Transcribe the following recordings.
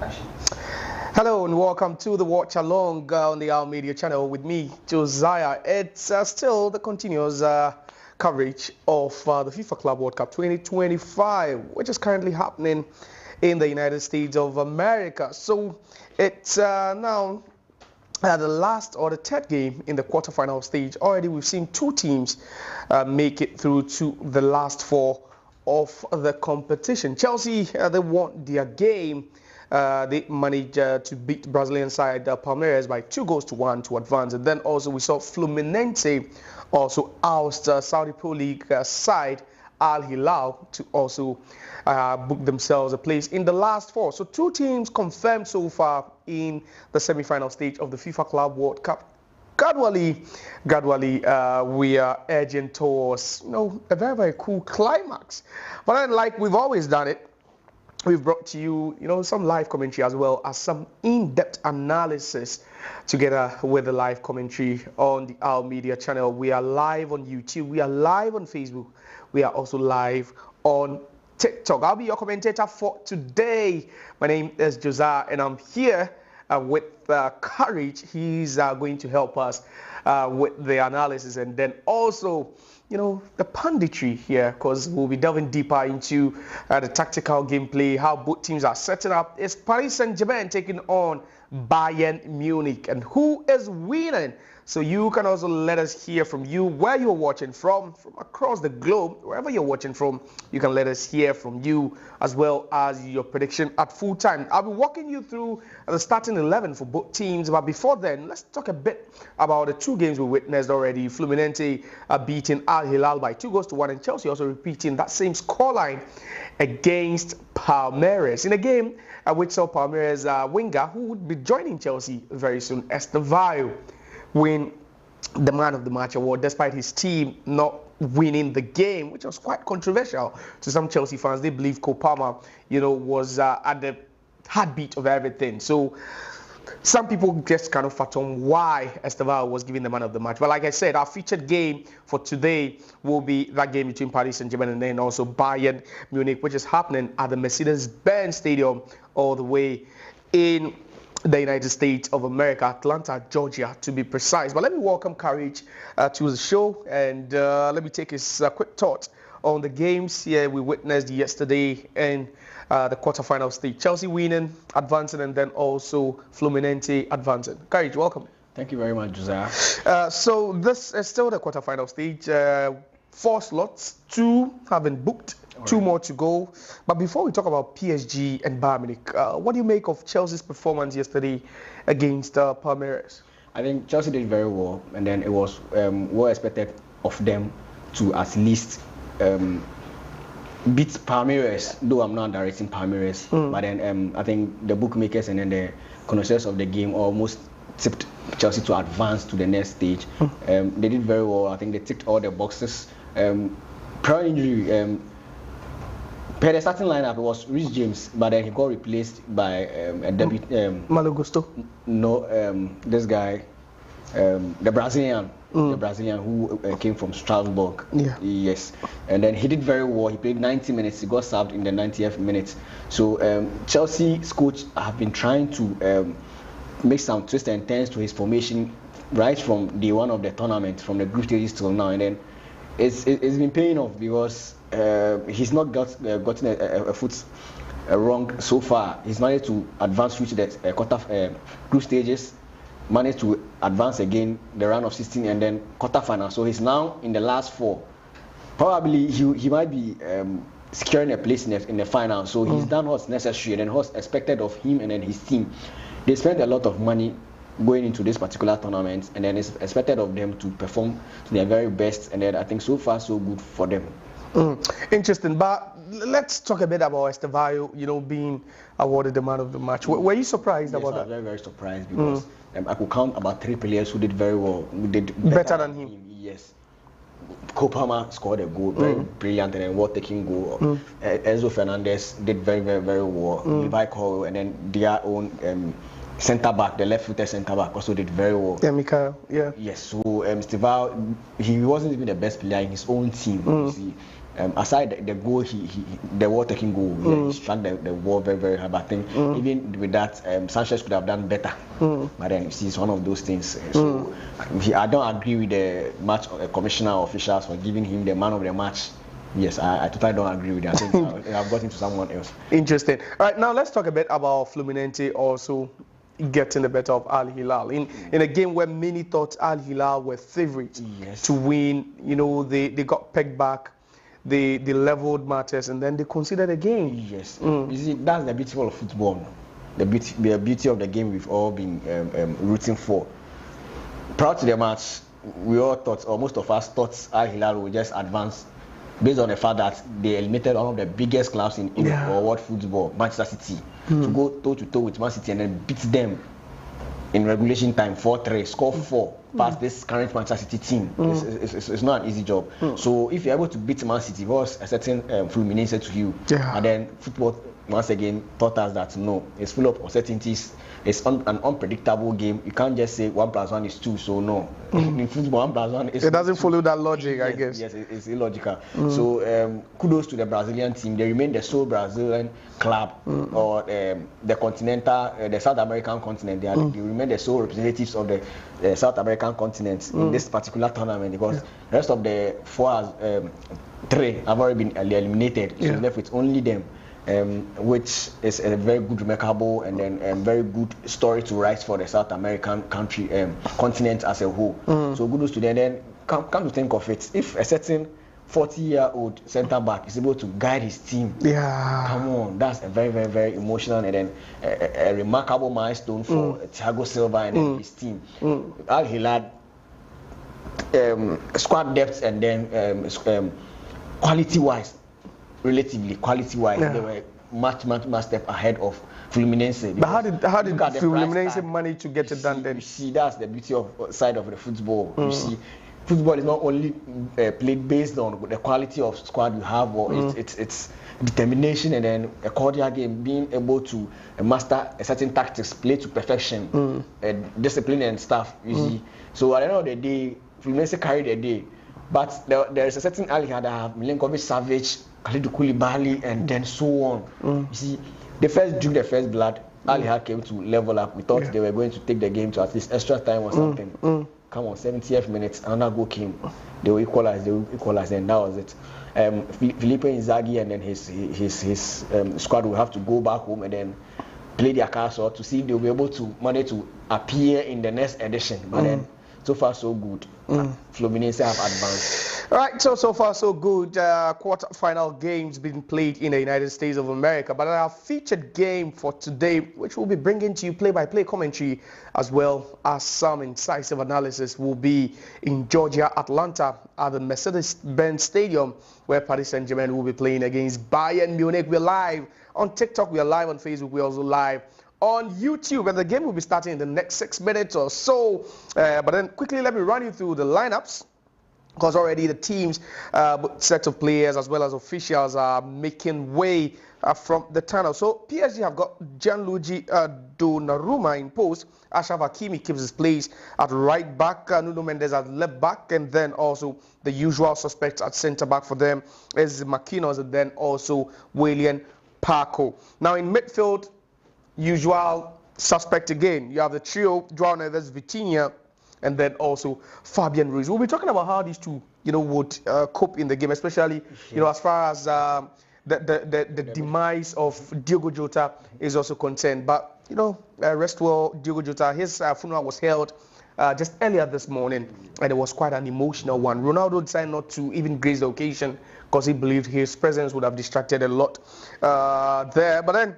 Action. Hello and welcome to the watch along on the Our Media channel with me, Josiah. It's still the continuous coverage of the FIFA Club World Cup 2025, which is currently happening in the United States of America. So it's now the last or the third game in the quarterfinal stage. Already we've seen two teams make it through to the last four of the competition. Chelsea, they won their game. They managed to beat Brazilian side Palmeiras by 2-1 to advance. And then also we saw Fluminense also oust Saudi Pro League side Al Hilal to also book themselves a place in the last four. So two teams confirmed so far in the semi-final stage of the FIFA Club World Cup. Gradually, we are edging towards, a very, very cool climax. But then, like we've always done it, we've brought to you, some live commentary as well as some in-depth analysis together with the live commentary on the Our Media channel. We are live on YouTube. We are live on Facebook. We are also live on TikTok. I'll be your commentator for today. My name is Josiah, and I'm here with Courage. He's going to help us with the analysis, and then also the punditry here, because we'll be delving deeper into the tactical gameplay, how both teams are setting up. It's Paris Saint-Germain taking on Bayern Munich, and who is winning? So you can also let us hear from you where you're watching from across the globe, wherever you're watching from. You can let us hear from you as well as your prediction at full time. I'll be walking you through the starting 11 for both teams, but before then, let's talk a bit about the two games we witnessed already. Fluminense beating Al Hilal by 2-1, and Chelsea also repeating that same scoreline against Palmeiras in a game which saw Palmeiras winger, who would be joining Chelsea very soon, Estevao, win the man of the match award despite his team not winning the game, which was quite controversial to some Chelsea fans. They believe Cole Palmer, was at the heartbeat of everything. So some people just kind of fathom why Estevao was given the man of the match. But like I said, our featured game for today will be that game between Paris Saint-Germain and then also Bayern Munich, which is happening at the Mercedes-Benz Stadium all the way in the United States of America, Atlanta, Georgia, to be precise. But let me welcome Courage to the show, and let me take his quick thoughts on the games here we witnessed yesterday in the quarterfinal stage. Chelsea winning, advancing, and then also Fluminense advancing. Courage, welcome. Thank you very much, Josiah. So this is still the quarterfinal stage. 4 slots, 2 have been booked. All 2 more to go. But before we talk about PSG and Bayern Munich, what do you make of Chelsea's performance yesterday against Palmeiras? I think Chelsea did very well, and then it was well expected of them to at least beat Palmeiras, though I'm not directing Palmeiras. But then I think the bookmakers and then the connoisseurs of the game almost tipped Chelsea to advance to the next stage. They did very well. I think they ticked all the boxes. Prior injury, per the starting lineup, it was Reece James, but then he got replaced by a debut. Malo Gusto? No, this guy, the Brazilian. The Brazilian who came from Strasbourg. Yeah. Yes. And then he did very well. He played 90 minutes. He got subbed in the 90th minute. So Chelsea's coach have been trying to make some twists and turns to his formation right from day one of the tournament, from the group stages till now. And then it's been paying off because he's not gotten a foot wrong so far. He's managed to advance through to the group stages, managed to advance again the round of 16 and then quarterfinal. So he's now in the last 4. Probably he might be securing a place in the final. So he's done what's necessary and then what's expected of him and then his team. They spent a lot of money going into this particular tournament, and then it's expected of them to perform to their very best, and then I think so far so good for them. Interesting, but let's talk a bit about Estevao, being awarded the man of the match. Were you surprised about that? I was very, very surprised because I could count about 3 players who did very well, who did better than him. Yes. Cole Palmer scored a goal, very brilliant and then well-taken goal. Enzo Fernandez did very, very, very well. Levi Cole and then their own centre-back, the left-footed centre-back, also did very well. Yeah, Mikael, yeah. Yes, so Estevao, he wasn't even the best player in his own team. You see. aside the goal, the wall taking goal, he struck the wall very, very hard. But I think even with that, Sanchez could have done better. But then you see, it's one of those things. So I don't agree with the match commissioner officials for giving him the man of the match. Yes, I totally don't agree with that. I think I've got into someone else. Interesting. All right, now let's talk a bit about Fluminense also getting the better of Al Hilal in a game where many thought Al Hilal were favorites to win. You know, they got pegged back, they leveled matters, and then they considered a game. Yes, you see, that's the beauty of football. The beauty of the game we've all been rooting for. Prior to the match, we all thought, or most of us thought, Al Hilal would just advance based on the fact that they eliminated one of the biggest clubs in world football, Manchester City, to go toe-to-toe with Man City and then beat them in regulation time 4-3, score 4 past this current Manchester City team. It's not an easy job. So if you're able to beat Man City, was a certain Fluminense to you. And then football, once again, taught us that no, it's full of uncertainties. It's an unpredictable game. You can't just say 1 + 1 is 2. So no, in football 1 + 1 is. It doesn't follow that logic, I guess. Yes, it's illogical. So kudos to the Brazilian team. They remain the sole Brazilian club, or the continental, the South American continent. They remain the sole representatives of the South American continent in this particular tournament, because the rest of the 3 have already been eliminated. So left with only them. Which is a very good, remarkable, and then very good story to write for the South American continent as a whole. So kudos to them. Then come to think of it, if a certain 40-year-old centre back is able to guide his team, come on, that's a very, very, very emotional and then a remarkable milestone for Thiago Silva and his team. Al Hilal, squad depth and then quality-wise. Relatively, quality-wise, they were much step ahead of Fluminense. But how did Fluminense manage to get it done then? You see, that's the beauty of side of the football. You see, football is not only played based on the quality of squad you have, or it's determination and then a cordial game, being able to master a certain tactics, play to perfection, discipline and stuff. You see, so at the end of the day, Fluminense carried the day. But there is a certain Al Hilal that have Milenkovic, Savic, Khalidou Koulibaly, and then so on. You see, they first drew the first blood. Al Hilal came to level up. We thought they were going to take the game to at least extra time or something. Come on, 70th minute, another goal came. They will equalize, and that was it. Felipe Inzaghi and then his squad will have to go back home and then play their cards out to see if they'll be able to manage to appear in the next edition. But then, so far so good. Fluminense have advanced. All right, so far so good. Quarter-final games being played in the United States of America. But our featured game for today, which we'll be bringing to you play-by-play commentary as well as some incisive analysis, will be in Georgia, Atlanta, at the Mercedes-Benz Stadium, where Paris Saint-Germain will be playing against Bayern Munich. We're live on TikTok, we are live on Facebook, we're also live on YouTube, and the game will be starting in the next 6 minutes or so. But then quickly, let me run you through the lineups, because already the teams, set of players as well as officials are making way from the tunnel. So PSG have got Gianluigi Donnarumma in post. Achraf Hakimi keeps his place at right back, Nuno Mendes at left back, and then also the usual suspects at centre back for them is Marquinhos and then also William Paco. Now in midfield, usual suspect again. You have the trio, João Neves, Vitinha, and then also Fabian Ruiz. We'll be talking about how these two, would cope in the game, especially, as far as the demise of Diogo Jota is also concerned. But, rest well, Diogo Jota, his funeral was held just earlier this morning, and it was quite an emotional one. Ronaldo decided not to even grace the occasion because he believed his presence would have distracted a lot there. But then,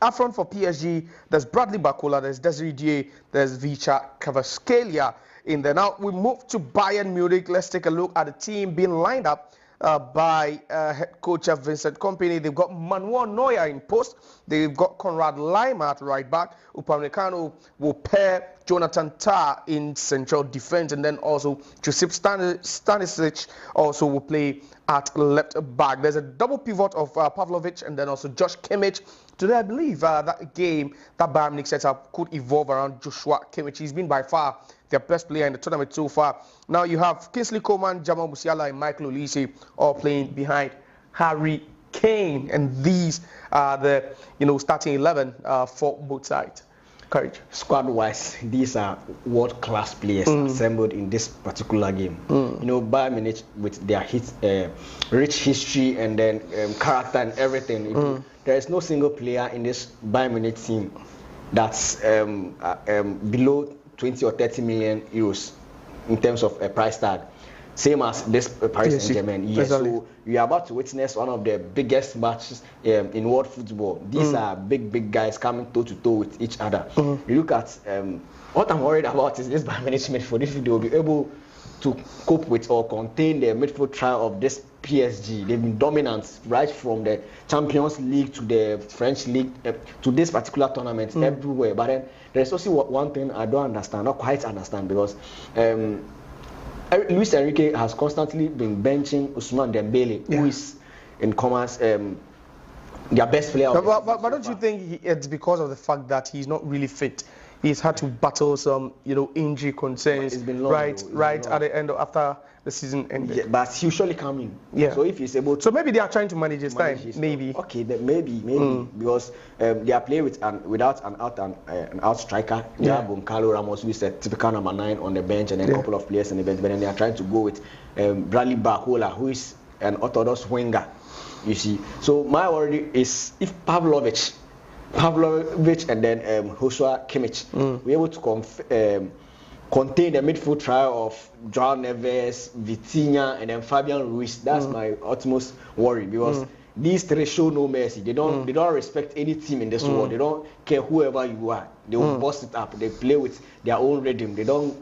up front for PSG, there's Bradley Barcola, there's Desiree Dié, there's Vicha Kvaratskhelia in there. Now, we move to Bayern Munich. Let's take a look at the team being lined up by head coach Vincent Kompany. They've got Manuel Neuer in post. They've got Konrad Laimer at right back. Upamecano will pair Jonathan Tah in central defense, and then also Josip Stanisic also will play at left back. There's a double pivot of Pavlovic and then also Josh Kimmich. Today, I believe that game, that Bayern Munich setup could evolve around Joshua Kimmich. He's been by far their best player in the tournament so far. Now you have Kingsley Coman, Jamal Musiala, and Michael Olise all playing behind Harry Kane, and these are the starting 11 for both sides. Courage. Squad-wise, these are world-class players assembled in this particular game. Bayern Munich with their rich history and then character and everything. There is no single player in this Bayern Munich team that's below 20 or 30 million euros in terms of a price tag. Same as this Paris Saint-Germain. Yes, so we are about to witness one of the biggest matches in world football. These are big guys coming toe-to-toe with each other. You look at what I'm worried about is this Bayern Munich midfield. If they will be able to cope with or contain the midfield trial of this PSG. They've been dominant right from the Champions League to the French League to this particular tournament everywhere. But then there's also one thing I don't understand, not quite understand, because Luis Enrique has constantly been benching Ousmane Dembele, who is in commerce their best player. But don't you think it's because of the fact that he's not really fit? He's had to battle some, injury concerns right at the end after the season ended. Yeah, but he'll surely come in. Yeah. So if he's able to, so maybe they are trying to manage his time. Maybe. Okay, maybe because they are playing without an out striker. They have Goncalo Ramos, who is a typical number 9 on the bench, and then a couple of players on the bench. But then they are trying to go with Bradley Barcola, who is an orthodox winger. You see. So my worry is if Pavlovic and then Joshua Kimmich were able to contain the midfield trial of Joao Neves, Vitinha, and then Fabian Ruiz. That's my utmost worry, because these three show no mercy. They don't respect any team in this world. They don't care whoever you are. They will bust it up. They play with their own rhythm. They don't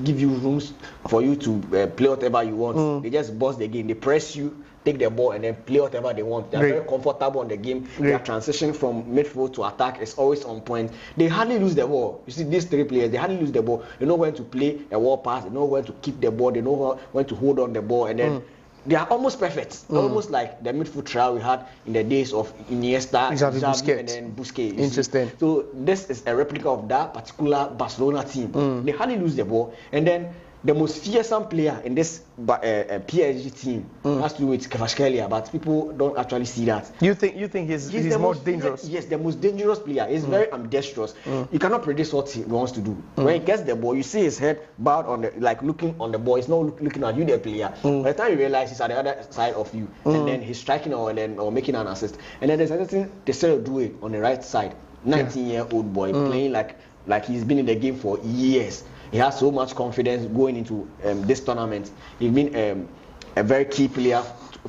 give you rooms for you to play whatever you want. They just bust the game. They press you, take the ball, and then play whatever they want. They're very comfortable on the game. Their transition from midfield to attack is always on point. They hardly lose the ball. You see, these three players, they hardly lose the ball. They know when to play a wall pass. They know when to keep the ball. They know when to hold on the ball, and then they are almost perfect. Almost like the midfield trial we had in the days of Iniesta, Xavi, and then Busquets. Interesting. So this is a replica of that particular Barcelona team. They hardly lose the ball, and then the most fearsome player in this PSG team has to do with Kvaratskhelia, but people don't actually see that. You think he's the most dangerous? Yes, the most dangerous player. He's very ambidextrous. You cannot predict what he wants to do. When he gets the ball, you see his head bowed on looking on the ball. He's not looking at you, the player. By the time you realize he's at the other side of you, and then he's striking or making an assist. And then there's another thing Desiree Doué on the right side, 19-year-old boy playing like he's been in the game for years. He has so much confidence going into this tournament. He's been a very key player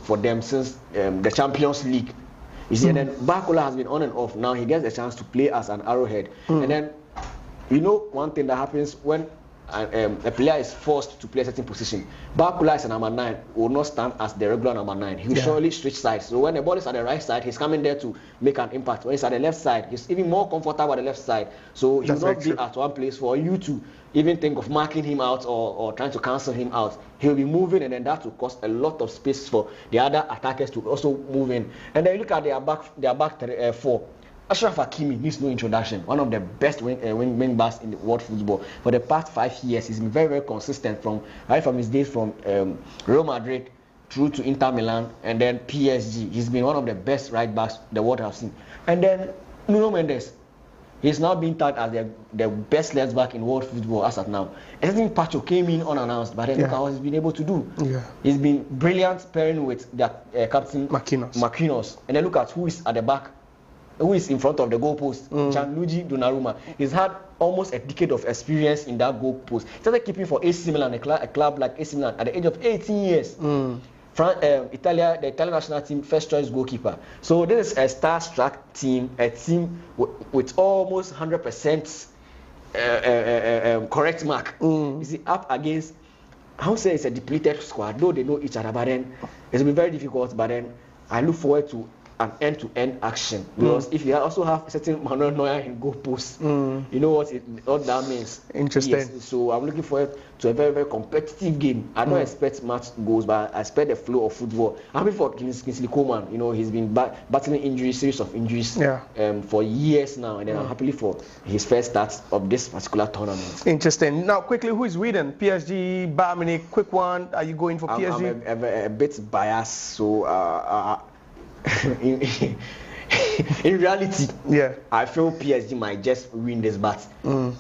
for them since the Champions League. You see, and then Barcola has been on and off. Now he gets a chance to play as an arrowhead. And then, one thing that happens when a player is forced to play a certain position. Barcola is a number 9, will not stand as the regular number 9. He will surely switch sides. So when the ball is at the right side, he's coming there to make an impact. When he's at the left side, he's even more comfortable at the left side. So he will not be at one place for you to even think of marking him out or trying to cancel him out. He'll be moving, and then that will cost a lot of space for the other attackers to also move in. And then you look at their back 4. Achraf Hakimi needs no introduction. One of the best wing backs in the world football. For the past 5 years, he's been very consistent from his days from Real Madrid through to Inter Milan and then PSG. He's been one of the best right backs the world has seen. And then Nuno Mendes. He's now being tagged as the best left back in world football as of now. I think Pacho came in unannounced, but then look at what he's been able to do. He's been brilliant pairing with their captain Marquinhos. And then look at who is at the back. Who is in front of the goalpost? Gianluigi Donnarumma. He's had almost a decade of experience in that goalpost. He started keeping for AC Milan, a club like AC Milan, at the age of 18 years. The Italian national team first choice goalkeeper. So this is a star-struck team, a team with almost 100% correct mark. You see, up against, I would say it's a depleted squad, though they know each other, but then it's been very difficult. But then I look forward to an end-to-end action, because if you also have certain Manuel Neuer in goal post, you know what that means. Interesting. Yes, so I'm looking forward to a very, very competitive game. I don't expect much goals, but I expect the flow of football. I'm happy for Kingsley Coman. You know, he's been battling injuries, series of injuries for years now, and then I'm happy for his first start of this particular tournament. Interesting. Now, quickly, who is winning? PSG, Bayern Munich, quick one. Are you going for PSG? I'm a bit biased, so in reality, I feel PSG might just win this, but Bayern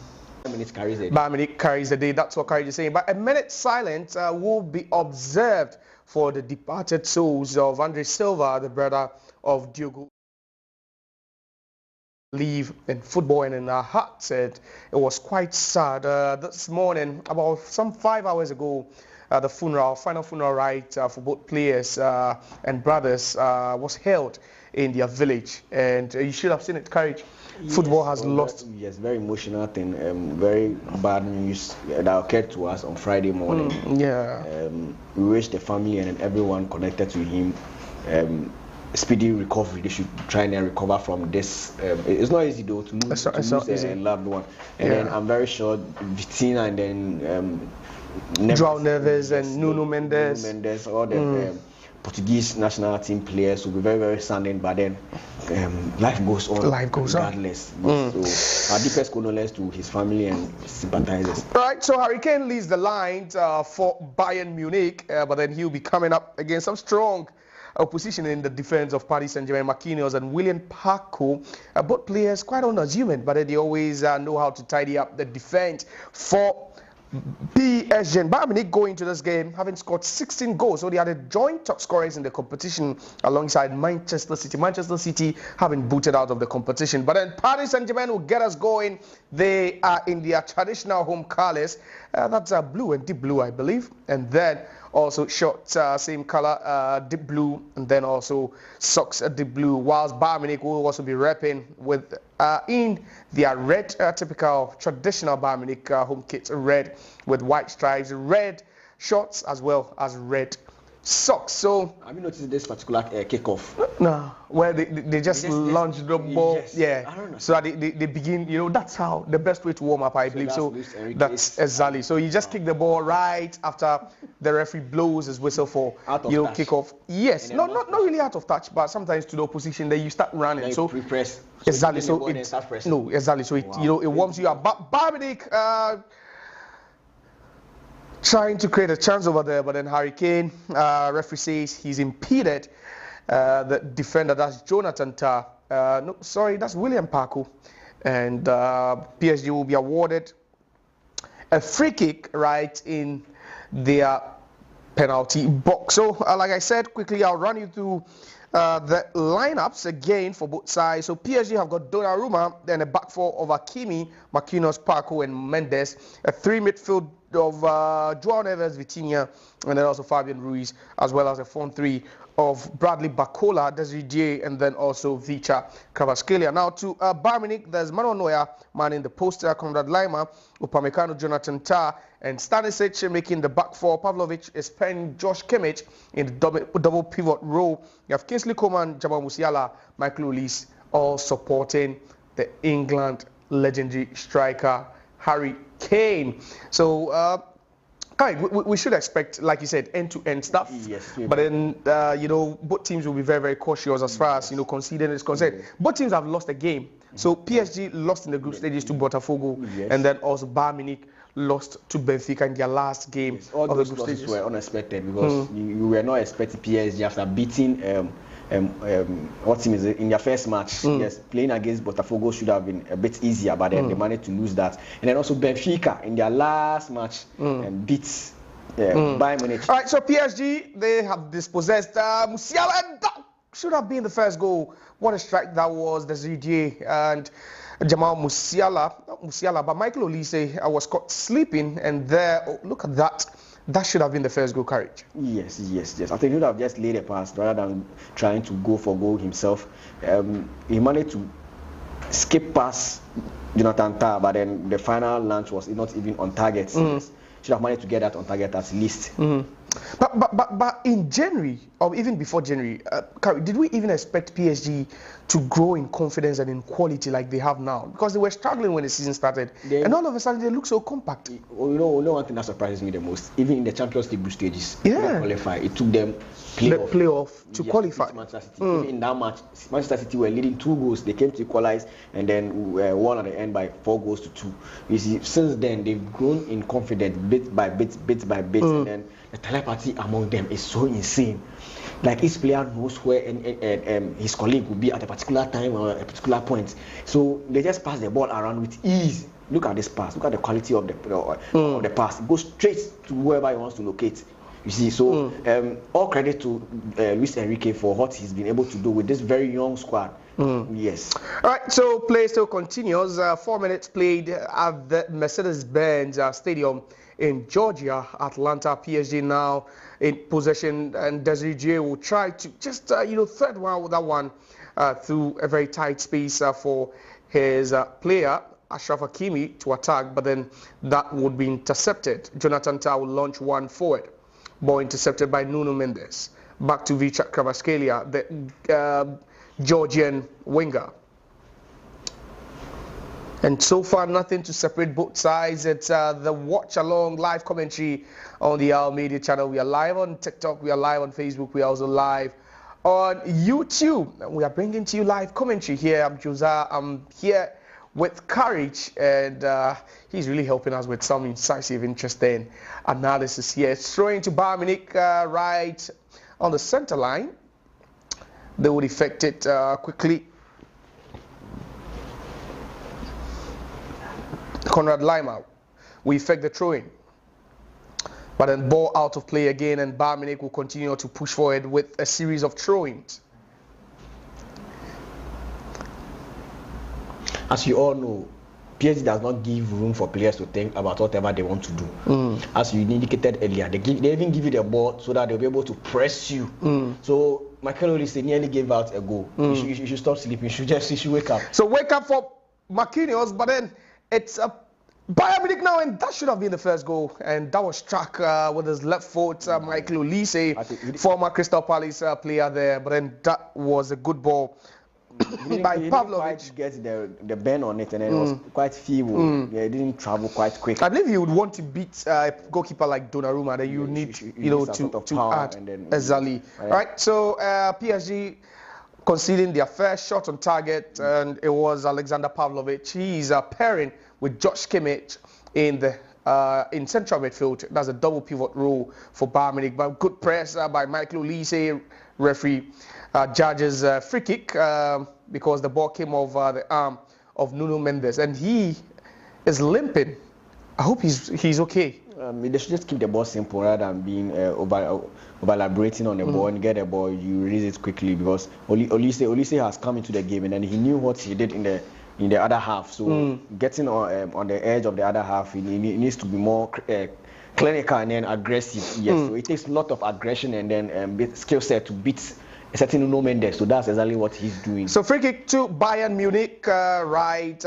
Munich carries the day. That's what Courage is saying. But a minute silence will be observed for the departed souls of Andre Silva, the brother of Diogo. Leave in football and in our hearts. It was quite sad. This morning, about some 5 hours ago, the final funeral rite for both players and brothers was held in their village, and you should have seen it, Courage. Football has lost. Yes, very emotional thing. Very bad news that occurred to us on Friday morning. We wish the family and everyone connected to him speedy recovery. They should try and recover from this. It's not easy though to lose a loved one. And then I'm very sure Vitina and then João Neves and Nuno Mendes, all the Portuguese national team players will be very, very saddened, but then life goes on. Regardless. So our deepest condolences to his family and sympathizers. Right, so Harry Kane leads the line for Bayern Munich, but then he'll be coming up against some strong opposition in the defense of Paris Saint-Germain. Marquinhos and William Paco, both players quite unassuming, but they always know how to tidy up the defense for PSG. And Bayern Munich going into this game having scored 16 goals, so they are the joint top scorers in the competition alongside Manchester City. Manchester City having booted out of the competition, but then Paris Saint-Germain will get us going. They are in their traditional home colours, that's blue and deep blue, I believe, and then also shorts same color, deep blue, and then also socks deep blue, whilst Bayern Munich will also be repping with in their red, typical traditional Bayern Munich home kit, red with white stripes, red shorts as well as red socks. So have you noticed this particular kickoff? No, where they just launch the ball, I don't know. So that they begin, you know, that's how the best way to warm up, I believe. So that's exactly. So you just kick the ball right after the referee blows his whistle for kickoff. Yes, not really out of touch, but sometimes to the opposition, then you start running. So pre-press. Exactly. So exactly. So it it warms you up. But Bayern Munich trying to create a chance over there, but then Harry Kane, referee says he's impeded the defender. That's Jonathan Tah. No, sorry, that's William Paco. And PSG will be awarded a free kick right in their penalty box. So, like I said, quickly I'll run you through the lineups again for both sides. So PSG have got Donnarumma, then a back four of Hakimi, Marquinhos, Paco, and Mendes. A three midfield of João Neves, Vitinha, and then also Fabian Ruiz, as well as a front three of Bradley Barcola, Desiree, and then also Vicha Kvaratskhelia. Now to Bayern Munich, there's Manuel Neuer manning the poster, Konrad Laimer, Upamecano, Jonathan Tah, and Stanisic making the back four. Pavlovic is pairing Josh Kimmich in the double pivot role. You have Kingsley Coman, Jamal Musiala, Michael Olise, all supporting the England legendary striker Harry Kane. So we should expect, like you said, end-to-end stuff. Yes. But then, both teams will be very, very cautious as far as, conceding is concerned. Both teams have lost a game. So PSG lost in the group stages to Botafogo, and then also Bayern Munich lost to Benfica in their last game all of the those group losses stages. were unexpected because you were not expecting PSG after beating what team is it? In their first match. Yes, playing against Botafogo should have been a bit easier, but then they managed to lose that. And then also Benfica in their last match beats Bayern Munich. All right, so PSG, they have dispossessed Musiala, and that should have been the first goal. What a strike that was. Desiree and Jamal Musiala, not Musiala, but Michael Olise was caught sleeping, and there, look at that. That should have been the first goal, Courage. Yes. I think he would have just laid a pass rather than trying to go for goal himself. He managed to skip past Jonathan Tah, but then the final launch was not even on target. Should have managed to get that on target at least. But in January, or even before January, did we even expect PSG to grow in confidence and in quality like they have now? Because they were struggling when the season started, and all of a sudden they look so compact. You know one thing that surprises me the most, even in the Champions League group stages, they qualify. It took them playoff to qualify. Manchester City. Even in that match, Manchester City were leading 2 goals. They came to equalize and then won at the end by 4 goals to 2. You see, since then they've grown in confidence bit by bit, and then the telepathy among them is so insane. Like each player knows where his colleague will be at a particular time or a particular point. So they just pass the ball around with ease. Look at this pass. Look at the quality of the pass. It goes straight to whoever he wants to locate. You see, so all credit to Luis Enrique for what he's been able to do with this very young squad. Yes. All right, so play still continues. 4 minutes played at the Mercedes-Benz Stadium in Georgia, Atlanta. PSG now in possession, and Desiree will try to just thread one with that one through a very tight space for his player Ashraf Hakimi to attack, but then that would be intercepted. Jonathan Tah will launch one forward. Ball intercepted by Nuno Mendes. Back to Vichak Kvaratskhelia, the Georgian winger. And so far, nothing to separate both sides. It's the watch-along live commentary on the Our Media channel. We are live on TikTok. We are live on Facebook. We are also live on YouTube. And we are bringing to you live commentary here. I'm Josiah. I'm here with Courage, and he's really helping us with some incisive, interesting analysis here. It's throwing to Bayern Munich right on the center line. They would effect it quickly. Konrad Laimer will effect the throw-in, but then ball out of play again, and Bayern Munich will continue to push forward with a series of throw-ins. As you all know, PSG does not give room for players to think about whatever they want to do. As you indicated earlier, they even give you the ball so that they'll be able to press you. So Michael Olise nearly gave out a goal. You should stop sleeping. You should wake up. So wake up for Marquinhos, but then it's a Bayern Munich now, and that should have been the first goal, and that was struck with his left foot. Michael Olise, former Crystal Palace player there, but then that was a good ball by Pavlovic. He didn't get the bend on it, and then it was quite feeble. Yeah, it didn't travel quite quick. I believe you would want to beat a goalkeeper like Donnarumma, that you need to add Ezali. Right, so PSG conceding their first shot on target, and it was Alexander Pavlovic. He's pairing with Josh Kimmich in the in central midfield. That's a double pivot role for Bayern Munich. But good press by Michael Olise. Referee judges free kick because the ball came over the arm of Nuno Mendes, and he is limping. I hope he's okay. They should just keep the ball simple rather than being over-elaborating on the ball and get the ball. You release it quickly, because Olise has come into the game, and then he knew what he did in the other half. So getting on the edge of the other half, he needs to be more clinical and then aggressive. Yes, so it takes a lot of aggression and then skill set to beat a certain Nuno Mendes. So that's exactly what he's doing. So free kick to Bayern Munich, right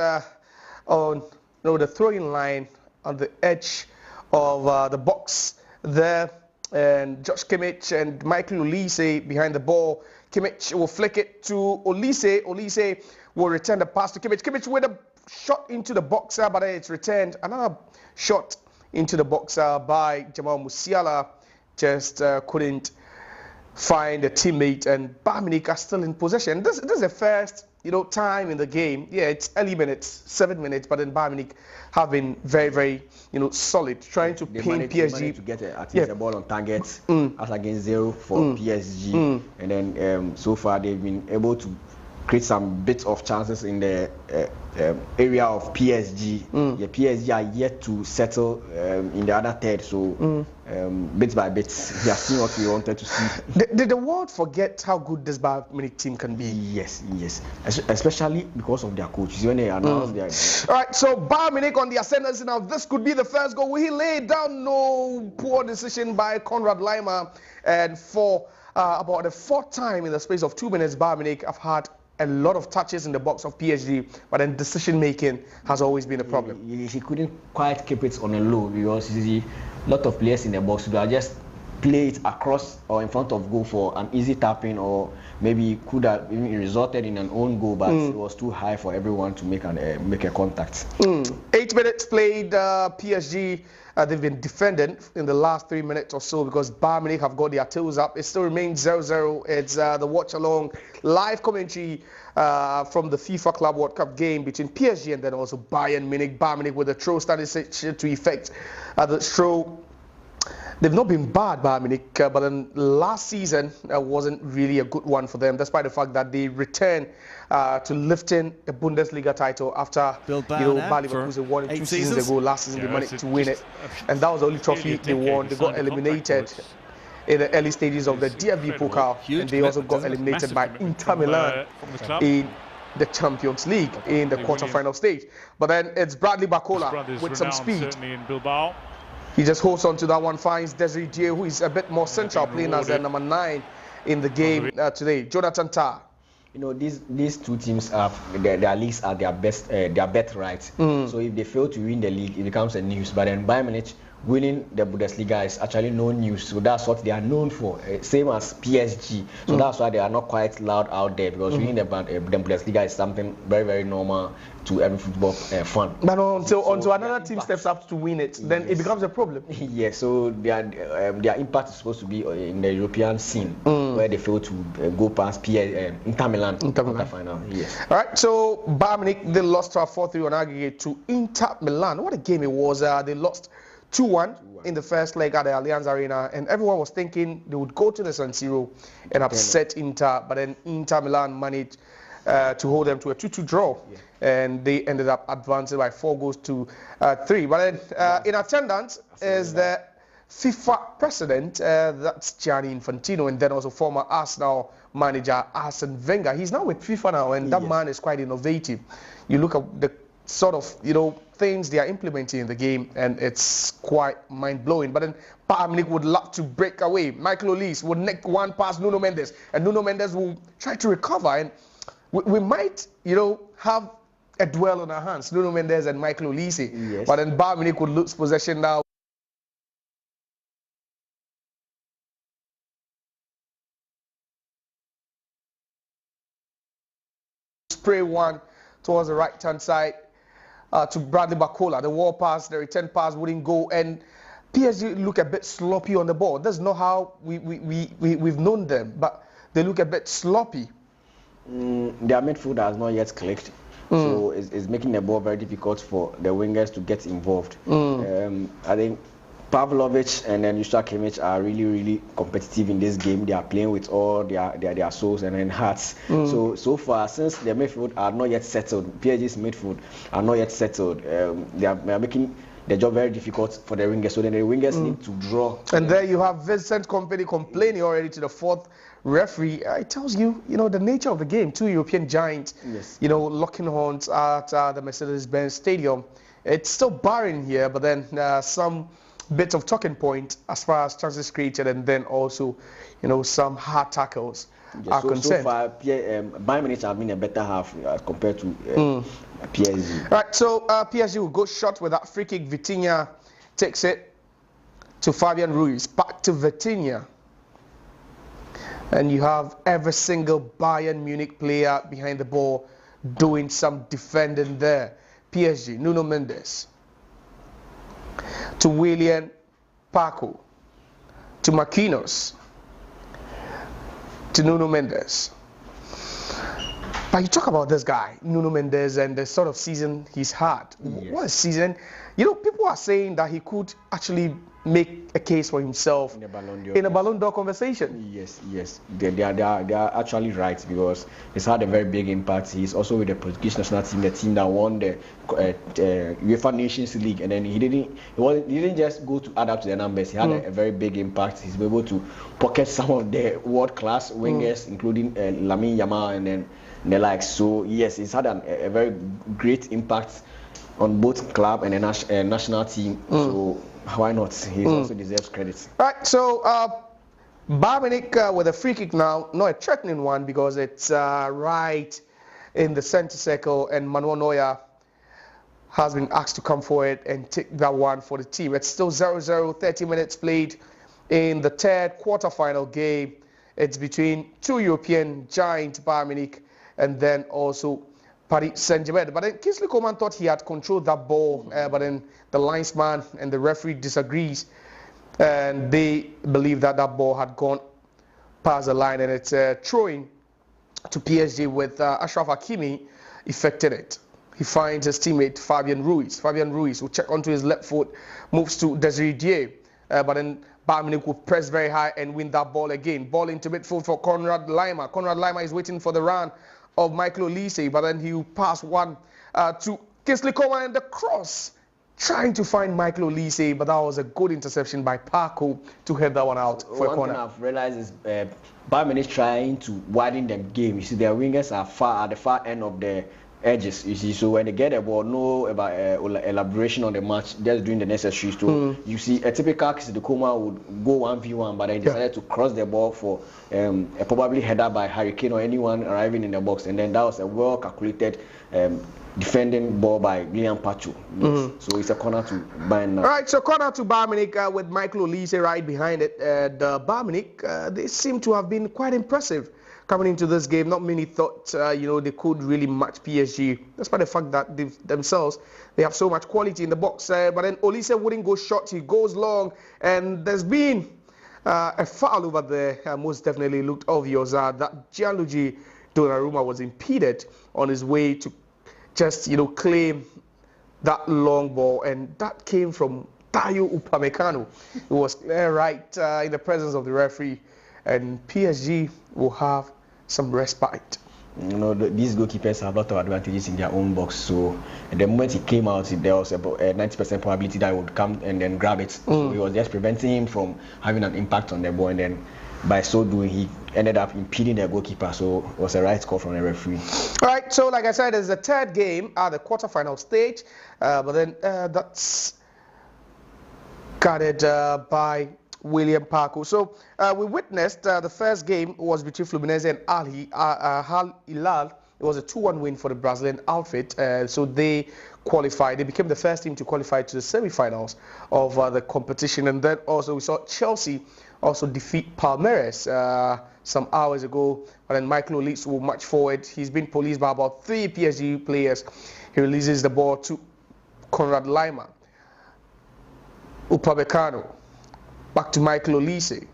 on the throwing line on the edge of the box there, and Josh Kimmich and Michael Olise behind the ball. Kimmich will flick it to Olise. Olise will return the pass to Kimmich. Kimmich with a shot into the box, but it's returned. Another shot into the box by Jamal Musiala. Just couldn't find a teammate, and Bayern Munich are still in possession. This is the first time in the game. Yeah, it's early minutes, 7 minutes, but then Bayern Munich have been very, very solid, trying to pin PSG to get at least a ball on target as against 0 for PSG, and then so far they've been able to create some bits of chances in the area of PSG. The PSG are yet to settle in the other third, so bit by bit, we are seeing what we wanted to see. Did the world forget how good this Bayern Munich team can be? Yes, especially because of their coaches. When they announced their... All right, so Bayern Munich on the ascendancy now. This could be the first goal. Will he lay down? No, poor decision by Konrad Laimer, and for about the 4th time in the space of 2 minutes, Bayern Munich have had a lot of touches in the box of PSG, but then decision making has always been a problem. He couldn't quite keep it on a low, because you see a lot of players in the box who are just play it across or in front of goal for an easy tapping, or maybe could have even resulted in an own goal, but it was too high for everyone to make a contact. 8 minutes played. PSG, they've been defending in the last 3 minutes or so because Bayern Munich have got their tails up. It still remains 0-0. It's the watch along live commentary from the FIFA Club World Cup game between PSG and then also Bayern Munich. Bayern Munich with a throw starting to effect the throw. They've not been bad, Bayern Munich, but then last season wasn't really a good one for them, despite the fact that they returned to lifting a Bundesliga title after Bayer Leverkusen won it 2 seasons ago. Last season they managed to win it, and that was the only trophy they won. They got eliminated in the early stages of the DFB Pokal, and they also got eliminated by Inter Milan in the Champions League in the quarter-final stage. But then it's Bradley Barcola with some speed. He just holds on to that one, finds Desiree Dieu, who is a bit more central, playing as a number 9 in the game today. Jonathan Tah. You know, these two teams have their leagues are their birthright. So if they fail to win the league, it becomes a news. But then Bayern Munich winning the Bundesliga is actually no news. So that's what they are known for. Same as PSG. So that's why they are not quite loud out there, because winning the Bundesliga is something very, very normal to every football fan. But until another team steps up to win it, then it becomes a problem. Yes, so their impact is supposed to be in the European scene, where they fail to go past Inter Milan. Final. Yes. All right, so Bayern Munich, they lost 4-3 on aggregate to Inter Milan. What a game it was. They lost 2-1 in the first leg at the Allianz Arena, and everyone was thinking they would go to the San Siro and upset Inter, but then Inter Milan managed to hold them to a 2-2 draw, and they ended up advancing by 4-3. But then in attendance is the FIFA president, that's Gianni Infantino, and then also former Arsenal manager Arsene Wenger. He's now with FIFA now, and that man is quite innovative. You look at the sort of, things they are implementing in the game, and it's quite mind-blowing. But then Bayern Munich would love to break away. Michael Olise would nick one past Nuno Mendes, and Nuno Mendes will try to recover, and we might, have a duel on our hands, Nuno Mendes and Michael Olise. Yes. But then Bayern Munich would lose possession now. Spray one towards the right-hand side to Bradley Barcola. The wall pass, the return pass wouldn't go, and PSG look a bit sloppy on the ball. That's not how we've known them, but they look a bit sloppy. Their midfield has not yet clicked, so it's making the ball very difficult for the wingers to get involved. I think Pavlovic and then Joshua Kimmich are really, really competitive in this game. They are playing with all their souls and hearts. So far, since their midfield are not yet settled, PSG's midfield are not yet settled, they are making the job very difficult for the wingers. So then the wingers need to draw. And there you have Vincent Kompany complaining already to the 4th referee. It tells you, the nature of the game. 2 European giants, locking horns at the Mercedes-Benz Stadium. It's still barren here, but then some bit of talking point as far as chances created, and then also, some hard tackles are concerned. So far, Bayern Munich have been a better half compared to PSG. Right, so PSG will go short with that free kick. Vitinha takes it to Fabian Ruiz. Back to Vitinha. And you have every single Bayern Munich player behind the ball doing some defending there. PSG, Nuno Mendes. To William Paco, to Marquinhos, to Nuno Mendes. But you talk about this guy, Nuno Mendes, and the sort of season he's had. Yes. What a season. People are saying that he could actually make a case for himself in a Ballon d'Or conversation. Yes. They are actually right, because he's had a very big impact. He's also with the Portuguese national team, the team that won the UEFA Nations League, and then he didn't just go to add up to the numbers. He had a very big impact. He's been able to pocket some of the world-class wingers, including Lamine Yamal and then the likes. So yes, he's had a very great impact on both club and the national team. So why not? He also deserves credit. Right, so Bayern Munich with a free kick now, not a threatening one, because it's right in the center circle, and Manuel Neuer has been asked to come forward and take that one for the team. It's still 0-0, 30 minutes played in the third quarter-final game. It's between two European giants, Bayern Munich, and then also Paris Saint-Germain. But then Kingsley Coman thought he had controlled that ball, but then the linesman and the referee disagrees, and they believe that that ball had gone past the line, and it's throwing to PSG with Achraf Hakimi effected it. He finds his teammate Fabian Ruiz. Fabian Ruiz will check onto his left foot, moves to Desiree Dié, but then Bayern Munich will press very high and win that ball again. Ball into midfield for Konrad Laimer. Konrad Laimer is waiting for the run of Michael Olise, but then he will pass one to Kingsley Coman, and the cross, trying to find Michael Olise, but that was a good interception by Paco to head that one out for a corner. One thing I've realized is Bayern Munich trying to widen the game. You see, their wingers are far at the far end of the edges, you see, so when they get the ball, no about elaboration on the match, just doing the necessary. So you see, a typical case, the Coma would go 1v1, but then decided to cross the ball for a probably header by Hurricane or anyone arriving in the box, and then that was a well calculated defending ball by William Pacho. So it's a corner to Bayern now. All right, so corner to Bayern Munich with Michael Olise right behind it. Bayern Munich, they seem to have been quite impressive coming into this game. Not many thought, you know, they could really match PSG, despite the fact that they have so much quality in the box. But then Olise wouldn't go short, he goes long, and there's been a foul over there. Most definitely looked obvious that Gianluigi Donnarumma was impeded on his way to just, you know, claim that long ball, and that came from Dayo Upamecano, who was right in the presence of the referee, and PSG will have some respite. You know, these goalkeepers have a lot of advantages in their own box. So at the moment he came out, there was about a 90% probability that he would come and then grab it. So he was just preventing him from having an impact on the ball, and then by so doing, he ended up impeding the goalkeeper. So it was a right call from the referee. All right, so like I said, it's the third game at the quarterfinal stage, but then that's guarded by William Paco. So we witnessed the first game was between Fluminense and Al Hilal. It was a 2-1 win for the Brazilian outfit. So they qualified. They became the first team to qualify to the semi-finals of the competition. And then also we saw Chelsea also defeat Palmeiras some hours ago. But then Michael Olise will march forward. He's been policed by about 3 PSG players. He releases the ball to Konrad Laimer. Upamecano. Back to Michael Olise.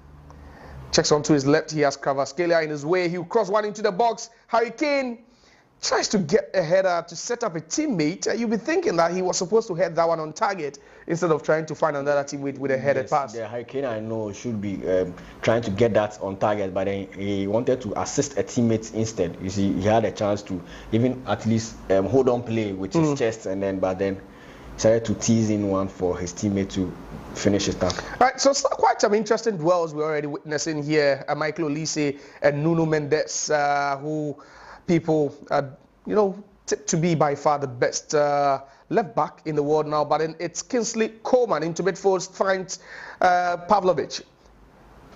Checks onto his left. He has Kvaratskhelia in his way. He'll cross one into the box. Hurricane tries to get a header to set up a teammate. You'll be thinking that he was supposed to head that one on target instead of trying to find another teammate with a headed pass. The Hurricane, I know, should be trying to get that on target, but then he wanted to assist a teammate instead. You see, he had a chance to even at least hold on play with his chest, and then decided to tease in one for his teammate to finish it up. All right, so it's quite some interesting duels we're already witnessing here. Michael Olise and Nuno Mendes, who people, you know, tipped to be by far the best left back in the world now. But then it's Kingsley Coman into midfield, finds Pavlovic.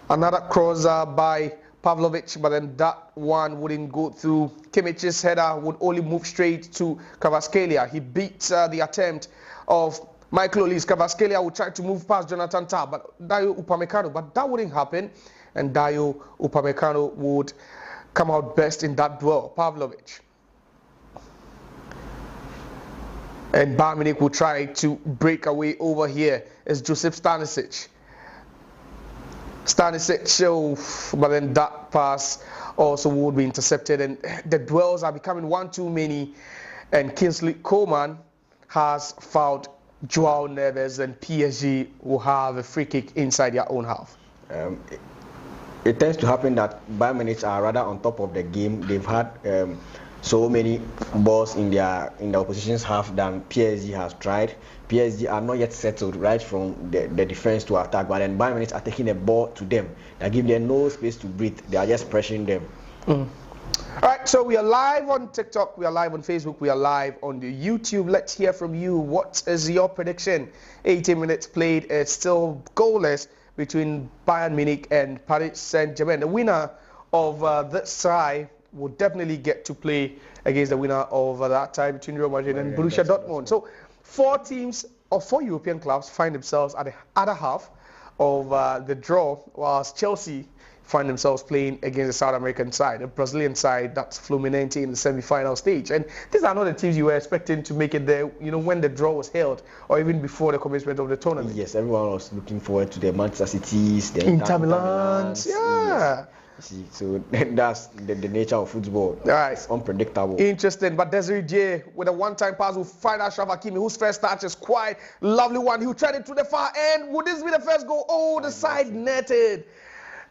Another cross by Pavlovic, but then that one wouldn't go through. Kimmich's header would only move straight to Kvaratskhelia. He beats the attempt of Michael Olise. Kvaratskhelia would try to move past Jonathan Tah, but Dayo Upamecano, but that wouldn't happen, and Dayo Upamecano would come out best in that duel. Pavlovic. And Bayern Munich will try to break away over here. It's Josip Stanisic. But then that pass also would be intercepted, and the duels are becoming one too many, and Kingsley Coman has fouled Joao Neves, and PSG will have a free kick inside their own half. It tends to happen that Bayern Munich are rather on top of the game. They've had so many balls in their opposition's half than PSG has tried. PSG are not yet settled right from the defense to attack, but then Bayern Munich are taking the ball to them. They give them no space to breathe. They are just pressuring them. All right, so we are live on TikTok, we are live on Facebook, we are live on the YouTube. Let's hear from you. What is your prediction? 80 minutes played, it's still goalless between Bayern Munich and Paris Saint-Germain. The winner of this tie will definitely get to play against the winner of that tie between Real Madrid and Borussia Dortmund. So 4 teams or 4 European clubs find themselves at the other half of the draw, whilst Chelsea find themselves playing against the South American side, a Brazilian side that's Fluminense in the semi-final stage. And these are not the teams you were expecting to make it there, when the draw was held, or even before the commencement of the tournament. Yes, everyone was looking forward to the Manchester Cities, the Inter Milan, yeah. Yes. See, so that's the nature of football. Right. It's unpredictable. Interesting, but Desiree Dié with a one-time pass will find Ashraf Hakimi, whose first touch is quite lovely one. He'll turn it to the far end. Would this be the first goal? Oh, the side netted.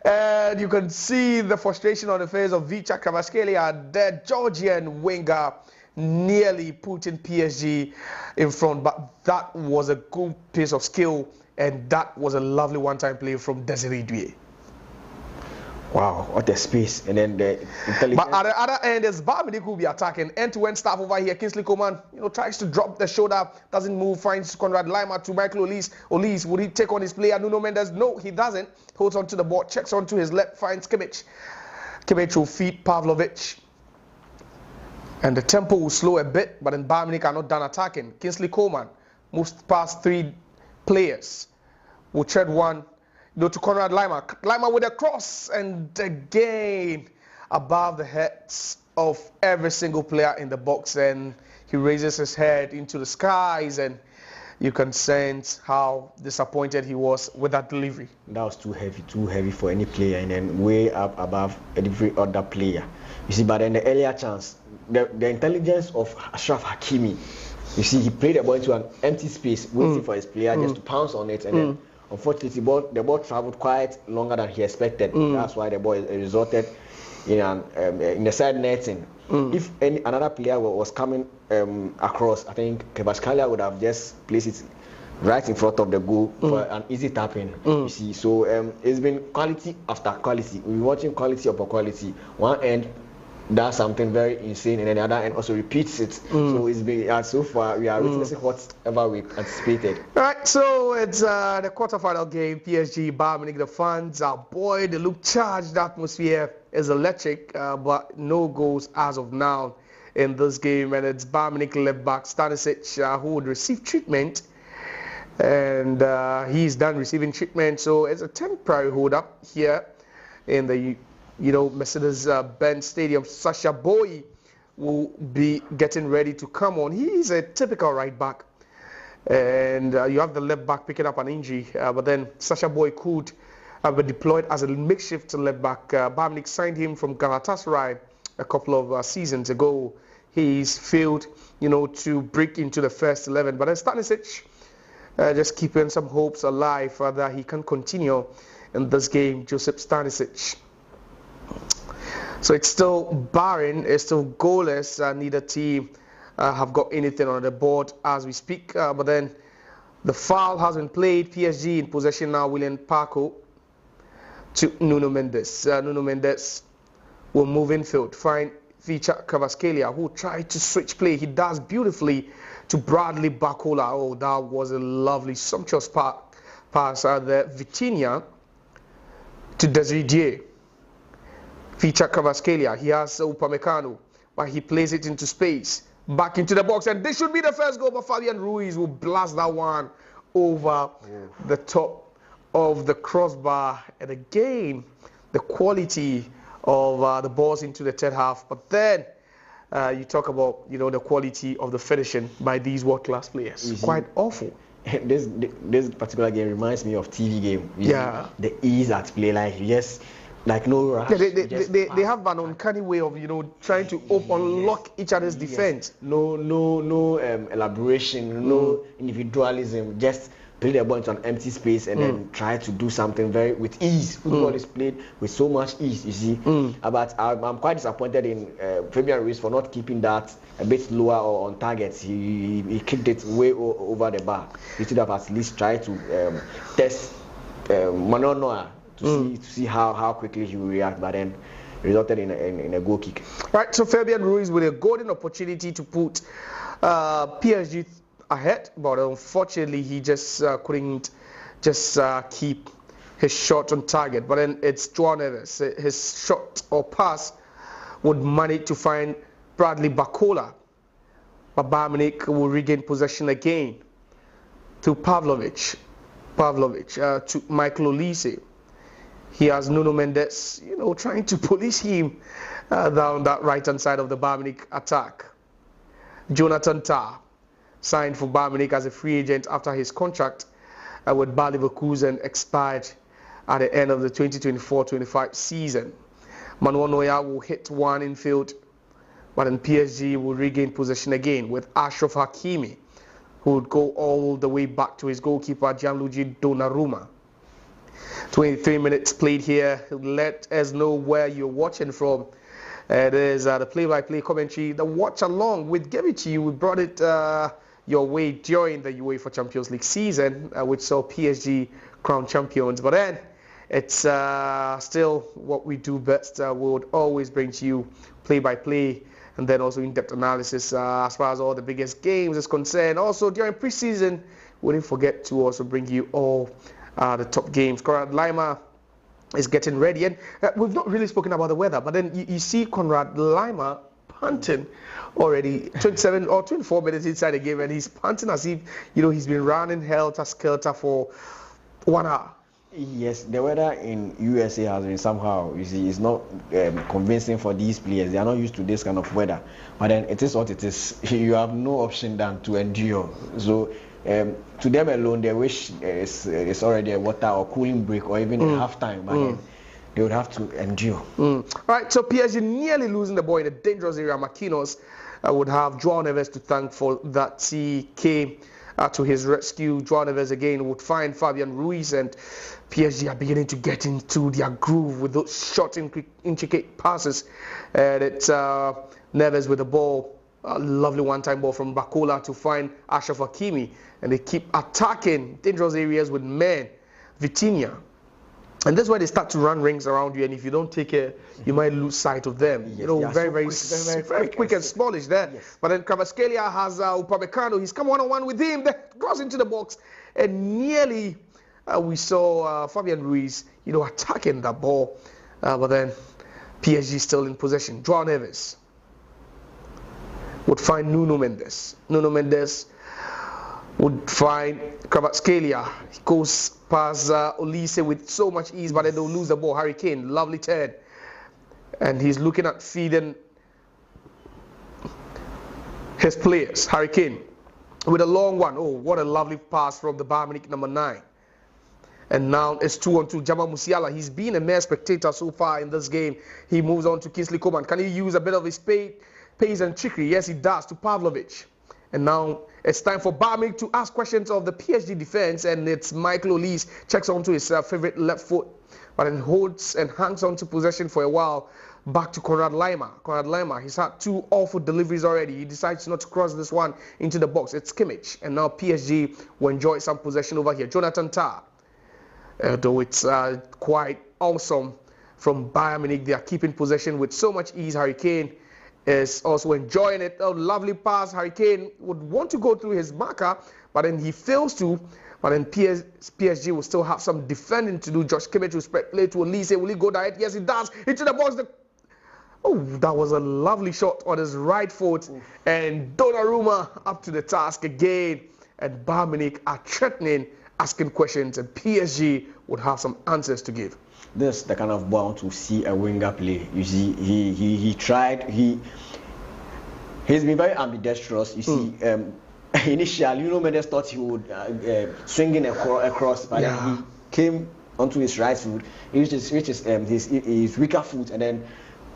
And you can see the frustration on the face of Vicha Kvaratskhelia, the Georgian winger, nearly putting PSG in front. But that was a good piece of skill, and that was a lovely one-time play from Desiree Dié. Wow, what a space. And then the intelligence. But at the other end, there's Bayern Munich who will be attacking. End-to-end stuff over here. Kingsley Coman, tries to drop the shoulder, doesn't move, finds Conrad Lima to Michael Olise. Olise, would he take on his player, Nuno Mendes? No, he doesn't. Holds onto the ball, checks onto his left, finds Kimmich. Kimmich will feed Pavlovic. And the tempo will slow a bit, but then Bayern Munich are not done attacking. Kingsley Coman moves past 3 players. Will tread one. To Conrad Lima. Lima with a cross, and again above the heads of every single player in the box, and he raises his head into the skies, and you can sense how disappointed he was with that delivery. That was too heavy for any player, and then way up above every other player. You see, but in the earlier chance, the intelligence of Ashraf Hakimi, you see, he played the ball into an empty space, waiting for his player just to pounce on it, and then unfortunately, the ball traveled quite longer than he expected. That's why the ball resulted in the side netting. If another player was coming across, I think Kvaratskhelia would have just placed it right in front of the goal for an easy tapping. You see, so it's been quality after quality. We're watching quality upon quality. One end does something very insane, and then the other end also repeats it. So it's been so far we are witnessing whatever we anticipated. All right, so it's the quarterfinal game. PSG, Bayern Munich. The fans are buoyed. They look charged. The atmosphere is electric, but no goals as of now in this game. And it's Bayern Munich left back Stanisic who would receive treatment, and he's done receiving treatment. So it's a temporary hold up here in the Mercedes-Benz Stadium. Sasha Boy will be getting ready to come on. He's a typical right back. And you have the left back picking up an injury. But then Sasha Boy could be deployed as a makeshift left back. Bayern Munich signed him from Galatasaray a couple of seasons ago. He's failed, to break into the first 11. But then Stanisic just keeping some hopes alive that he can continue in this game. Josip Stanisic. So it's still Bayern, it's still goalless. Neither team have got anything on the board as we speak. But then the foul has been played. PSG in possession now. William Paco to Nuno Mendes. Nuno Mendes will move infield. Find Vicha Kvaratskhelia, who tried to switch play. He does beautifully to Bradley Barcola. Oh, that was a lovely, sumptuous pass there. Vitinha to Desiree Dié. Vicha Kvaratskhelia, he has Upamecano, but he plays it into space, back into the box, and this should be the first goal, but Fabian Ruiz will blast that one over the top of the crossbar. And again, the quality of the balls into the third half, but then you talk about, the quality of the finishing by these world-class players. Quite awful. This particular game reminds me of TV game. The ease at play, like no rush. They have an uncanny way of trying to unlock each other's defense. No elaboration, no individualism. Just play the ball into an empty space and then try to do something with ease. Football is played with so much ease, you see. But I'm quite disappointed in Fabian Ruiz for not keeping that a bit lower or on target. He kicked it way over the bar. He should have at least tried to test Manuel Neuer to see how quickly he will react, but then resulted in a goal kick. Right, so Fabian Ruiz with a golden opportunity to put PSG ahead, but unfortunately he just couldn't keep his shot on target. But then it's João Neves. His shot or pass would manage to find Bradley Barcola, but Bayern Munich will regain possession again to Pavlovic. Pavlovic to Michael Olise. He has Nuno Mendes, trying to police him down that right-hand side of the Bayern Munich attack. Jonathan Tah signed for Bayern Munich as a free agent after his contract with Bayer Leverkusen expired at the end of the 2024-25 season. Manuel Neuer will hit one infield, but then PSG will regain possession again with Achraf Hakimi, who would go all the way back to his goalkeeper Gianluigi Donnarumma. 23 minutes played here. Let us know where you're watching from. There's the play-by-play commentary, the watch along. We gave it to you. We brought it your way during the UEFA Champions League season, which saw PSG crowned champions. But then it's still what we do best. We would always bring to you play-by-play and then also in-depth analysis as far as all the biggest games is concerned. Also during preseason, we didn't forget to also bring you all the top games. Konrad Laimer is getting ready, and we've not really spoken about the weather, but then you see Konrad Laimer panting already 27 or 24 minutes inside the game, and he's panting as if he's been running helter-skelter for 1 hour. Yes, the weather in USA has been somehow, it's not convincing for these players. They are not used to this kind of weather, but then it is what it is. You have no option than to endure. So to them alone, they wish it's already a water or cooling break or even a halftime, but then they would have to endure. Right, so PSG nearly losing the ball in a dangerous area. Marquinhos would have João Neves to thank for that. He came to his rescue. João Neves again would find Fabian Ruiz, and PSG are beginning to get into their groove with those short, intricate passes. And it's Neves with the ball. A lovely one-time ball from Bakola to find Achraf Hakimi, and they keep attacking dangerous areas with men, Vitinha. And that's why they start to run rings around you, and if you don't take it, you might lose sight of them. Yes, very quick and smallish there. Yes. But then Kvaratskhelia has Upamecano. He's come one-on-one with him. They cross into the box, and nearly we saw Fabian Ruiz, attacking that ball. But then PSG still in possession. João Neves would find Nuno Mendes. Nuno Mendes would find Kvaratskhelia. He goes past Olise with so much ease, but then they'll lose the ball. Harry Kane, lovely turn. And he's looking at feeding his players. Harry Kane with a long one. Oh, what a lovely pass from the Bayern Munich number 9. And now it's 2-on-2. Jamal Musiala, he's been a mere spectator so far in this game. He moves on to Kingsley Coman. Can he use a bit of his pace and trickery? Yes, he does, to Pavlovic. And now it's time for Bayern Munich to ask questions of the PSG defense, and it's Michael Olise checks onto his favorite left foot, but then holds and hangs on to possession for a while. Back to Konrad Laimer. Konrad Laimer, he's had 2 awful deliveries already. He decides not to cross this one into the box. It's Kimmich, and now PSG will enjoy some possession over here. Jonathan Tah, though it's quite awesome from Bayern Munich. They are keeping possession with so much ease. Harry Kane is also enjoying it. A lovely pass. Harry Kane would want to go through his marker, but then he fails to. But then PSG will still have some defending to do. Josh Kimmich will spread play to Olise. Will he go direct? Yes, he does. Into the box. Oh, that was a lovely shot on his right foot. And Donnarumma up to the task again. And Bayern Munich are threatening, asking questions, and PSG would have some answers to give. This is the kind of ball to see a winger play. You see, he tried. He's been very ambidextrous. You see, initially, Mendes thought he would swing in across, but then he came onto his right foot, which is his weaker foot, and then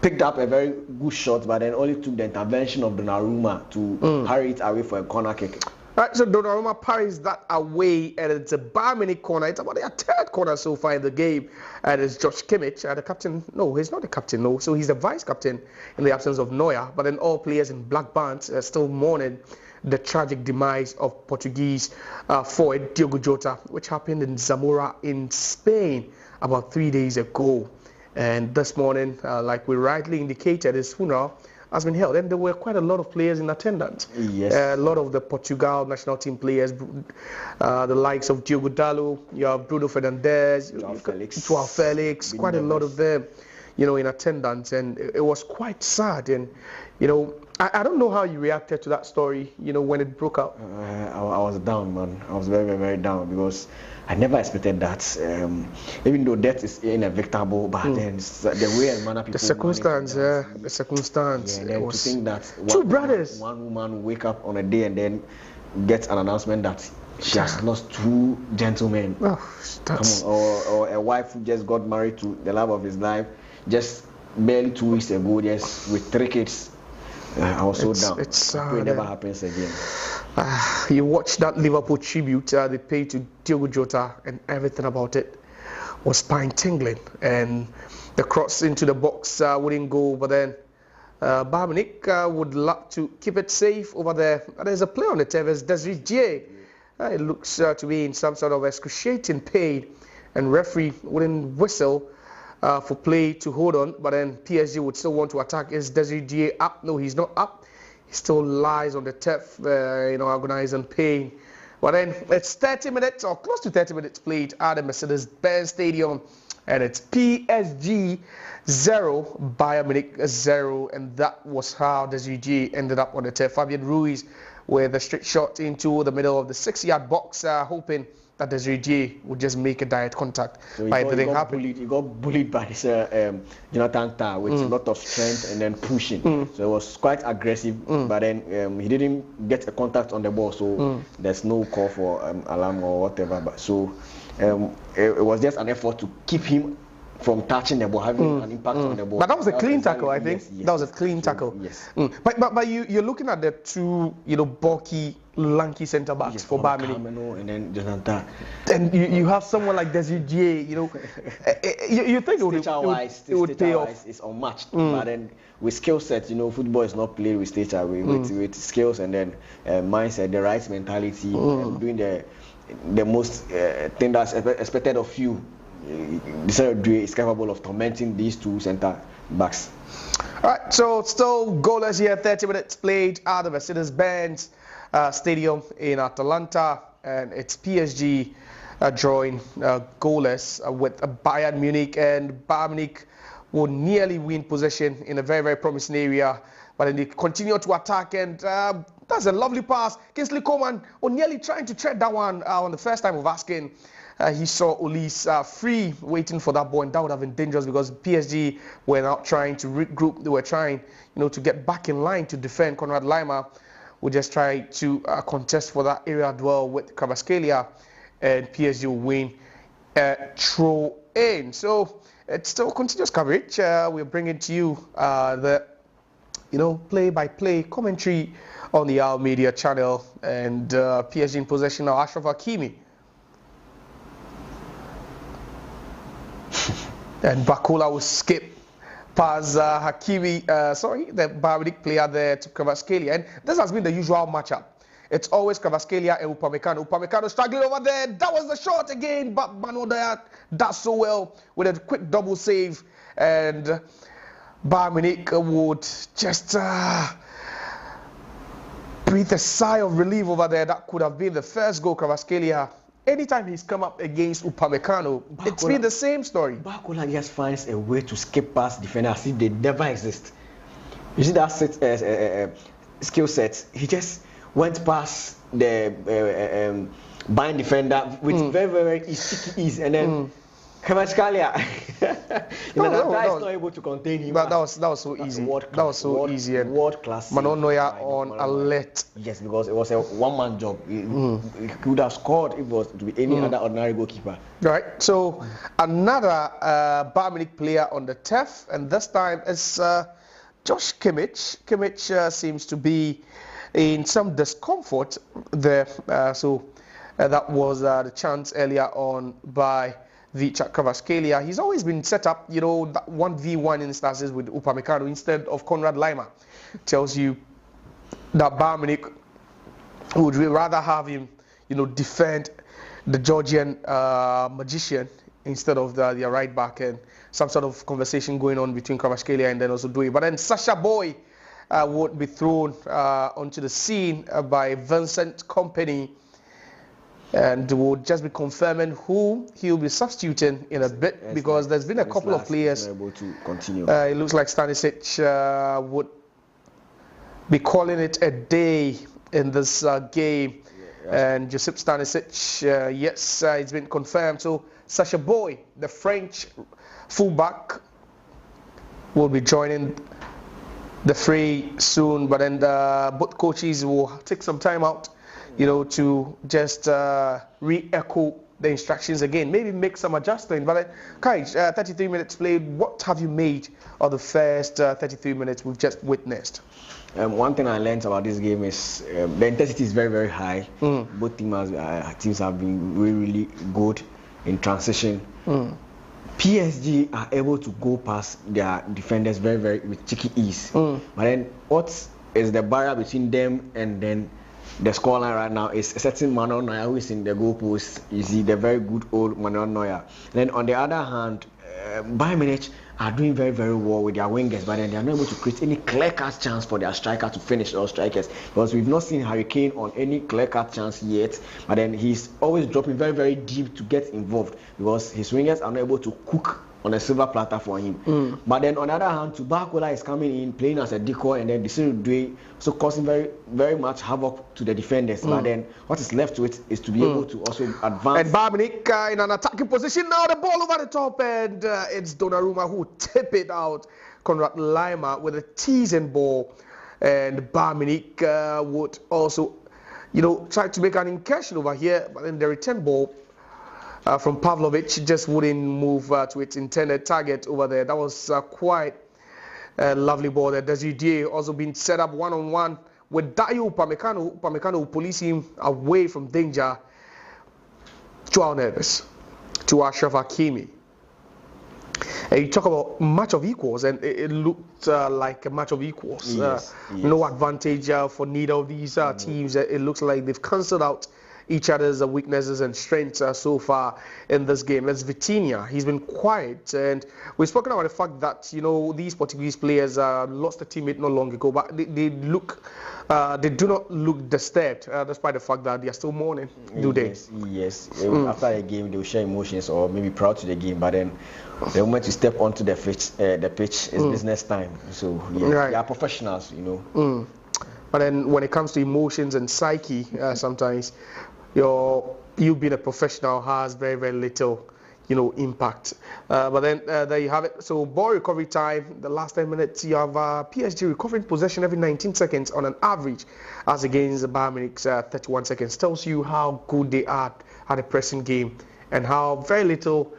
picked up a very good shot, but then only took the intervention of Donnarumma to hurry it away for a corner kick. Right, so Donnarumma parries that away, and it's a Bayern Munich corner. It's about their 3rd corner so far in the game, and it's Josh Kimmich, the captain. No, he's not the captain, no. So he's the vice-captain in the absence of Neuer, but then all players in black bands are still mourning the tragic demise of Portuguese forward Diogo Jota, which happened in Zamora in Spain about 3 days ago. And this morning, like we rightly indicated, his funeral has been held, and there were quite a lot of players in attendance. Yes. A lot of the Portugal national team players, the likes of Diogo Dalot, you have Bruno Fernandes, João Felix, quite a lot of them. in attendance, and it was quite sad. And I don't know how you reacted to that story, when it broke out. I was down, man. I was very, very, very down because I never expected that. Even though death is inevitable, but then the way and manner people. The circumstance. Yeah, and then to think that two brothers, one woman wake up on a day and then get an announcement that she has lost two gentlemen. Oh, Come on, or a wife who just got married to the love of his life just barely 2 weeks ago, just with 3 kids. I was so down. It never happens again. You watch that Liverpool tribute they paid to Diogo Jota, and everything about it was spine-tingling. And the cross into the box wouldn't go, but then Bayern Munich would love to keep it safe over there. There's a player on the TV, Desiree J. It looks to be in some sort of excruciating pain, and referee wouldn't whistle for play to hold on, but then PSG would still want to attack. Is Desiree J up? No, he's not up. He still lies on the turf, agonizing pain. But then it's 30 minutes or close to 30 minutes played at the Mercedes-Benz Stadium, and it's PSG 0, Bayern Munich 0, and that was how Desiree J ended up on the turf. Fabian Ruiz with a straight shot into the middle of the 6-yard box, hoping that Desiree J would just make a direct contact. So he got bullied by his Jonathan Tah with a lot of strength and then pushing. So it was quite aggressive, but then he didn't get a contact on the ball, so there's no call for alarm or whatever. But so it was just an effort to keep him from touching the ball, having an impact on the ball. But that was a clean tackle, I think. Yes. That was a clean tackle. Yes. But you're looking at the two, bulky, lanky centre backs for Bayern Munich. And then Jonathan. And you have someone like Desiree J. You think it would pay off. It's unmatched. But then with skill set, football is not played with stature, with skills and then mindset, the right mentality, doing the most thing that's expected of you. Desiree is capable of tormenting these two centre backs. Alright, so still goalless here, 30 minutes played at the Mercedes-Benz Stadium in Atlanta, and it's PSG drawing goalless with Bayern Munich, and Bayern Munich will nearly win possession in a very, very promising area, but then they continue to attack, and that's a lovely pass. Kingsley Coman nearly trying to tread that one on the first time of asking. He saw Ulis free waiting for that ball, and that would have been dangerous because PSG were not trying to regroup. They were trying, to get back in line to defend. Konrad Laimer would just try to contest for that area duel with Kvaratskhelia, and PSG will win throw in. So it's still continuous coverage. We're bringing to you the play-by-play commentary on the Our Media channel, and PSG in possession now. Achraf Hakimi. And Bakula will skip past Hakimi, the Bayern Munich player there, to Kvaratskhelia. And this has been the usual matchup. It's always Kvaratskhelia and Upamecano. Upamecano struggling over there. That was the shot again, but Manuel does so well with a quick double save. And Bayern Munich would just breathe a sigh of relief over there. That could have been the first goal. Kvaratskhelia, anytime he's come up against Upamecano, it's been the same story. Bakula just finds a way to skip past defenders as if they never exist. You see that skill set? He just went past the Bayern defender with very, very easy, and then Kvaratskhelia, is not able to contain him. But that was so easy. That was so easy. And world class. Manuel Neuer on alert. Yes, because it was a one-man job. He could have scored if it was to be any other ordinary goalkeeper. Right. So another Bayern Munich player on the turf, and this time it's Josh Kimmich. Kimmich seems to be in some discomfort there. So that was the chance earlier on by Kvaratskhelia. He's always been set up, that 1v1 instances with Upamecano instead of Konrad Laimer. Tells you that Bayern Munich would rather have him, defend the Georgian magician instead of their right back, and some sort of conversation going on between Kvaratskhelia and then also Doué. But then Sacha Boey would be thrown onto the scene by Vincent Kompany. and we'll just be confirming who he'll be substituting in a bit, because there's been a couple of players able to continue. It looks like Stanisic would be calling it a day in this game. And Josip Stanisic, yes, it's been confirmed. So Sacha Boey, the French fullback, will be joining the fray soon. But then both coaches will take some time out, to just re-echo the instructions again, maybe make some adjustment. But Kai, 33 minutes played. What have you made of the first 33 minutes we've just witnessed? One thing I learned about this game is the intensity is very, very high. Both teams have been really, really good in transition. PSG are able to go past their defenders very, very with cheeky ease. But then what is the barrier between them and then the scoreline right now is a certain Manuel Neuer who is in the goalpost. You see the very good old Manuel Neuer. Then on the other hand, Bayern Munich are doing very, very well with their wingers, but then they are not able to create any clear-cut chance for their striker to finish those strikers, because we've not seen Harry Kane on any clear-cut chance yet. But then he's always dropping very, very deep to get involved, because his wingers are not able to cook on a silver platter for him. But then on the other hand, Tubakola is coming in playing as a decoy, and then Desiree so causing very, very much havoc to the defenders. But then what is left to it is to be able to also advance. And Bayern Munich in an attacking position now, the ball over the top, and it's Donnarumma who tip it out. Konrad Laimer with a teasing ball, and Bayern Munich would also, try to make an incursion over here, but then the return ball from Pavlovic just wouldn't move to its intended target over there. That was quite a lovely ball there. Desiree also been set up one-on-one with Dayo Upamecano. Upamecano will police him away from danger. Joao Neves to Ashraf Hakimi. And you talk about match of equals, and it looked like a match of equals. Yes. No advantage for neither of these teams. It looks like they've cancelled out each other's weaknesses and strengths so far in this game. That's Vitinha. He's been quiet, and we've spoken about the fact that these Portuguese players lost a teammate not long ago, but they do not look disturbed, despite the fact that they are still mourning. Do they? Yes. After a game, they will share emotions or maybe proud to the game, but then the moment you step onto the pitch is business time. So right. They are professionals, But then when it comes to emotions and psyche, sometimes you being a professional has very, very little, impact. But then there you have it. So ball recovery time, the last 10 minutes, you have PSG recovering possession every 19 seconds on an average, as against Bayern Munich's 31 seconds. Tells you how good they are at a pressing game and how very little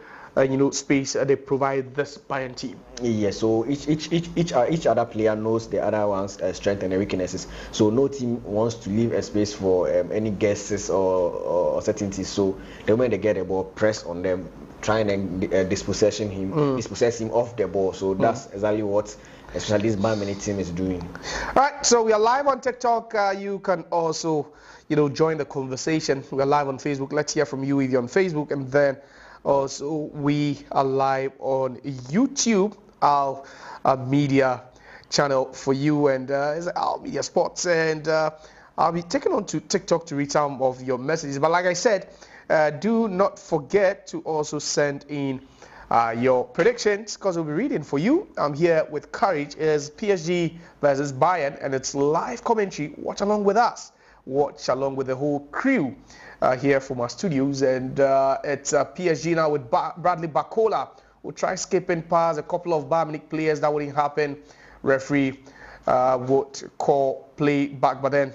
space they provide this Bayern team. Yes, so each other player knows the other one's strength and weaknesses. So no team wants to leave a space for any guesses or certainties. So the moment they get the ball, press on them, trying to dispossess him off the ball. So that's exactly what especially this Bayern Munich team is doing. All right, so we are live on TikTok. You can also join the conversation. We are live on Facebook. Let's hear from you if you're on Facebook, and then also we are live on YouTube, our media channel for you, and it's our media sports, and I'll be taking on to TikTok to read some of your messages. But like I said, do not forget to also send in your predictions, because we'll be reading for you. I'm here with Courage. Is PSG versus Bayern, and it's live commentary. Watch along with us. Watch along with the whole crew here from our studios, and it's PSG now with Bradley Barcola, who tried skipping past a couple of Bayern Munich players. That wouldn't happen. Referee would call play back, but then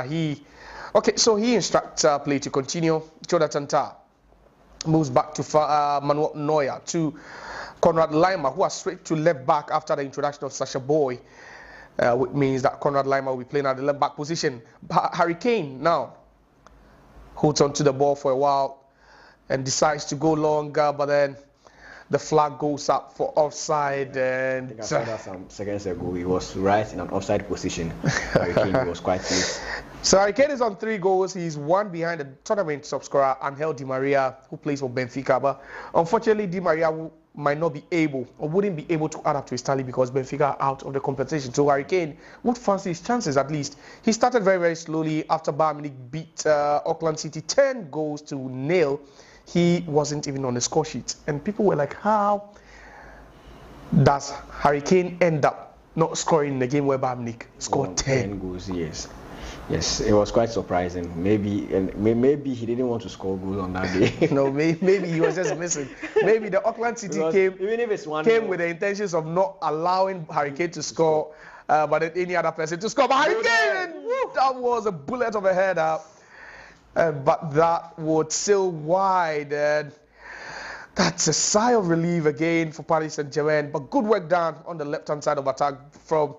he instructs play to continue. Jonathan Tah moves back to Manuel Neuer, to Konrad Laimer, who are straight to left back after the introduction of Sacha Boey, which means that Konrad Laimer will be playing at the left back position. Harry Kane now holds on to the ball for a while and decides to go longer, but then the flag goes up for offside. And I saw that some seconds ago. He was right in an offside position. Harry Kane was quite close. So Harry Kane is on 3 goals. He's one behind the tournament top scorer Angel Di Maria, who plays for Benfica. But unfortunately, Di Maria might not be able or wouldn't be able to add up to his tally because Benfica are out of the competition. So Harry Kane would fancy his chances at least. He started very, very slowly after Bayern Munich beat Auckland City 10 goals to nil. He wasn't even on the score sheet. And people were like, how does Harry Kane end up not scoring in the game where Bayern Munich scored 10 goals? Yes. Yes, it was quite surprising. Maybe he didn't want to score goals on that day. No, maybe he was just missing. Maybe the Auckland City came with the intentions of not allowing Harry Kane to score, but any other person to score. But Harry Kane, that was a bullet of a header, but that would still wide. And that's a sigh of relief again for Paris Saint-Germain. But good work done on the left-hand side of attack from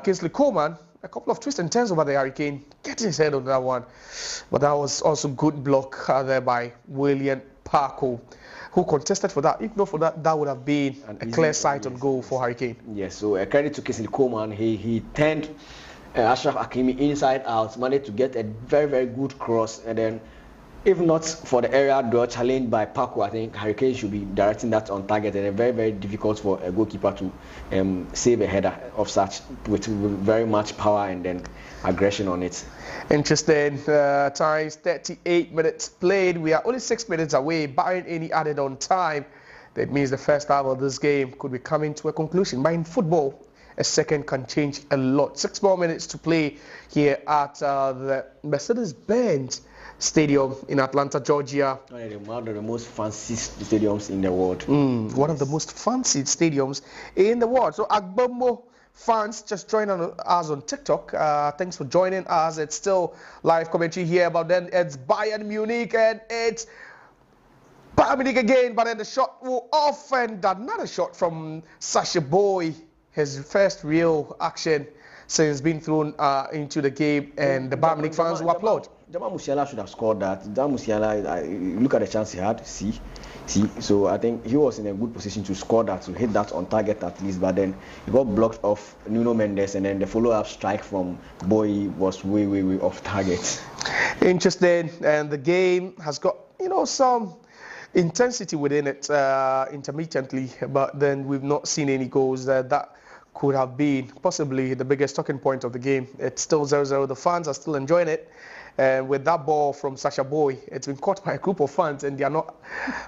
Kingsley Coman. A couple of twists and turns over the Harry Kane, getting his head on that one. But that was also good block there by William Parko, who contested for that. If not for that, that would have been a clear sight on goal for Harry Kane. Yes, so credit to Kingsley Coman. He turned Ashraf Hakimi inside out, managed to get a very, very good cross, and then if not for the area duel challenged by Paco, I think Harry Kane should be directing that on target, and very, very difficult for a goalkeeper to save a header of such with very much power and then aggression on it. Interesting. Times 38 minutes played. We are only 6 minutes away. Bayern any added on time. That means the first half of this game could be coming to a conclusion. But in football, a second can change a lot. 6 more minutes to play here at the Mercedes-Benz Stadium in Atlanta, Georgia. One of the most fancy stadiums in the world. One of the most fancy stadiums in the world. So Agbombo fans, just join us on TikTok. Thanks for joining us. It's still live commentary here, but then it's Bayern Munich and it's Bayern Munich again. But then the shot will off, and another shot from Sacha Boey, his first real action since being thrown into the game, and the Bayern Munich fans will applaud. Jamal Musiala should have scored that. Jamal Musiala, look at the chance he had. See. So I think he was in a good position to score that, to hit that on target at least. But then he got blocked off Nuno Mendes, and then the follow-up strike from Boy was way, way, way off target. Interesting, and the game has got some intensity within it intermittently, but then we've not seen any goals that could have been possibly the biggest talking point of the game. It's still 0-0. The fans are still enjoying it. And with that ball from Sacha Boey, it's been caught by a group of fans, and they are not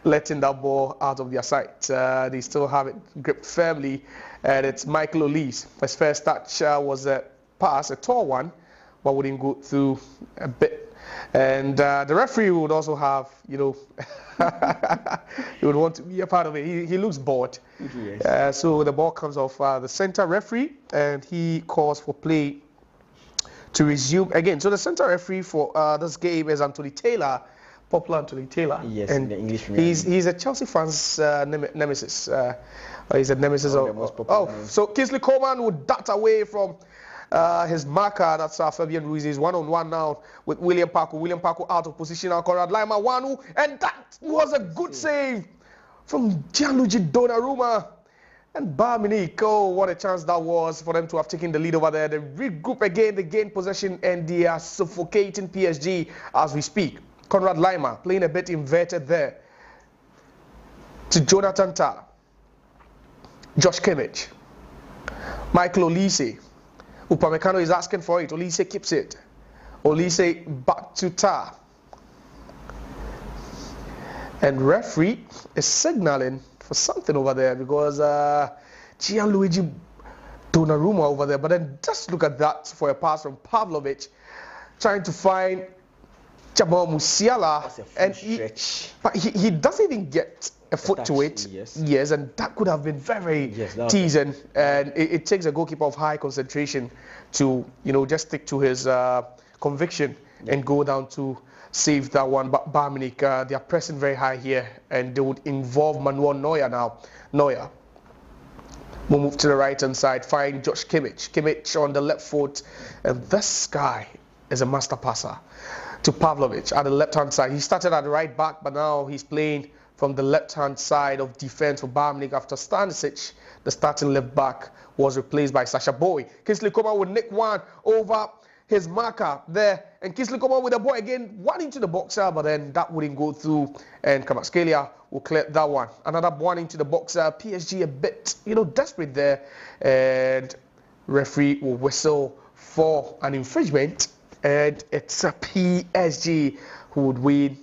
letting that ball out of their sight. They still have it gripped firmly, and it's Michael Olise. His first touch was a pass, a tall one, but wouldn't go through a bit. And the referee would also have, he would want to be a part of it. He looks bored. Yes. So the ball comes off the center referee, and he calls for play to resume again. So the center referee for this game is Anthony Taylor, popular Anthony Taylor. Yes, and in the English he's a Chelsea fans nemesis. He's a nemesis of so Kingsley Coman would dart away from his marker. That's Fabian Ruiz. Is one-on-one now with William Parko. William Parko out of position now. Conrad Lima 1-0, and that was a good save from Gianluigi Donnarumma. And Bayern Munich, oh, what a chance that was for them to have taken the lead over there. They regroup again, they gain possession, and they are suffocating PSG as we speak. Conrad Lima playing a bit inverted there to Jonathan Tah, Josh Kimmich, Michael Olise. Upamecano is asking for it. Olise keeps it. Olise back to Tah. And referee is signaling for something over there because Gianluigi Donnarumma over there. But then just look at that for a pass from Pavlovic, trying to find Jamal Musiala, and he doesn't even get a foot to it. Yes, and that could have been very teasing. And it takes a goalkeeper of high concentration to just stick to his conviction and go down to save that one. But Bayern Munich, they are pressing very high here, and they would involve Manuel Neuer now. Neuer will move to the right-hand side, find Josh Kimmich. Kimmich on the left foot, and this guy is a master passer to Pavlovic at the left-hand side. He started at the right back, but now he's playing from the left-hand side of defense for Bayern Munich after Stanisic, the starting left back, was replaced by Sacha Boey. Kingsley Coman would nick one over his marker there, and Kingsley Coman with the ball again, one into the boxer, but then that wouldn't go through, and Kvaratskhelia will clear that one. Another one into the boxer. PSG a bit, desperate there, and referee will whistle for an infringement, and it's a PSG who would win.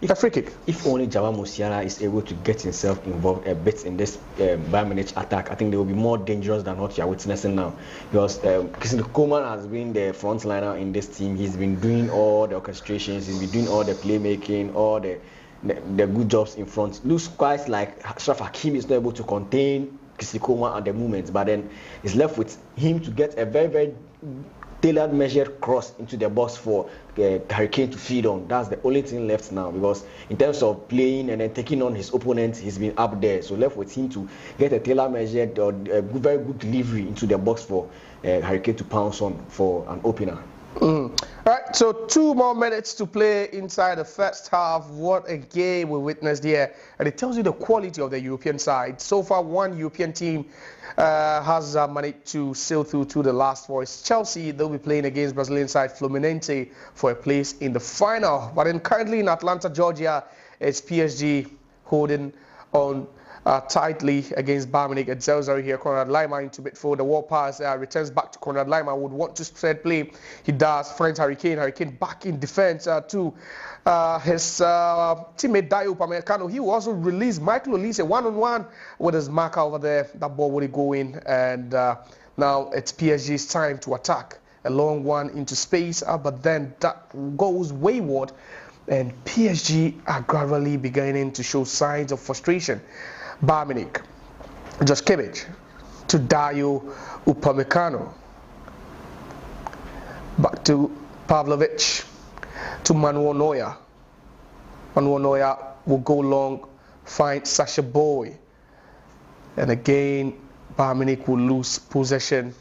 A free kick. If only Jamal Musiala is able to get himself involved a bit in this Bayern Munich attack, I think they will be more dangerous than what you are witnessing now. Because Kingsley Coman has been the frontliner in this team. He's been doing all the orchestrations, he's been doing all the playmaking, all the good jobs in front. Looks quite like Achraf Hakimi is not able to contain Kingsley Coman at the moment, but then it's left with him to get a very, very tailored measured cross into the box for Harry Kane to feed on. That's the only thing left now, because in terms of playing and then taking on his opponent, he's been up there. So left with him to get a tailor measured or very good delivery into the box for Harry Kane to pounce on for an opener. All right, so 2 more minutes to play inside the first half. What a game we witnessed here, and it tells you the quality of the European side. So far, one European team has managed to sail through to the last 4. It's Chelsea. They'll be playing against Brazilian side Fluminense for a place in the final. But then currently in Atlanta, Georgia, it's PSG holding on tightly against Bayern Munich at 0-0 here. Konrad Laimer into midfield. The wall pass returns back to Konrad Laimer. Would want to spread play. He does. Finds Harry Kane. Harry Kane back in defense to his teammate Dayot Upamecano. He will also release Michael Olise one-on-one with his marker over there. That ball would go in, and now it's PSG's time to attack. A long one into space, but then that goes wayward, and PSG are gradually beginning to show signs of frustration. Bayern Munich, Josh Kimmich to Dayot Upamecano, back to Pavlovic to Manuel Neuer. Manuel Neuer will go long, find Sasha Boy, and again Bayern Munich will lose possession.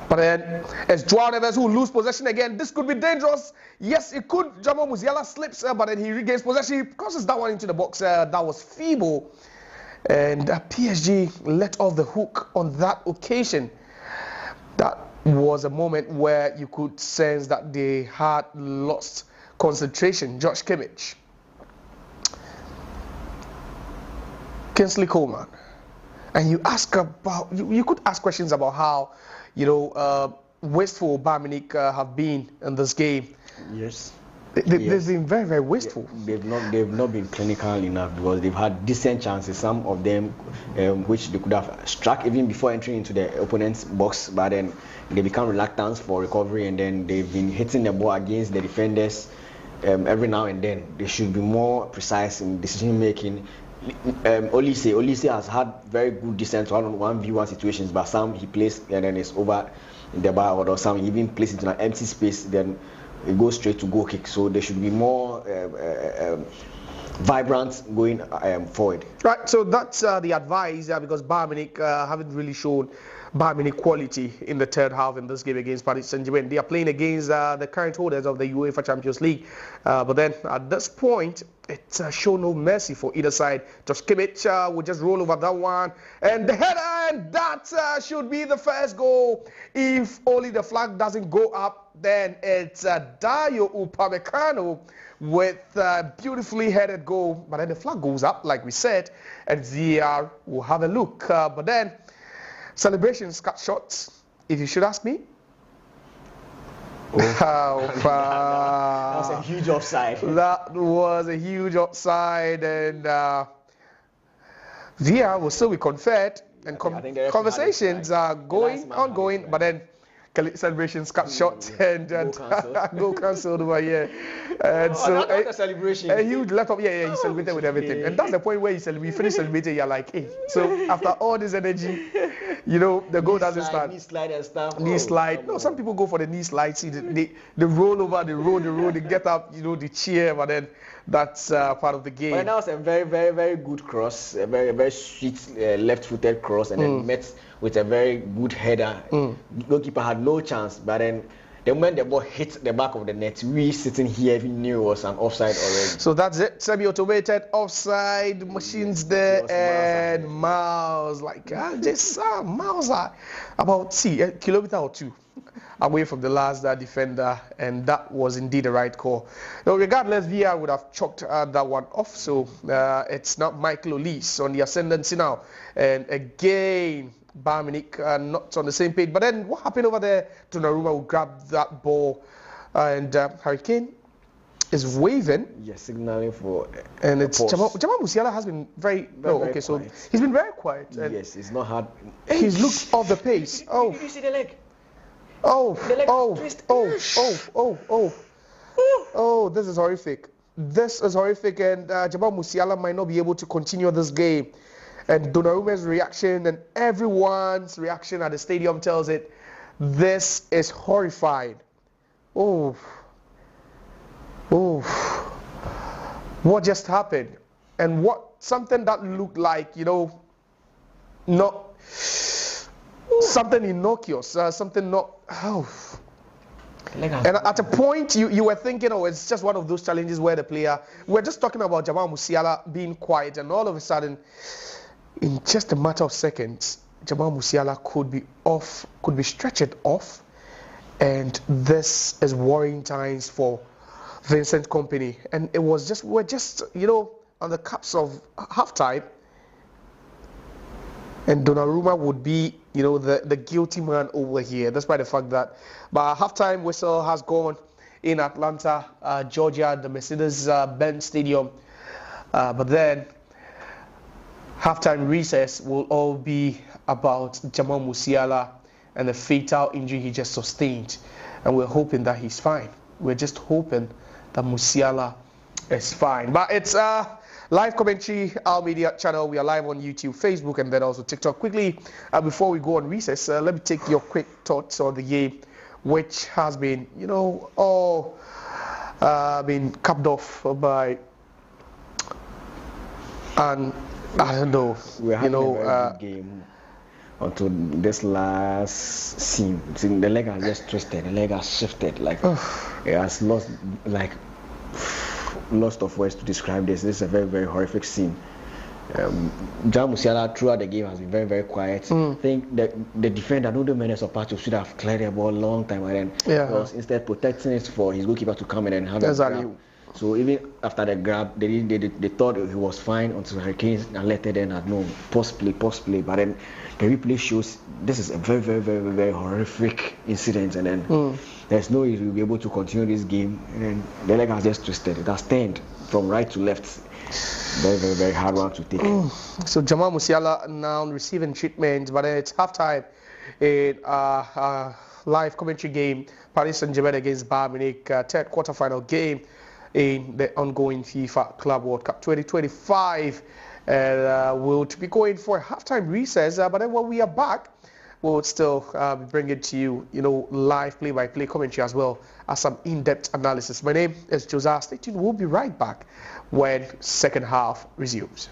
But then it's Joao Neves who will lose possession again. This could be dangerous. Yes, it could. Jamal Musiala slips, but then he regains possession. He crosses that one into the box. That was feeble. And PSG let off the hook on that occasion. That was a moment where you could sense that they had lost concentration. Josh Kimmich, Kingsley Coman. And you ask about, you could ask questions about how, wasteful Bayern Munich have been in this game. Yes. They've been very, very wasteful. They've not been clinical enough, because they've had decent chances, some of them which they could have struck even before entering into the opponent's box, but then they become reluctant for recovery, and then they've been hitting the ball against the defenders every now and then. They should be more precise in decision making. Olise has had very good decent 1v1 situations, but some he plays and then it's over in the bar, or some he even plays into an empty space, then it goes straight to goal kick. So they should be more vibrant going forward. Right, so that's the advice, because Bayern Munich haven't really shown Bayern Munich quality in the third half in this game against Paris Saint-Germain. They are playing against the current holders of the UEFA Champions League, but then at this point it showed no mercy for either side. Josh Kimmich will just roll over that one, and the header, and that should be the first goal. If only the flag doesn't go up, then it's Dayot Upamecano with a beautifully headed goal, but then the flag goes up like we said, and VAR will have a look, but then celebrations cut short, if you should ask me. That was a huge offside. That was a huge offside, and VAR will still be conferred, and conversations are ongoing, but then celebrations cut short, and goal cancelled over here. And so a celebration. A huge laptop, he celebrated with everything, and that's the point where you finish celebrating. You're like, hey. So after all this energy, the goal doesn't start. Knee slide and stuff. Knee slide. No, some people go for the knee slide. See, they roll over, they roll, they get up, they cheer, but then that's part of the game. But that was a very, very, very good cross, a very, very sweet left-footed cross, and then met with a very good header. Goalkeeper had no chance, but then the moment the ball hit the back of the net, we sitting here even knew it was an offside already. So that's it. Semi-automated offside machines there, and miles miles are about a kilometer or two away from the last defender, and that was indeed the right call. Now, regardless, VR would have chalked that one off, so it's not Michael Olise on the ascendancy now. And again, Bayern Munich not on the same page. But then what happened over there? Donnarumma will grab that ball, and Harry Kane is waving. Yes, signaling for. And it's Jamal Musiala has been very okay. So he's been very quiet. Yes, it's not hard. He's looked off the pace. Oh. Did you see the leg? Oh, the leg twist. Oh, this is horrific. This is horrific, and Jamal Musiala might not be able to continue this game. And Donnarumma's reaction and everyone's reaction at the stadium tells it this is horrifying. Oh, what just happened? And something that looked like, not something innocuous, something not. And at a point, you were thinking, it's just one of those challenges where the player. We're just talking about Jamal Musiala being quiet, and all of a sudden, in just a matter of seconds, Jamal Musiala could be stretched off, and this is worrying times for Vincent Kompany. And we're just on the cups of halftime, and Donnarumma would be the guilty man over here, despite the fact that halftime whistle has gone in Atlanta, Georgia, the Mercedes-Benz Stadium, but then halftime recess will all be about Jamal Musiala and the fatal injury he just sustained, and we're hoping that he's fine. We're just hoping that Musiala is fine. But it's live commentary, our media channel. We are live on YouTube, Facebook, and then also TikTok. Quickly, before we go on recess, let me take your quick thoughts on the game, which has been, been capped off by, and I don't know, we're having a very good game until this last scene. The leg has just twisted, the leg has shifted, it has lost of words to describe this. This is a very, very horrific scene. Jamal Musiala throughout the game has been very, very quiet. I think that the defender, Nuno Mendes of Pacho, should have cleared the ball a long time ago. He was instead protecting it for his goalkeeper to come in and have a grab. So even after the grab, they thought he was fine until Hurricanes alerted them that no, post play. But then the replay shows this is a very, very, very, very horrific incident, and then there's no way we'll be able to continue this game. And then the leg has just twisted. It has turned from right to left. Very, very, very hard one to take. So Jamal Musiala now receiving treatment, but then it's halftime in live commentary game. Paris Saint-Germain against Bayern Munich, third quarterfinal game in the ongoing FIFA Club World Cup 2025. And we'll be going for a halftime recess, but then when we are back, we'll still bring it to you, live play-by-play commentary as well as some in-depth analysis. My name is Josiah. Stay tuned. We'll be right back when second half resumes.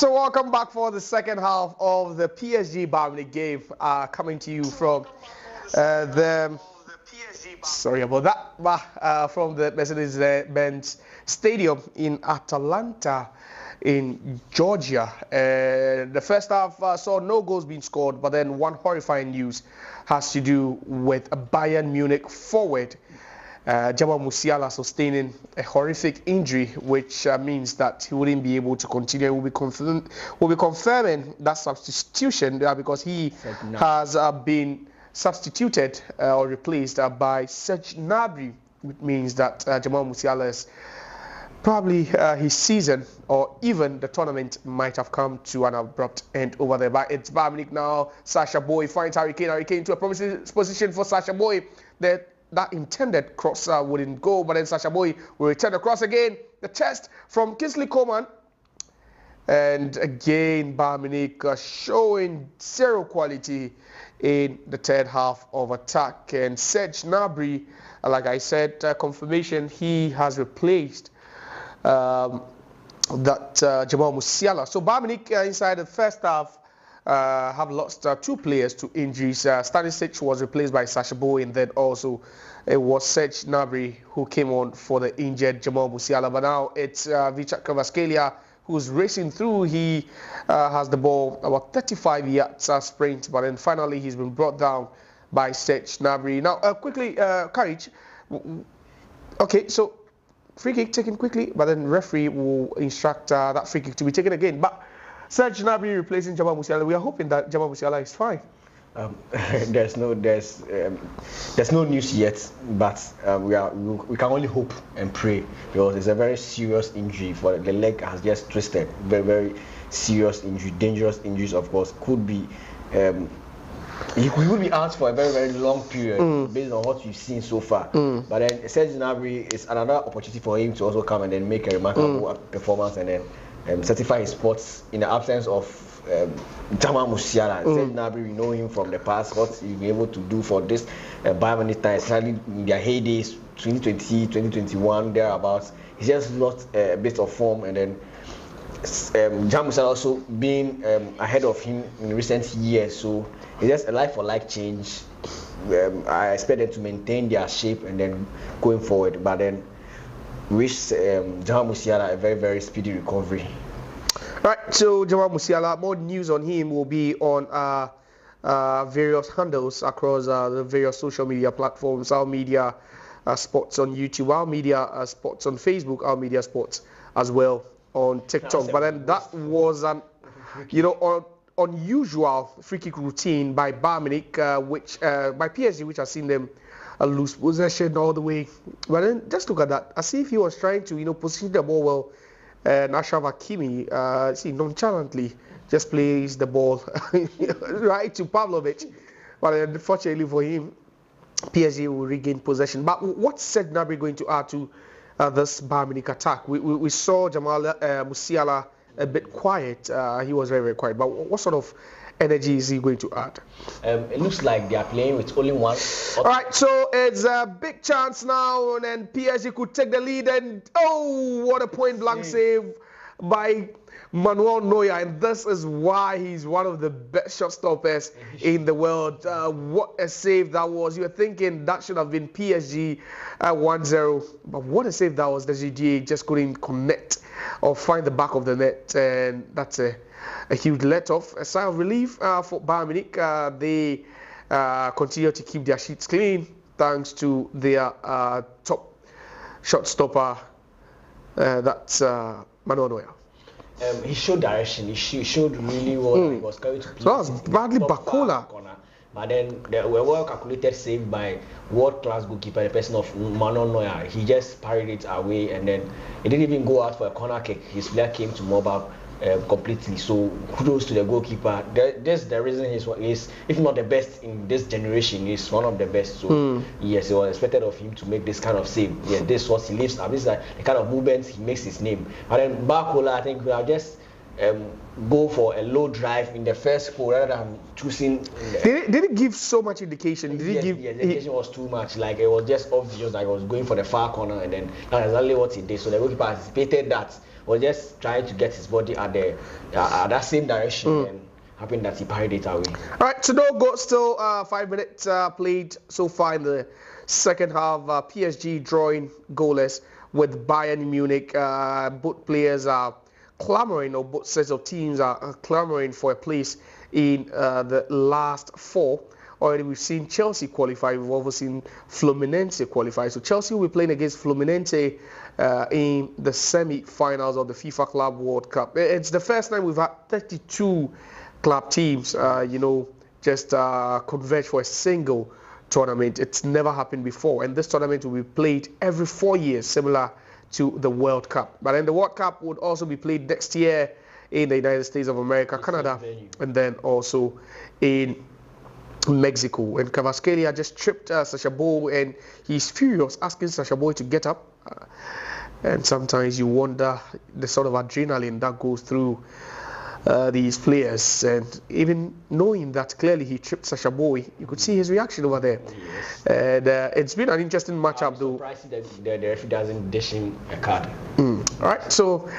So welcome back for the second half of the PSG Bayern Munich game, coming to you from sorry about that, from the Mercedes-Benz Stadium in Atlanta, in Georgia. The first half saw no goals being scored, but then one horrifying news has to do with a Bayern Munich forward, Jamal Musiala, sustaining a horrific injury, which means that he wouldn't be able to continue. We'll be confirming that substitution because he has been substituted or replaced by Serge Gnabry, which means that Jamal Musiala's probably his season or even the tournament might have come to an abrupt end over there. But it's Bayern Munich now. Sacha Boey finds Harry Kane. Harry Kane into a promising position for Sacha Boey. That intended cross wouldn't go, but then Sacha Boey will return across again. The chest from Kingsley Coman. And again, Bayern Munich showing zero quality in the third half of attack. And Serge Gnabry, like I said, confirmation he has replaced Jamal Musiala. So Bayern Munich inside the first half have lost two players to injuries. Stanisic was replaced by Sacha Boey, and then also it was Serge Gnabry who came on for the injured Jamal Musiala. But now it's Vichak Kvaratskhelia who's racing through. He has the ball about 35 yards sprint, but then finally he's been brought down by Serge Gnabry. Now, quickly, Courage. Okay, so free kick taken quickly, but then referee will instruct that free kick to be taken again. But Serge Gnabry replacing Jamal Musiala. We are hoping that Jamal Musiala is fine. There's no news yet, but we can only hope and pray, because it's a very serious injury. For the leg has just twisted. Very serious injury, dangerous injuries. Of course, could be. He will be out for a very long period based on what we've seen so far. But then Serge Gnabry is another opportunity for him to also come and then make a remarkable performance and then certify his spots in the absence of Jamal Musiala. Serge Gnabry, we know him from the past, what he's been able to do for this Bayern Munich time, especially in their heydays, 2020, 2021, thereabouts. He just lost a bit of form, and then Jamal Musiala also being ahead of him in recent years. So it's just a like-for-like change. I expect them to maintain their shape and then going forward, but then wish Jamal Musiala a very speedy recovery. Right, so Jamal Musiala, more news on him will be on various handles across the various social media platforms. Our Media Sports on YouTube, Our Media Sports on Facebook, Our Media Sports as well on TikTok. But then that was an unusual free kick routine by Bayern Munich, by PSG, which has seen them lose possession all the way. But then just look at that, as if he was trying to position the ball well. And Achraf Hakimi, nonchalantly just plays the ball right to Pavlovic. But unfortunately for him, PSG will regain possession. But what's Serge Gnabry going to add to this Bayern Munich attack? We saw Jamal Musiala a bit quiet. He was very quiet. But what sort of energy is he going to add? It looks like they are playing with only one. All right, so it's a big chance now, and PSG could take the lead. And oh, what a point-blank save by Manuel Neuer, and this is why he's one of the best shot stoppers in the world. What a save that was. You were thinking that should have been PSG 1-0, but what a save that was. The GGA just couldn't connect or find the back of the net, and that's a huge let-off. A sign of relief for Bayern Munich. They continue to keep their sheets clean thanks to their top shot stopper, that's Manuel Neuer. He showed direction. He showed really well. He was going to play. So that was badly Bakola. But then there were well calculated save by world-class goalkeeper, the person of Manuel Neuer. He just parried it away, and then it didn't even go out for a corner kick. His player came to mob up completely. So kudos to the goalkeeper. The reason he's if not the best in this generation, he's one of the best. So yes, it was expected of him to make this kind of save. Yeah, this was he lives. This is the kind of movements he makes his name. But then Bakola, I think we are just go for a low drive in the first goal rather than choosing. Did it give so much indication? Did Yes, it give? the indication was too much. Like it was just obvious that he was going for the far corner, and then that's exactly what he did. So the goalkeeper anticipated that, was just trying to get his body at that same direction, and happened that he parried it away. All right, so no goal. Still 5 minutes played so far in the second half. PSG drawing goalless with Bayern Munich. Both players are clamoring, or both sets of teams are clamoring for a place in the last four. Already we've seen Chelsea qualify. We've also seen Fluminense qualify. So Chelsea will be playing against Fluminense in the semi-finals of the FIFA Club World Cup. It's the first time we've had 32 club teams, just converge for a single tournament. It's never happened before, and this tournament will be played every 4 years, similar to the World Cup. But then the World Cup would also be played next year in the United States of America, Canada, and then also in Mexico. And Kvaratskhelia just tripped Sacha Boey, and he's furious, asking Sacha Boey to get up. And sometimes you wonder the sort of adrenaline that goes through these players, and even knowing that clearly he tripped Sacha Boey, you could see his reaction over there. Yes. And it's been an interesting matchup, though. I'm surprised that the referee doesn't dish him a card. All right, so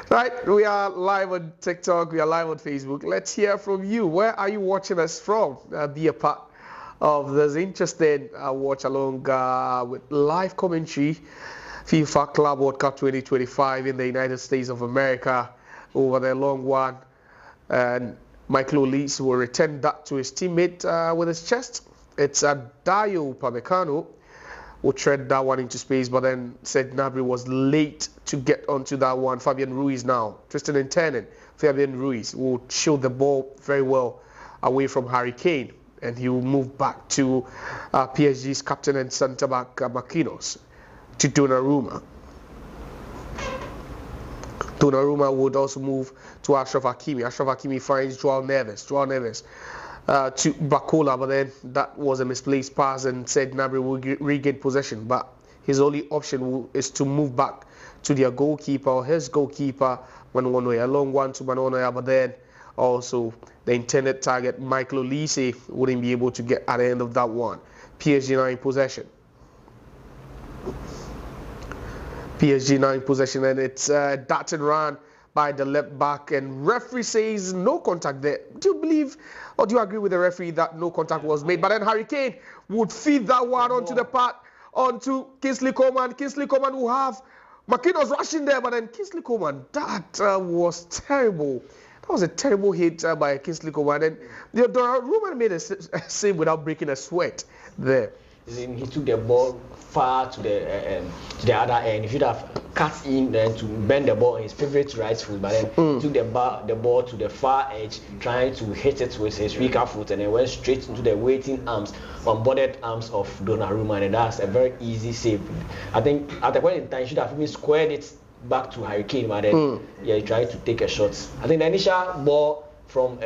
right, we are live on TikTok, we are live on Facebook. Let's hear from you. Where are you watching us from? Be a part of this interesting watch along with live commentary. FIFA Club World Cup 2025 in the United States of America over the long one, and Michael Olise will return that to his teammate with his chest. It's Dayo Upamecano who tread that one into space, but then said Gnabry was late to get onto that one. Fabian Ruiz now, twisting and turning. Fabian Ruiz will shield the ball very well away from Harry Kane, and he will move back to PSG's captain and centre-back Marquinhos, to Donnarumma. Donnarumma would also move to Achraf Hakimi. Achraf Hakimi finds Joao Neves to Bakola, but then that was a misplaced pass, and said Gnabry will regain possession. But his only option is to move back to their goalkeeper, or his goalkeeper, Manonoya. A long one to Manonoya, but then also the intended target, Michael Olise, wouldn't be able to get at the end of that one. PSG now in possession. PSG now in possession, and it's darted run by the left back, and referee says no contact there. Do you believe, or do you agree with the referee that no contact was made? But then Harry Kane would feed that one onto the part, onto Kingsley Coman. Kingsley Coman will have Marquinhos rushing there, but then Kingsley Coman, that was terrible. That was a terrible hit by Kingsley Coman, and the Donnarumma made a save without breaking a sweat there. He took the ball far to the other end. He should have cut in then to bend the ball on his favorite right foot, but then took the ball to the far edge, trying to hit it with his weaker foot, and then went straight into the waiting arms, unboarded arms of Donnarumma, and that's a very easy save. I think at the point in time, he should have even squared it back to Harry Kane, but then he tried to take a shot. I think the initial ball from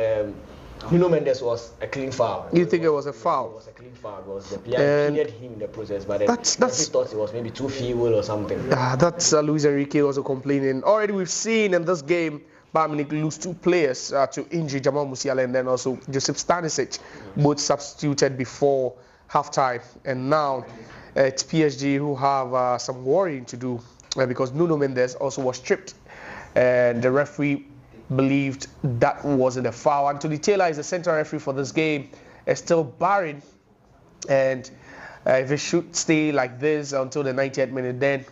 Nuno Mendes was a clean foul. You think it was a foul? It was a clean foul because the player cleared him in the process, but then he thought it was maybe too feeble or something. That's Luis Enrique also complaining. Already we've seen in this game Bayern Munich lose two players to injury, Jamal Musiala and then also Josip Stanisic, both substituted before halftime, and now it's PSG who have some worrying to do because Nuno Mendes also was stripped, and the referee believed that wasn't a foul. Anthony Taylor is the central referee for this game. It's still barring, and if it should stay like this until the 90th minute, then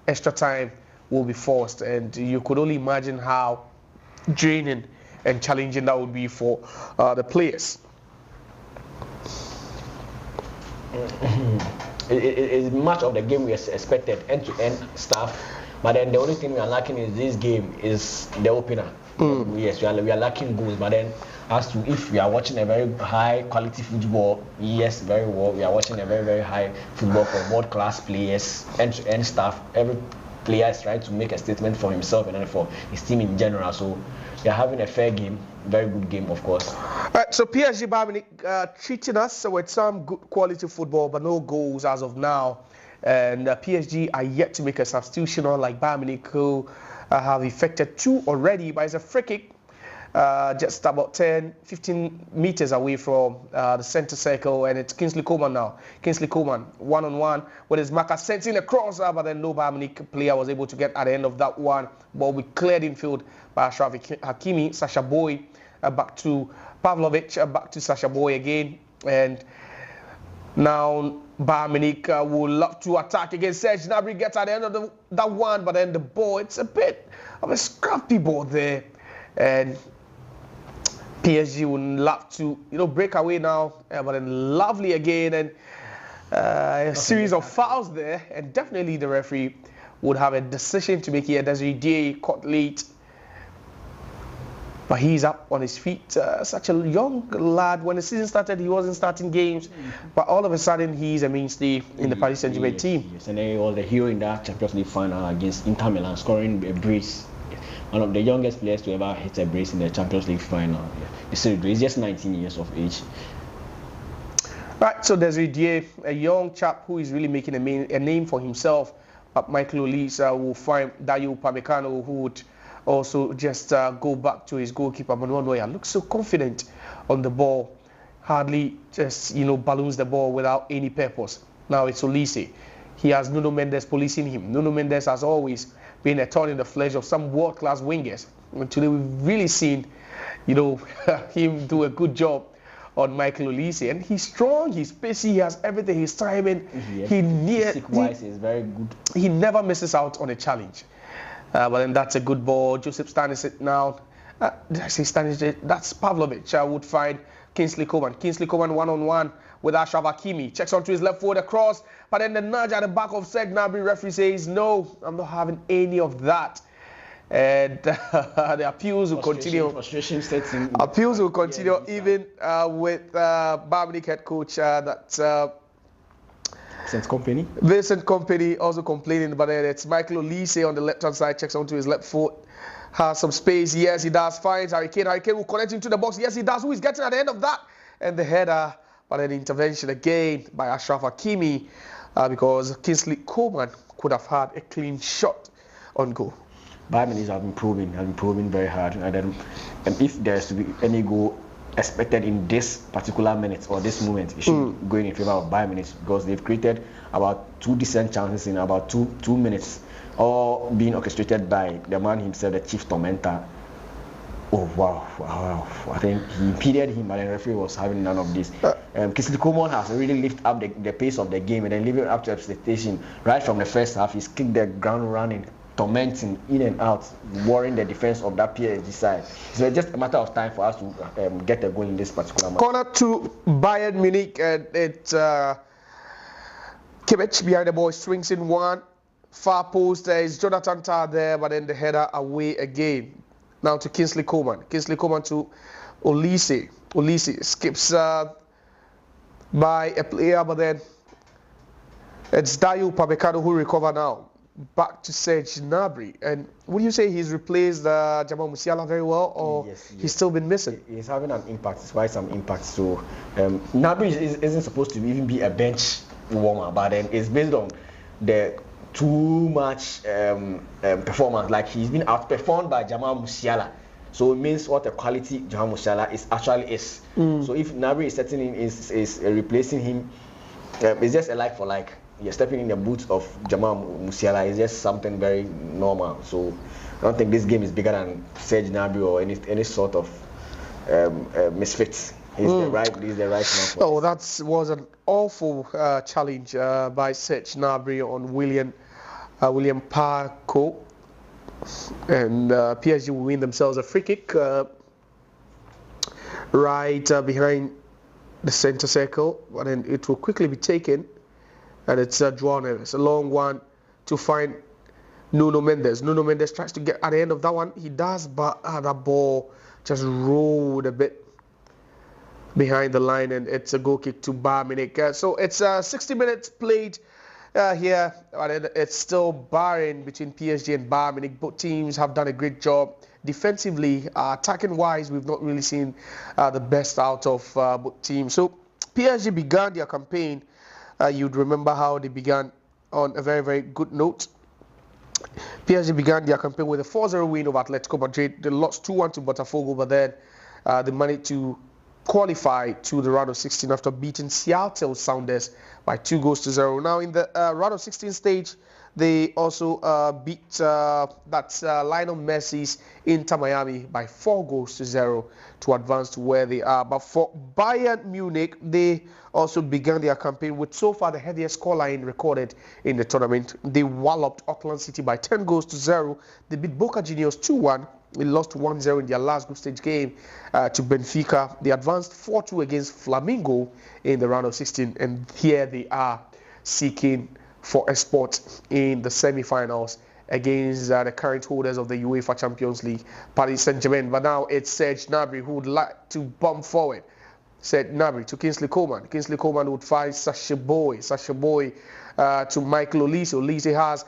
extra time will be forced, and you could only imagine how draining and challenging that would be for the players. It's much of the game we expected, end-to-end stuff, but then the only thing we are lacking in this game is the opener. Yes, we are lacking goals, but then as to if we are watching a very high quality football, yes, very well, we are watching a very, very high football for world class players, end-to-end stuff. Every player is trying to make a statement for himself and then for his team in general. So we are having a fair game, very good game, of course. Right, so PSG Bayern Munich treating us with some good quality football, but no goals as of now. And PSG are yet to make a substitution, unlike Bayern Munich, who have effected 2 already, but it's a free kick just about 10-15 meters away from the center circle, and it's Kingsley Coman now. Kingsley Coman, one-on-one with his marker, sending a cross, but then no Bayern Munich player was able to get at the end of that one. Ball we cleared in field by Ashraf Hakimi. Sasha Boy back to Pavlovic, back to Sasha Boy again, and now Bayern Munich would love to attack against Serge Gnabry. Gets at the end of that one, but then the ball, it's a bit of a scrappy ball there, and PSG would love to, break away now, but then lovely again, and a series of fouls there, and definitely the referee would have a decision to make here. Desiree Day caught late, but he's up on his feet. Such a young lad. When the season started, he wasn't starting games, but all of a sudden, he's a mainstay in the Paris Saint-Germain team. Yes, and he was the hero in that Champions League final against Inter Milan, scoring a brace. One of the youngest players to ever hit a brace in the Champions League final. He's just 19 years of age. Right, so Desiree Dié, a young chap who is really making a name for himself. Michael Olise will find Dayo Upamecano, who would also just go back to his goalkeeper. Manuel Neuer looks so confident on the ball, hardly just balloons the ball without any purpose. Now it's Olise. He has Nuno Mendes policing him. Nuno Mendes has always been a thorn in the flesh of some world-class wingers. And today we've really seen, him do a good job on Michael Olise. And he's strong, he's pacey, he has everything, he's timing. Physique-wise, he's very good. He never misses out on a challenge. But then that's a good ball. Joseph Stanisic now. Did I say Stanisic? That's Pavlovic. I would find Kingsley Coman. Kingsley Coman one-on-one with Ashraf Hakimi. Checks onto his left foot across. But then the nudge at the back of Serge Gnabry. Referee says, no, I'm not having any of that. And the appeals will continue. Frustration sets in. Appeals will continue even with Bayern Munich head coach Vincent Kompany also complaining, but then it's Michael Olise on the left-hand side, checks onto his left foot, has some space. Yes, he does. Finds Harry Kane. Harry Kane will connect into the box. Yes, he does. Who is getting at the end of that? And the header, but an intervention again by Ashraf Hakimi because Kingsley Coman could have had a clean shot on goal. Bayern Munich have been proving very hard. And if there's to be any goal expected in this particular minute or this moment, it should be going in favor of Bayern Munich because they've created about 2 decent chances in about two minutes, all being orchestrated by the man himself, the chief tormentor. Oh wow! I think he impeded him, but the referee was having none of this. Kingsley Coman has really lifted up the pace of the game and then living up to expectation right from the first half. He's kicked the ground running, tormenting in and out, worrying the defense of that PSG side. So it's just a matter of time for us to get a goal in this particular match. Corner to Bayern Munich, and it's Kimmich behind the ball, swings in one. Far post, there is Jonathan Tah there, but then the header away again. Now to Kingsley Coman. Kingsley Coman to Olise. Olise skips by a player, but then it's Dayo Upamecano who recover now. Back to Serge Gnabry. And would you say he's replaced Jamal Musiala very well, or yes. He's still been missing? He's having an impact. It's quite some impact. So Gnabry isn't supposed to even be a bench warmer, but then it's based on the too much performance. Like he's been outperformed by Jamal Musiala. So it means what a quality Jamal Musiala actually is. So if Gnabry is setting in, is replacing him, it's just a like for like. You're stepping in the boots of Jamal Musiala is just something very normal. So I don't think this game is bigger than Serge Gnabry or any sort of misfits. He's the right man for that was an awful challenge by Serge Gnabry on William Parco, and PSG will win themselves a free kick right behind the center circle, but then it will quickly be taken. And it's Joao Neves, a long one to find Nuno Mendes. Nuno Mendes tries to get at the end of that one. He does, but that ball just rolled a bit behind the line, and it's a goal kick to Bayern Munich. So it's 60 minutes played here, and it's still barring between PSG and Bayern Munich. Both teams have done a great job defensively. Attacking-wise, we've not really seen the best out of both teams. So PSG began their campaign. You'd remember how they began on a very, very good note. PSG began their campaign with a 4-0 win over Atletico Madrid. They lost 2-1 to Botafogo, but then they managed to qualify to the round of 16 after beating Seattle Sounders by 2-0. Now in the round of 16 stage, they also beat Lionel Messi's Inter Miami by 4-0 to advance to where they are. But for Bayern Munich, they also began their campaign with so far the heaviest scoreline recorded in the tournament. They walloped Auckland City by 10-0. They beat Boca Juniors 2-1. They lost 1-0 in their last group stage game to Benfica. They advanced 4-2 against Flamengo in the round of 16, and here they are seeking for a spot in the semi-finals against the current holders of the UEFA Champions League, Paris Saint-Germain. But now it's Serge Gnabry who would like to bump forward. Serge Gnabry to Kingsley Coman. Kingsley Coman would find Sacha Boey to Michael Olise. Olise has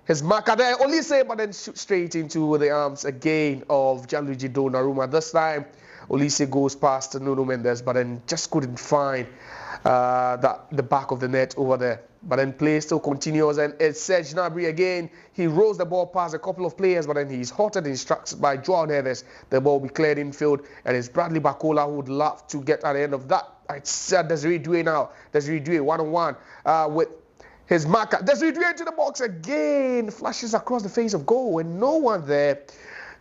his marker there, Olise, but then shoots straight into the arms again of Gianluigi Donnarumma. This time, Olise goes past Nuno Mendes, but then just couldn't find the back of the net over there. But then play still continues, and it's Serge Gnabry again. He rolls the ball past a couple of players, but then he's halted and struck by Joao Neves. The ball will be cleared infield, and it's Bradley Bacola who would love to get at the end of that. It's Desiree Doué now. Desiree Doué one-on-one with his marker. Desiree Doué into the box again. Flashes across the face of goal, and no one there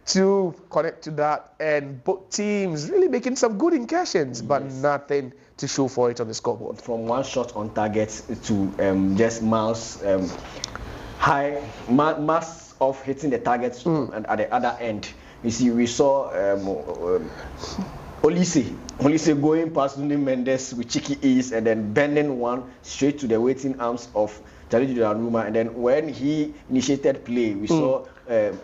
to connect to that. And both teams really making some good incursions, but nothing to show for it on the scoreboard. From one shot on target to just mass of hitting the targets and at the other end. You see, we saw Olise going past Nuno Mendes with cheeky ease and then bending one straight to the waiting arms of Gianluigi Donnarumma. And then when he initiated play, we saw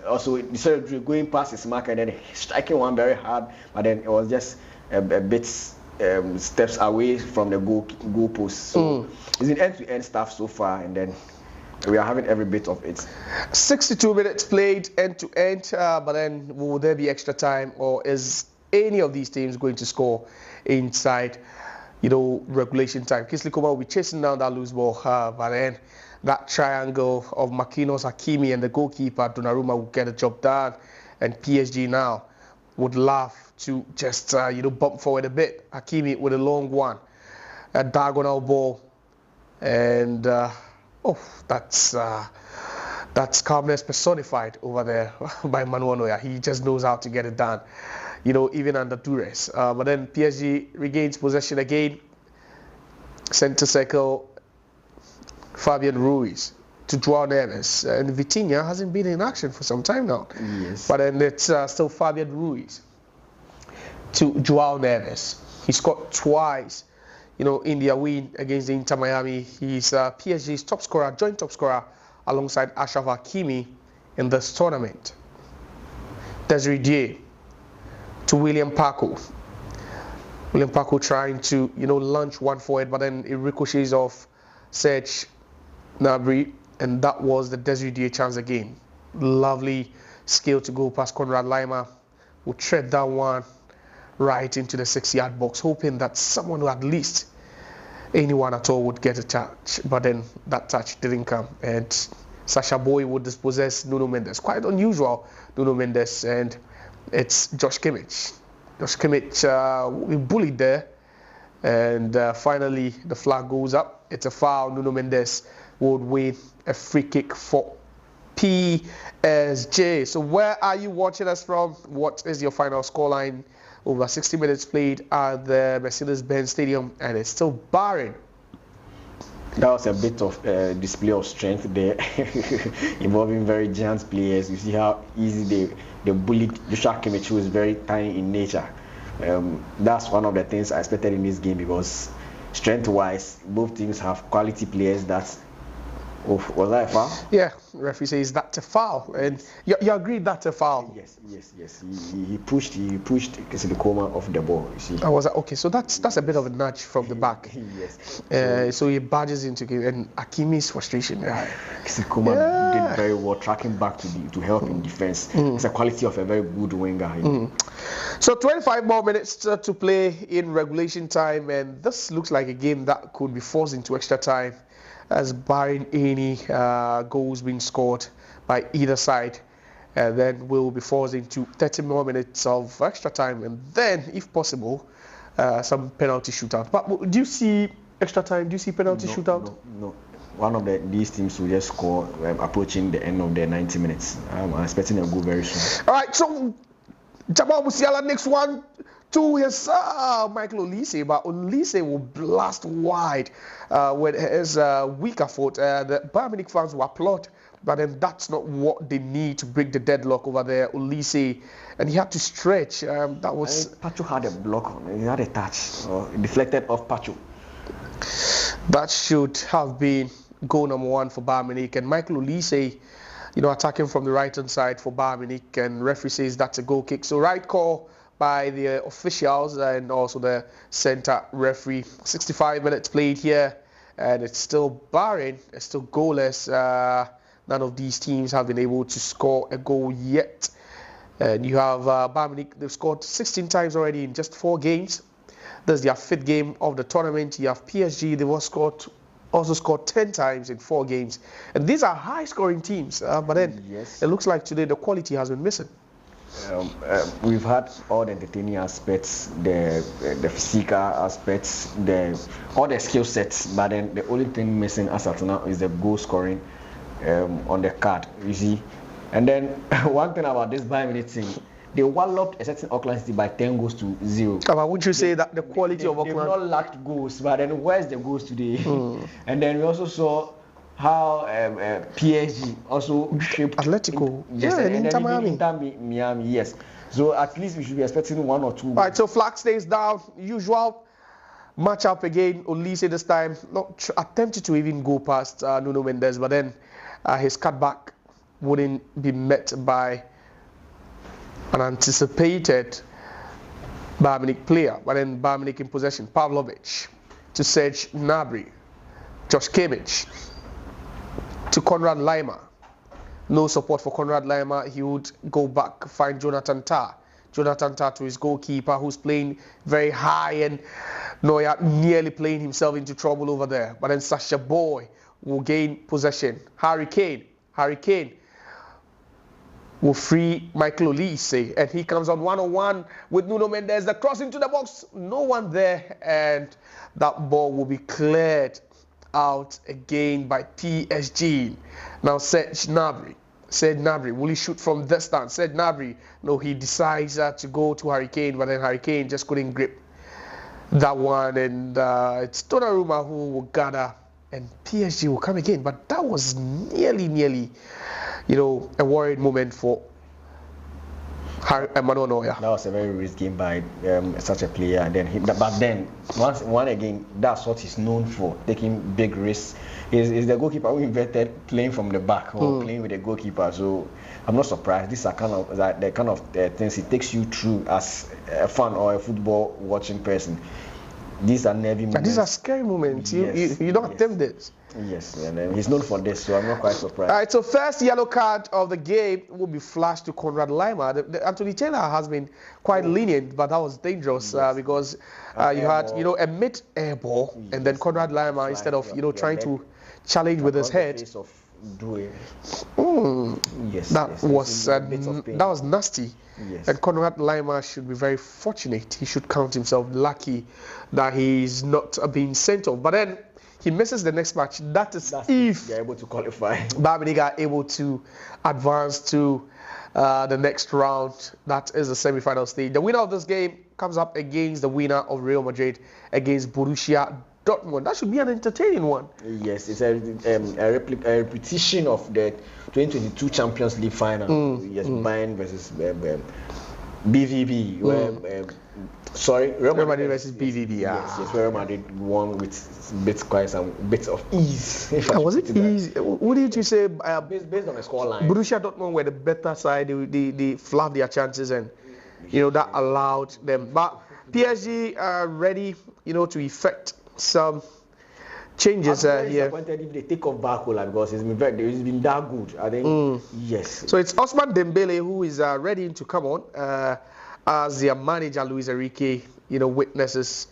also going past his marker and then striking one very hard, but then it was just a bit steps away from the goal post. So it's an end-to-end stuff so far, and then we are having every bit of it. 62 minutes played end-to-end, but then will there be extra time, or is any of these teams going to score inside, regulation time? Kingsley Coman will be chasing down that loose ball, but then that triangle of Marquinhos, Hakimi, and the goalkeeper Donnarumma will get the job done, and PSG now would love to just bump forward a bit. Hakimi with a long one, a diagonal ball, and that's calmness personified over there by Manuel Neuer. He just knows how to get it done, even under duress. But then PSG regains possession again. Center circle, Fabian Ruiz to Joao Neves, and Vitinha hasn't been in action for some time now. Yes. But then it's still Fabian Ruiz to Joao Neves. He scored twice, in their win against the Inter Miami. He's PSG's top scorer, joint top scorer, alongside Achraf Hakimi in this tournament. Desiree Doué to William Paco. William Paco trying to, launch one forward, but then it ricochets off Serge Gnabry, and that was the Desiree Doué chance again. Lovely skill to go past Conrad Lima, who tread that one right into the 6-yard box, hoping that someone, at least anyone at all, would get a touch. But then that touch didn't come, and Sacha Boey would dispossess Nuno Mendes. Quite unusual, Nuno Mendes, and it's Josh Kimmich. Josh Kimmich will be bullied there, and finally the flag goes up. It's a foul. Nuno Mendes would win a free kick for PSG. So where are you watching us from? What is your final scoreline? Over 60 minutes played at the Mercedes-Benz Stadium, and it's still barren. That was a bit of display of strength there, involving very giant players. You see how easy they bullied Joshua Kimmich, who is very tiny in nature. That's one of the things I expected in this game, because strength-wise, both teams have quality players that... was that a foul? Yeah, the referee says that's a foul, and you agreed that's a foul. Yes. He pushed Kingsley Coman off the ball. You see. Oh, was that okay? So that's a bit of a nudge from the back. Yes. So he barges into it, and Hakimi's frustration. Kingsley Coman did very well, tracking back to help in defense. It's a quality of a very good winger. So 25 more minutes to play in regulation time, and this looks like a game that could be forced into extra time. as barring any goals being scored by either side. And then we'll be forced into 30 more minutes of extra time, and then, if possible, some penalty shootout. But do you see extra time? Do you see penalty shootout? No. One of these teams will just score approaching the end of the 90 minutes. I'm expecting a goal very soon. All right, so Jamal Musiala next one to his Michael Olise, but Olise will blast wide with his weaker foot. The Bayern Munich fans will applaud, but then that's not what they need to break the deadlock over there. Olise, and he had to stretch. That was. Pacho had a block. He had a touch, deflected off Pacho. That should have been goal number 1 for Bayern Munich, and Michael Olise, attacking from the right hand side for Bayern Munich, and referee says that's a goal kick. So right call by the officials and also the center referee. 65 minutes played here, and it's still barring, it's still goalless. None of these teams have been able to score a goal yet. And you have Bayern Munich, they've scored 16 times already in just 4 games. That's their 5th game of the tournament. You have PSG, they've also scored 10 times in 4 games. And these are high-scoring teams, but then It looks like today the quality has been missing. We've had all the entertaining aspects, the physical aspects, all the skill sets, but then the only thing missing as of now is the goal scoring on the card, you see. And then one thing about this Bayern Munich team, they walloped a certain Auckland City by 10 goals to 0. But would you say that the quality of Auckland? They've not lacked goals, but then where's the goals today? And then we also saw how PSG also shaped Atletico. Yes, and Inter Miami. Yes. So at least we should be expecting 1 or 2. All right, so flag stays down. Usual match up again. Olise this time not attempted to even go past Nuno Mendes, but then his cutback wouldn't be met by an anticipated Bayern Munich player. But then Bayern Munich in possession. Pavlovic to Serge Gnabry. Josh Kimmich to Konrad Laimer. No support for Konrad Laimer. He would go back, find Jonathan Tah. Jonathan Tah to his goalkeeper, who's playing very high, and Neuer nearly playing himself into trouble over there. But then Sasha Boy will gain possession. Harry Kane will free Michael Olise, and he comes on one-on-one with Nuno Mendes. The cross into the box, no one there, and that ball will be cleared out again by PSG. Now Serge Gnabry, will he shoot from distance? Serge Gnabry, no, he decides to go to Harry Kane, but then Harry Kane just couldn't grip that one, and it's Donnarumma who will gather, and PSG will come again. But that was nearly, a worried moment for Emmanuel Neuer. That was a very risky game by such a player, and then but then once again, that's what he's known for, taking big risks. He's the goalkeeper who invented playing from the back or playing with the goalkeeper. So I'm not surprised. These are the kind of things he takes you through as a fan or a football watching person. These are nervy moments. But these are scary moments. You don't attempt this. Yes, and he's known for this, so I'm not quite surprised. All right, so first yellow card of the game will be flashed to Konrad Laimer. Anthony Taylor has been quite lenient, but that was dangerous because you had, a mid-air ball, and then Konrad Laimer, instead of, trying to challenge with his head. Yes, that was nasty. Yes. And Konrad Laimer should be very fortunate. He should count himself lucky that he's not being sent off. But then he misses the next match. That's if they're able to qualify. Bayern Munich are able to advance to the next round. That is the semi-final stage. The winner of this game comes up against the winner of Real Madrid against Borussia Dortmund. That should be an entertaining one. Yes, it's a repetition of the 2022 Champions League final. Yes, Bayern versus BVB. Real Madrid versus BVB. Yes, Real Madrid won with bits of ease. Was it easy? What did you say? Based on the scoreline, Borussia Dortmund were the better side. They fluffed their chances, and that allowed them. But PSG are ready, to effect some changes here. Disappointed if they take off Barcola because it's been that good. I think yes. So it's Ousmane Dembele who is ready to come on as their manager Luis Enrique, witnesses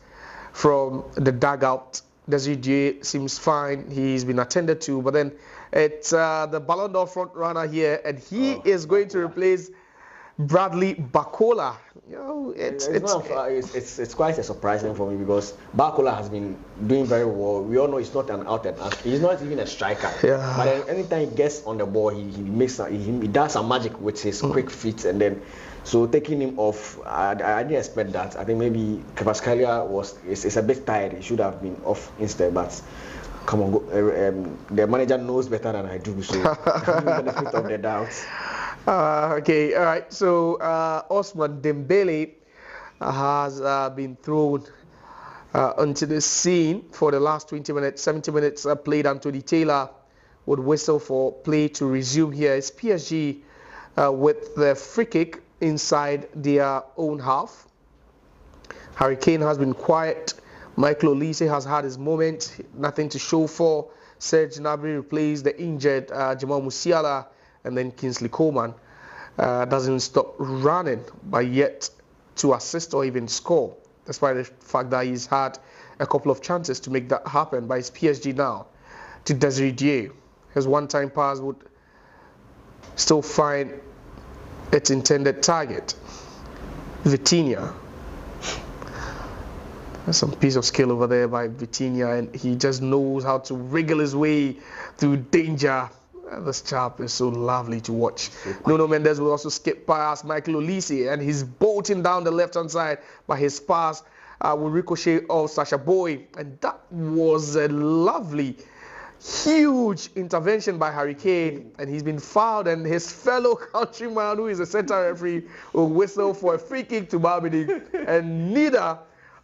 from the dugout Desiree seems fine. He's been attended to, but then it's the Ballon d'Or front runner here, and he is going to replace Bradley Barcola. You know, it's quite surprising for me because Barcola has been doing very well. We all know he's not an out-and-out. He's not even a striker. Yeah. But then anytime he gets on the ball, he does some magic with his quick feet, and then so taking him off, I didn't expect that. I think maybe Kvaratskhelia is a bit tired. He should have been off instead, but. Come on, the manager knows better than I do, so I'm the benefit of the doubt. Okay, all right. So Ousmane Dembele has been thrown onto the scene for the last 20 minutes. 70 minutes played. Anthony Taylor would whistle for play to resume here. It's PSG with the free kick inside their own half. Harry Kane has been quiet. Michael Olise has had his moment, nothing to show for. Serge Gnabry replaced the injured Jamal Musiala, and then Kingsley Coman doesn't stop running, but yet to assist or even score, despite the fact that he's had a couple of chances to make that happen. But it's PSG now to Desiree. His one-time pass would still find its intended target, Vitinha. Some piece of skill over there by Vitinha, and he just knows how to wriggle his way through danger. This chap is so lovely to watch. Nuno Mendes will also skip past Michael Olise, and he's bolting down the left-hand side, but his pass will ricochet off Sacha Boey, and that was a lovely, huge intervention by Harry Kane, and he's been fouled, and his fellow countryman, who is a centre referee, will whistle for a free kick to Bayern Munich, and neither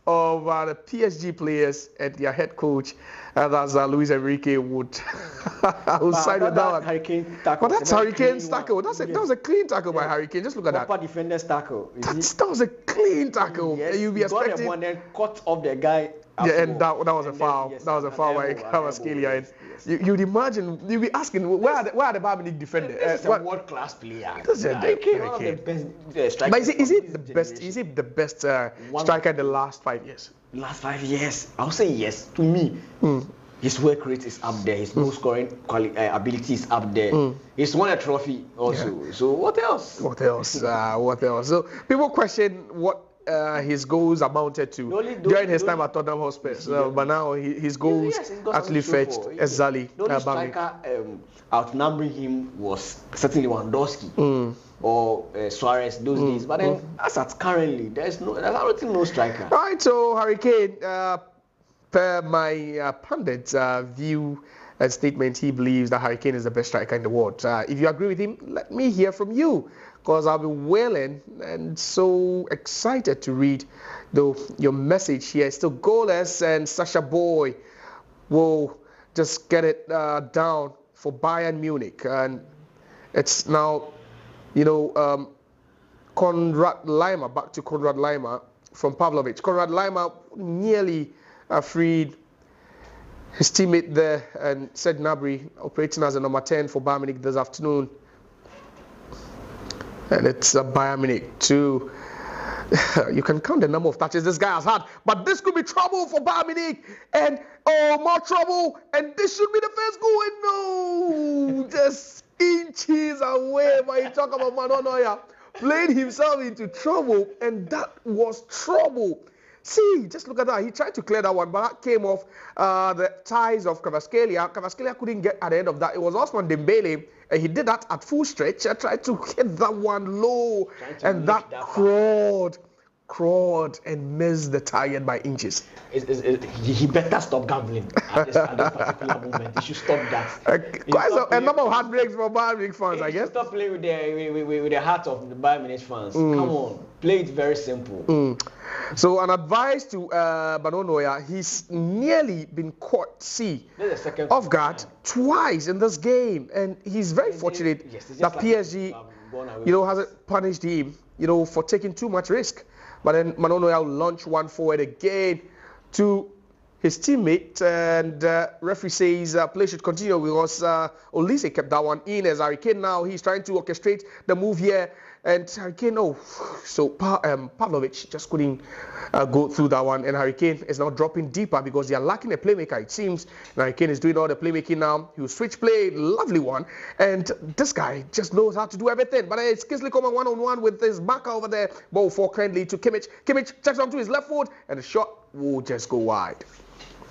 of the PSG players and their head coach, that's Luis Enrique, would side with that one. Hurricane tackle. But that's Hurricane's tackle. That was a clean tackle by Hurricane. Just look at that. Proper defender's tackle. That was a clean tackle. Yes, You'd be expecting. Got the one, then cut off the guy. Yeah, and that was a foul. Yes, that was a foul by Kvaratskhelia. You'd imagine, you'd be asking, where are the Bayern Munich defenders? This is a world-class player. This is one of the best strikers. But is it the best? Is it the best striker in the last 5 years? Last 5 years, I'll say yes. To me, his work rate is up there. His goal scoring ability is up there. He's won a trophy also. Yeah. So what else? What else? What else? So people question what his goals amounted to during his time at Tottenham Hotspur, but now his goals actually fetched exactly. The only striker outnumbering him was certainly Lewandowski or Suarez those days. But then, as at currently, there's absolutely no striker. All right, so Harry Kane, per my pundit's view and statement, he believes that Harry Kane is the best striker in the world. If you agree with him, let me hear from you, because I'll be wailing and so excited to read your message here. It's still goalless, and Sacha Boey will just get it down for Bayern Munich. And it's now, Konrad Laimer, back to Konrad Laimer from Pavlovic. Konrad Laimer nearly freed his teammate there, and Serge Gnabry operating as a number 10 for Bayern Munich this afternoon. And it's Bayern Munich 2. You can count the number of touches this guy has had, but this could be trouble for Bayern Munich, and more trouble, and this should be the first goal, and no, just inches away. But you talk about Manuel Neuer playing himself into trouble, and that was trouble. See, just look at that. He tried to clear that one, but that came off the ties of Kvaratskhelia. Kvaratskhelia couldn't get at the end of that. It was Ousmane Dembele, and he did that at full stretch. I tried to hit that one low, and that crawled and missed the target by inches. He better stop gambling at this particular moment. He should stop that. Quite a number of heartbreaks for Bayern Munich fans, I guess. Stop playing with the heart of the Bayern Munich fans. Come on, play it very simple. So an advice to Manuel Neuer, he's nearly been caught off guard twice in this game, and he's very fortunate that PSG, hasn't punished him, for taking too much risk. But then Manuel Neuer launched one forward again to his teammate, and referee says play should continue because Olise kept that one in. As Harry Kane now, he's trying to orchestrate the move here And Harry Kane, so Pavlovic just couldn't go through that one. And Harry Kane is now dropping deeper because they are lacking a playmaker, it seems. And Harry Kane is doing all the playmaking now. He will switch play, lovely one. And this guy just knows how to do everything. But it's Kingsley Coman one-on-one with his back over there. Ball for kindly to Kimmich. Kimmich checks onto his left foot, and the shot will just go wide.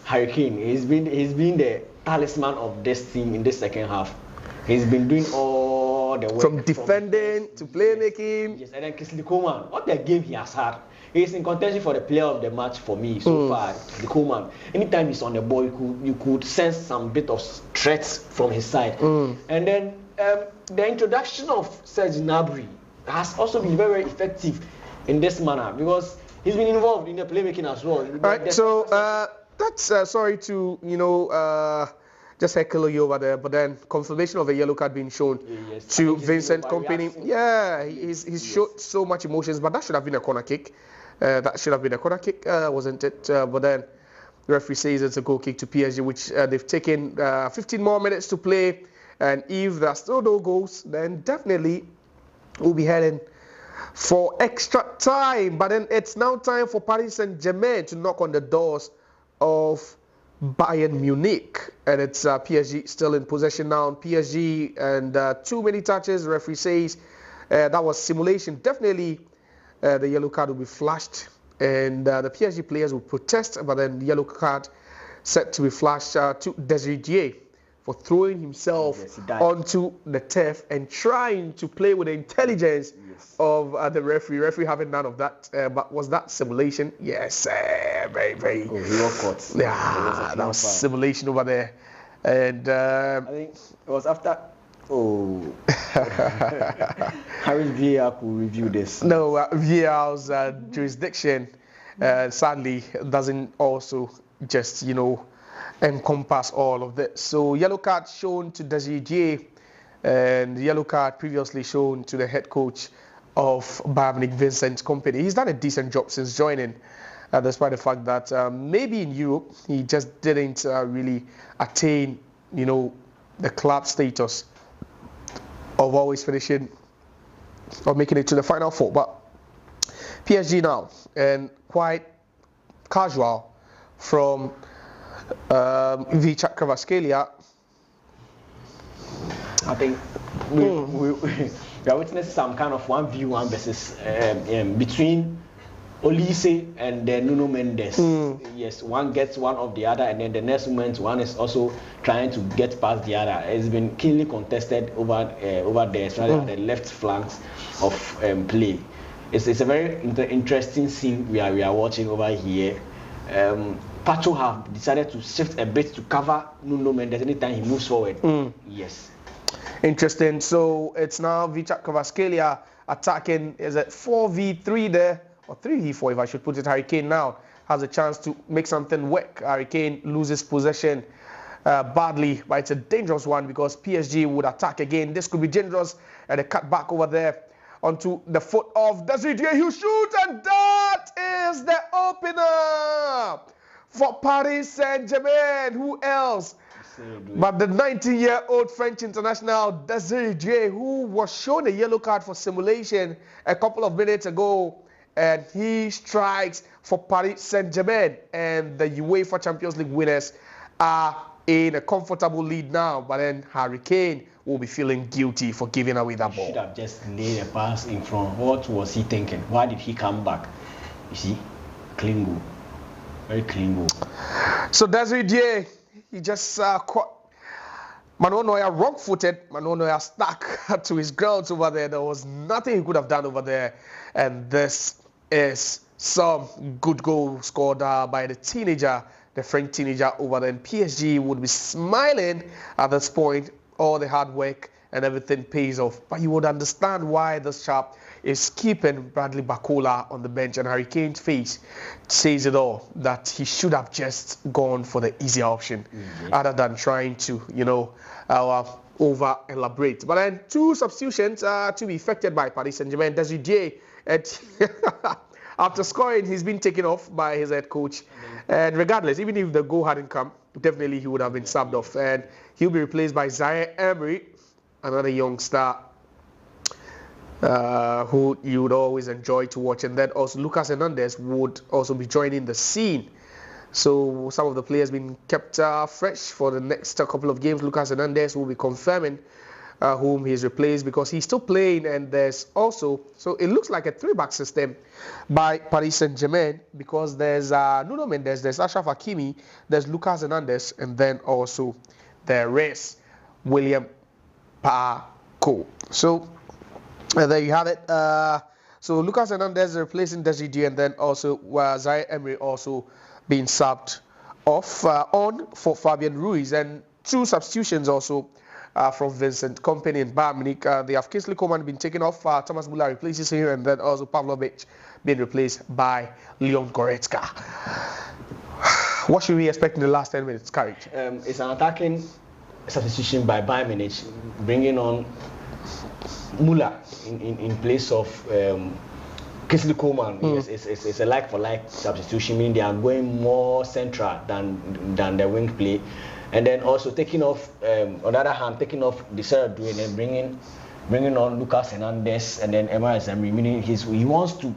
Harry Kane, he's been the talisman of this team in this second half. He's been doing all the work. From defending to playmaking. Yes, and then Kingsley Coman, what a game he has had. He's in contention for the player of the match for me so far. Kingsley Coman, anytime he's on the ball, you could sense some bit of threats from his side. And then the introduction of Serge Gnabry has also been very, very effective in this manner because he's been involved in the playmaking as well. Right, so that's sorry to just heckle you over there, but then confirmation of a yellow card being shown to Vincent Kompany. Yeah, he's showed so much emotions, but that should have been a corner kick. Wasn't it? But then the referee says it's a goal kick to PSG, which they've taken 15 more minutes to play. And if there are still no goals, then definitely we'll be heading for extra time. But then it's now time for Paris Saint-Germain to knock on the doors of Bayern Munich, and it's PSG still in possession now. PSG and too many touches. The referee says that was simulation. Definitely, the yellow card will be flashed, and the PSG players will protest. But then the yellow card set to be flashed to Desiree for throwing himself onto the turf and trying to play with the intelligence of the referee. Referee having none of that. But was that simulation? Yes, very, very. Oh, he was caught. Yeah, that was simulation over there. And I think it was after. Oh, Harry's VAR could review this. No, VAR's jurisdiction sadly doesn't also just encompass all of this. So yellow card shown to Desiree, and yellow card previously shown to the head coach of Bayern Munich, Vincent Kompany. He's done a decent job since joining, despite the fact that maybe in Europe he just didn't really attain, the club status of always finishing or making it to the final four. But PSG now, and quite casual from Vichak Kvaratskhelia. I think we are witnessing some kind of 1v1 versus between Olise and Nuno Mendes. Yes, one gets one of the other, and then the next moment one is also trying to get past the other. It's been keenly contested over there, especially at the left flanks of play. It's a very interesting scene we are watching over here. Pacho have decided to shift a bit to cover Nuno Mendes anytime he moves forward. Yes. Interesting. So it's now Vichak Kvaratskhelia attacking. Is it 4v3 there? Or 3v4 if I should put it. Harry Kane now has a chance to make something work. Harry Kane loses possession badly, but it's a dangerous one because PSG would attack again. This could be dangerous, and a cut back over there onto the foot of Desiree. He'll shoot, and that is the opener for Paris Saint-Germain. Who else but the 19-year-old French international Desiree, who was shown a yellow card for simulation a couple of minutes ago, and he strikes for Paris Saint-Germain, and the UEFA Champions League winners are in a comfortable lead now. But then Harry Kane will be feeling guilty for giving away that ball. Should have just laid a pass in front. What was he thinking? Why did he come back? You see, clean goal, very clean goal. So Desiree, he just caught Manuel Neuer wrong-footed. Manuel Neuer stuck to his grounds over there. There was nothing he could have done over there. And this is some good goal scored by the teenager, the French teenager over there. And PSG would be smiling at this point. All the hard work and everything pays off. But you would understand why this chap is keeping Bradley Barcola on the bench, and Harry Kane's face says it all, that he should have just gone for the easier option other than trying to, over elaborate. But then two substitutions to be effected by Paris Saint-Germain. Desiree, after scoring, he's been taken off by his head coach. And regardless, even if the goal hadn't come, definitely he would have been subbed off. And he'll be replaced by Zaire Emery, another young star. who you would always enjoy to watch. And then also Lucas Hernandez would also be joining the scene. So some of the players being kept fresh for the next couple of games. Lucas Hernandez will be confirming whom he's replaced because he's still playing. And there's also, so it looks like a 3-back system by Paris Saint-Germain because there's Nuno Mendes, there's Achraf Hakimi, there's Lucas Hernandez, and then also there is William Paco. So there you have it. So Lucas Hernandez replacing Desiree, and then also Zaire Emery also being subbed off on for Fabian Ruiz, and 2 substitutions also from Vincent Kompany and Bayern Munich. They have Kingsley Coman been taken off, Thomas Müller replaces him, and then also Pavlovic being replaced by Leon Goretzka. What should we expect in the last 10 minutes, Courage? It's an attacking substitution by Bayern Munich, bringing on Müller in place of Kingsley Coman. Yes, it's a like-for-like substitution, meaning they are going more central than the wing play. And then also taking off, on the other hand, taking off Desiree and then bringing on Lucas Hernandez and then Emma Emery, meaning he wants to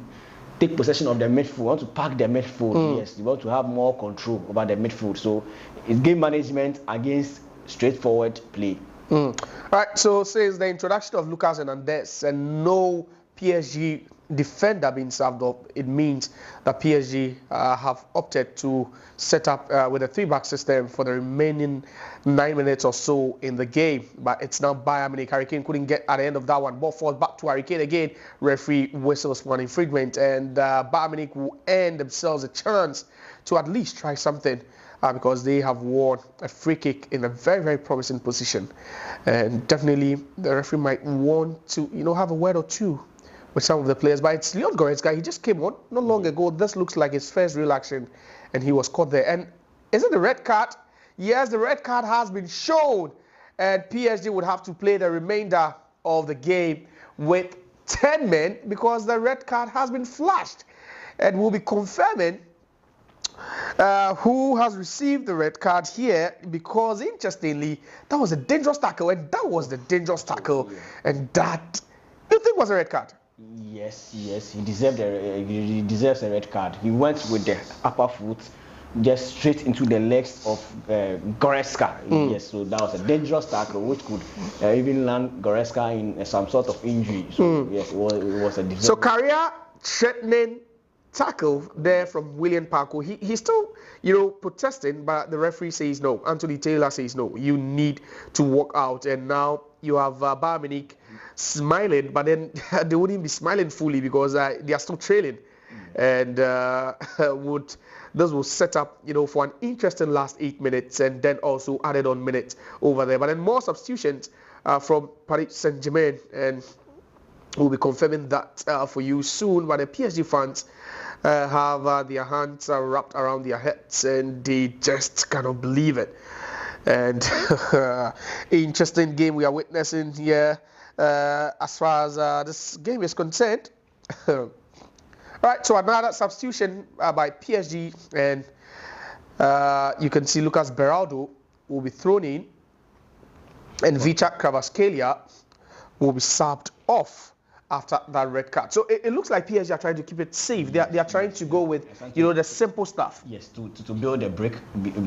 take possession of the midfield, wants to pack the midfield. Yes, he wants to have more control over the midfield. So it's game management against straightforward play. All right, so since the introduction of Lucas Hernandez and no PSG defender being served up, it means that PSG have opted to set up with a 3-back system for the remaining 9 minutes or so in the game. But it's now Bayern Munich. Harry Kane couldn't get at the end of that one. Ball falls back to Harry Kane again. Referee whistles for an infringement, and Bayern Munich will earn themselves a chance to at least try something. Because they have won a free kick in a very, very promising position. And definitely the referee might want to, have a word or two with some of the players. But it's Leon Goretzka. He just came on not long ago. This looks like his first real action, and he was caught there. And is it the red card? Yes, the red card has been shown. And PSG would have to play the remainder of the game with 10 men because the red card has been flashed. And we'll be confirming who has received the red card here, because interestingly that was a dangerous tackle, and that was the dangerous tackle, and that you think was a red card. Yes, he deserves a red card. He went with the upper foot just straight into the legs of Goretzka. Yes, so that was a dangerous tackle which could even land Goretzka in some sort of injury. So yes, it was a so career threatening tackle there from William Paco. He's still, protesting, but the referee says no. Anthony Taylor says no. You need to walk out. And now you have Bayern Munich smiling, but then they wouldn't be smiling fully because they are still trailing. And this will set up, for an interesting last 8 minutes, and then also added on minutes over there. But then more substitutions from Paris Saint-Germain, and we'll be confirming that for you soon. But the PSG fans have their hands wrapped around their heads, and they just cannot believe it. And interesting game we are witnessing here as far as this game is concerned. Right, so another substitution by PSG, and you can see Lucas Beraldo will be thrown in, and Vicha Kvaratskhelia will be subbed off after that red card. So it looks like PSG are trying to keep it safe. They are trying to go with, the simple stuff. Yes, to build a brick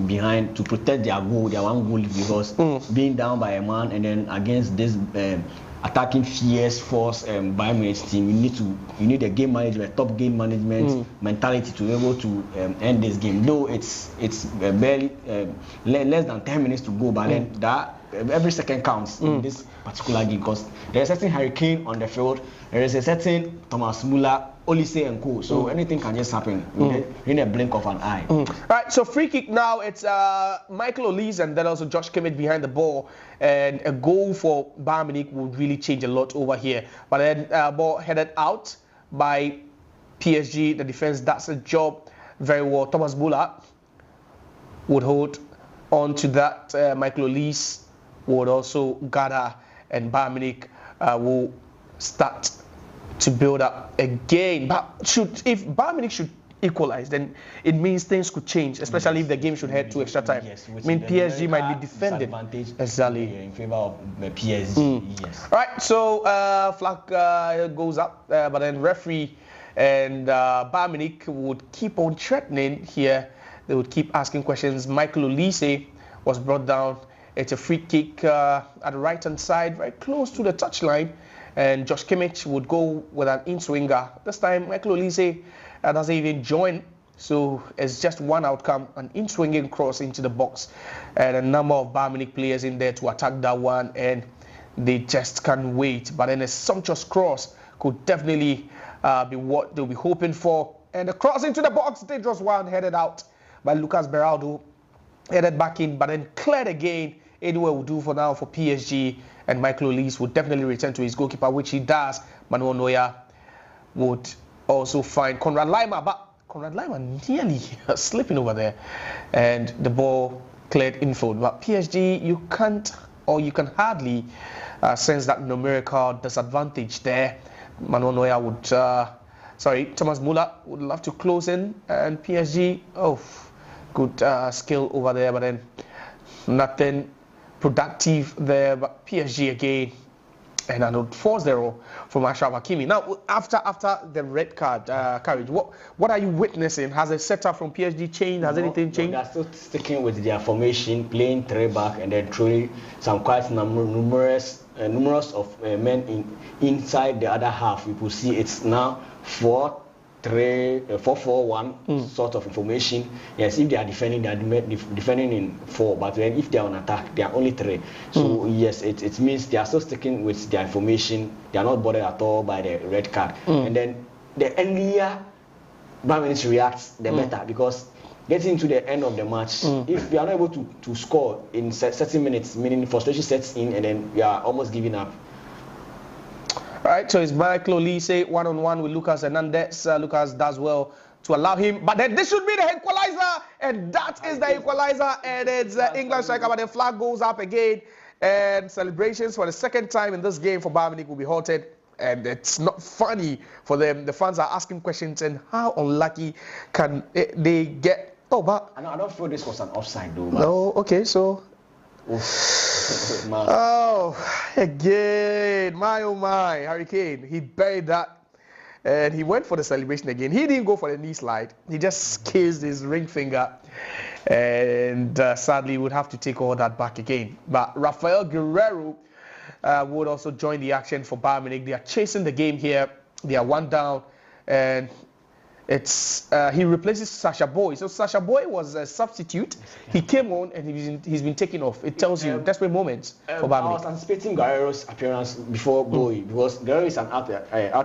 behind, to protect their goal, their one goal, because being down by a man and then against this attacking fierce force Bayern Munich team, you need a game management, top game management mentality to be able to end this game. Though it's barely less than 10 minutes to go, but then that every second counts in this particular game, because there is a certain Harry Kane on the field, there is a certain Thomas Müller, Olise and co. So anything can just happen in a blink of an eye. Right, so free kick now, it's Michael Olise and then also Josh Kimmich behind the ball, and a goal for Bayern Munich would really change a lot over here. But then ball headed out by PSG, the defense does the job very well. Thomas Müller would hold on to that. Michael Olise would also gather, and Bayern Munich will start to build up again. But if Bayern Munich should equalize, then it means things could change, especially if the game should head to extra time. Yes, I mean, PSG might be defending. Exactly. In favor of the PSG. Yes. All right, so flag goes up, but then referee and Bayern Munich would keep on threatening here. They would keep asking questions. Michael Olise was brought down. It's a free kick at the right-hand side, very close to the touchline. And Josh Kimmich would go with an in-swinger. This time, Michael Olise doesn't even join. So it's just one outcome, an in-swinging cross into the box. And a number of Bayern Munich players in there to attack that one. And they just can't wait. But then a sumptuous cross could definitely be what they'll be hoping for. And the cross into the box, dangerous one, headed out by Lucas Beraldo. Headed back in, but then cleared again. Anyway, will do for now for PSG. And Michael Olise would definitely return to his goalkeeper, which he does. Manuel Neuer would also find Konrad Laimer, but Konrad Laimer nearly slipping over there. And the ball cleared infield. But PSG, you can't, or you can hardly sense that numerical disadvantage there. Manuel Neuer would, Thomas Müller would love to close in. And PSG, good skill over there, but then nothing productive there. But PSG again, and an 4-0 from Achraf Hakimi. Now, after the red card, Courage, what are you witnessing? Has the setup from PSG changed? Has anything changed? They're still sticking with their formation, playing 3 back, and then throwing some quite numerous of men inside the other half. You could see it's now 4-4-1 sort of information. Yes, if they are defending, they are defending in 4, but then if they are on attack, they are only 3. So yes, it means they are still sticking with their information. They are not bothered at all by the red card. And then the earlier Bayern Munich reacts, the better, because getting to the end of the match, if we are not able to score in 30 minutes, meaning frustration sets in, and then we are almost giving up. All right, so it's Michael Olise one-on-one with Lucas Hernandez. Lucas does well to allow him, but then this should be the equalizer, and that is the equalizer, and it's England striker, but the flag goes up again, and celebrations for the second time in this game for Bayern Munich will be halted, and it's not funny for them. The fans are asking questions, and how unlucky can they get? Oh, but I don't feel this was an offside, though. No, okay, so. Oh, again, my oh my, Harry Kane, he buried that, and he went for the celebration again. He didn't go for the knee slide, he just kissed his ring finger, and sadly would have to take all that back again. But Rafael Guerreiro would also join the action for Bayern Munich. They are chasing the game here, they are 1 down, and it's he replaces Sacha Boey. So Sacha Boey was a substitute. He came on and he's been taken off. It tells you desperate moments for Bayern Munich. I was anticipating Guerreiro's appearance before Boey, because Guerreiro is an out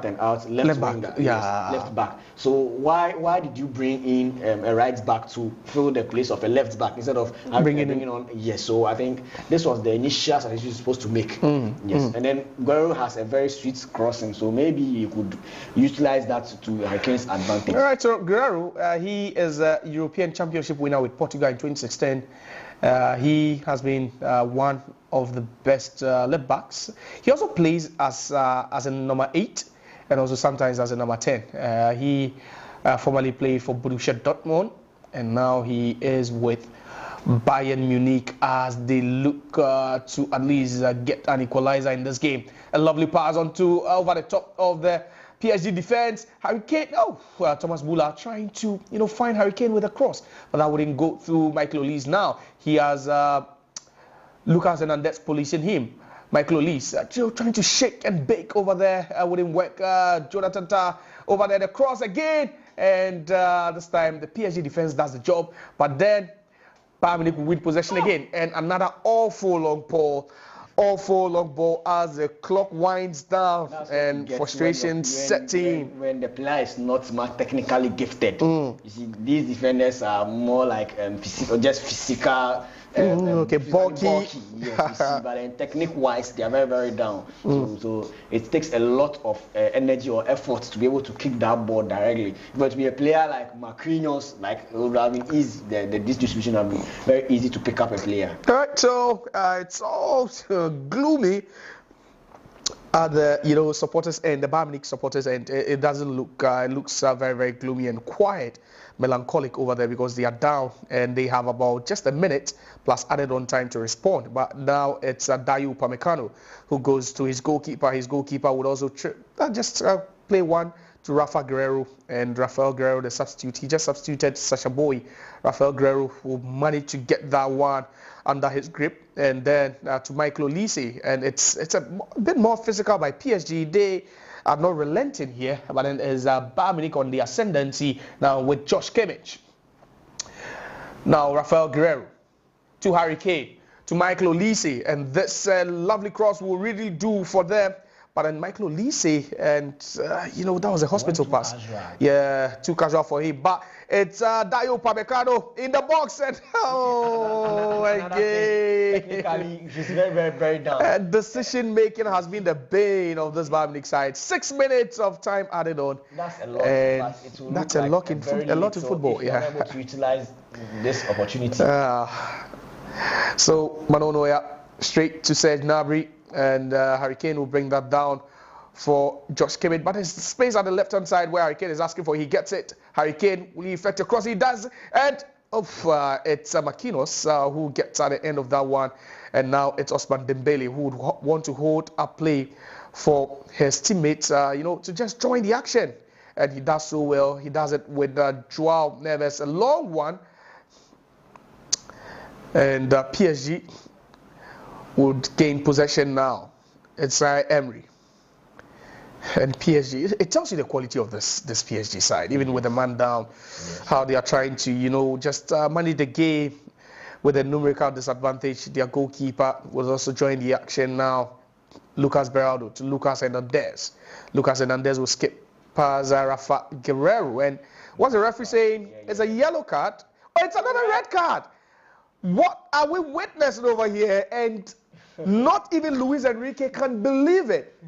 and out left back. Left back. So why did you bring in a right back to fill the place of a left back instead of bringing on? Yes. So I think this was the initial suggestion you're supposed to make. Yes. And then Guerreiro has a very sweet crossing, so maybe you could utilize that to Hurricanes' advantage. All right, so Guerreiro, he is a European Championship winner with Portugal in 2016. He has been one of the best left backs. He also plays as a number 8 and also sometimes as a number 10. He formerly played for Borussia Dortmund, and now he is with Bayern Munich as they look to at least get an equalizer in this game. A lovely pass onto over the top of the PSG defense. Harry Kane, Thomas Müller trying to find Harry Kane with a cross, but that wouldn't go through Michael Olise. Now he has Lucas Hernandez policing him. Michael Olise trying to shake and bake over there, wouldn't work. Jonathan Tah over there, the cross again, and this time the PSG defense does the job, but then Bayern Munich will win possession again, and another awful long ball as the clock winds down and frustration sets in. When the player is not technically gifted, you see, these defenders are more like just physical. Bulky. Yes, you see, but then technique-wise, they are very, very down. So it takes a lot of energy or effort to be able to kick that ball directly. But to be a player like Marquinhos, it would have been easy. This distribution would have been very easy to pick up a player. All right, so it's all gloomy at the supporters end, the Bayern Munich supporters end, it doesn't look it looks very, very gloomy and quiet, melancholic over there, because they are down and they have about just a minute plus added on time to respond. But now it's Dayo Upamecano who goes to his goalkeeper. His goalkeeper would also just play one to Rafa Guerreiro, and Rafael Guerreiro, the substitute, he just substituted Sacha Boey. Rafael Guerreiro will manage to get that one under his grip, and then to Michael Olise, and it's a bit more physical by PSG. They are not relenting here, but then is Bayern Munich on the ascendancy now with Josh Kimmich. Now Rafael Guerreiro to Harry Kane, to Michael Olise, and this lovely cross will really do for them. But then Michael Olise, and that was a hospital pass. Yeah, too casual for him. But it's Dayo Upamecano in the box, and again, technically, he's very, very, very down. Decision making has been the bane of this Bayern Munich side. 6 minutes of time added on. That's a lot. And that's a lot in football. If you're able to utilize this opportunity. So Manonoya straight to Serge Gnabry. And Harry Kane will bring that down for Josh Kimmich. But there's space at the left-hand side where Harry Kane is asking for. He gets it. Harry Kane will effect a cross. He does. And it's Marquinhos who gets at the end of that one. And now it's Ousmane Dembele who would want to hold a play for his teammates, to just join the action. And he does so well. He does it with Joao Neves. A long one. And PSG would gain possession now. It's Emery and PSG. It tells you the quality of this PSG side, even with the man down, how they are trying to just manage the game with a numerical disadvantage. Their goalkeeper will also join the action now. Lucas Beraldo to Lucas Hernandez. Lucas Hernandez will skip past Rafa Guerreiro, and what's the referee saying? It's a yellow card. Oh, it's another red card. What are we witnessing over here? And not even Luis Enrique can believe it.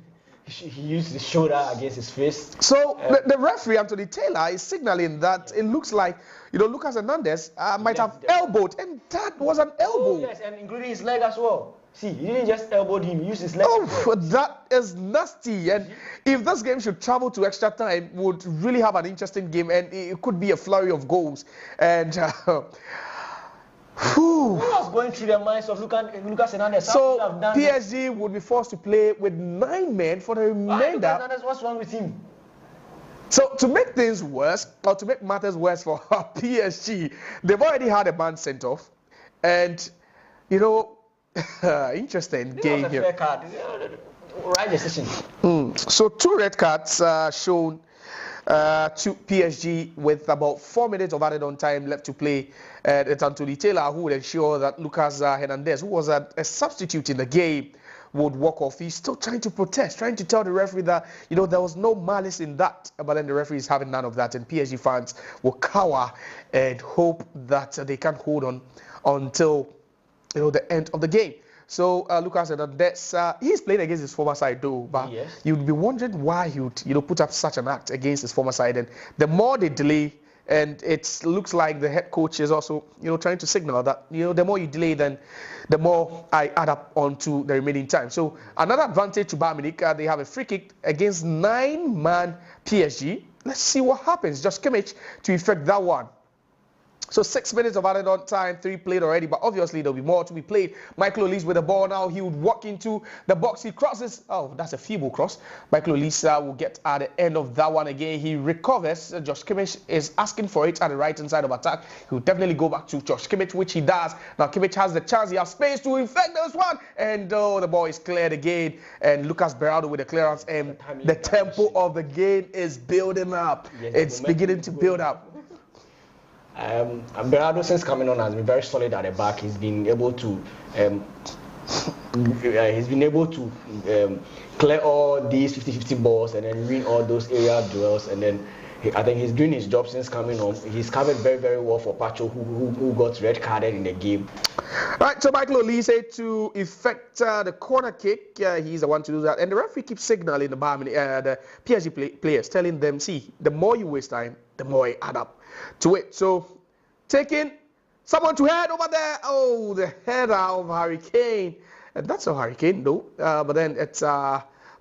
He used his shoulder against his face. So the referee, Anthony Taylor, is signaling that it looks like, Lucas Hernandez might have elbowed, and that was an elbow. Oh, yes, and including his leg as well. See, he didn't just elbow him, he used his leg. Oh, that is nasty. And if this game should travel to extra time, would really have an interesting game, and it could be a flurry of goals. And who was going through the minds of Lucas Hernandez? So PSG would be forced to play with 9 men for the remainder. Hernandez, what's wrong with him? So to make things worse, or to make matters worse for PSG, they've already had a man sent off, and interesting game here. Fair card. Right decision. So 2 red cards shown to PSG with about 4 minutes of added on time left to play. And it's Anthony Taylor who would ensure that Lucas Hernandez, who was a substitute in the game, would walk off. He's still trying to protest, trying to tell the referee that, there was no malice in that. But then the referee is having none of that, and PSG fans will cower and hope that they can hold on until, the end of the game. So Lucas Hernandez, he's playing against his former side though, but you'd be wondering why he would, put up such an act against his former side. And the more they delay, and it looks like the head coach is also, trying to signal that, the more you delay, then the more I add up onto the remaining time. So another advantage to Bayern Munich, they have a free kick against 9-man PSG. Let's see what happens. Josh Kimmich to effect that one. So 6 minutes of added on time, 3 played already, but obviously there'll be more to be played. Michael Olise with the ball now. He would walk into the box. He crosses. Oh, that's a feeble cross. Michael Olise will get at the end of that one again. He recovers. Josh Kimmich is asking for it at the right-hand side of attack. He will definitely go back to Josh Kimmich, which he does. Now Kimmich has the chance. He has space to infect this one. And the ball is cleared again. And Lucas Beraldo with the clearance. And the tempo of the game is building up. Yes, it's beginning to build up. Beraldo, since coming on, has been very solid at the back. He's been able to clear all these 50-50 balls and then win all those area duels. And then I think he's doing his job since coming on. He's covered very, very well for Pacho, who got red carded in the game. Right, so Michael Olise to effect the corner kick. He's the one to do that. And the referee keeps signaling the PSG players, telling them, see, the more you waste time, the more you add up to it. So taking someone to head over there. Oh, the header of Harry Kane. And that's a Harry Kane, though. But then it's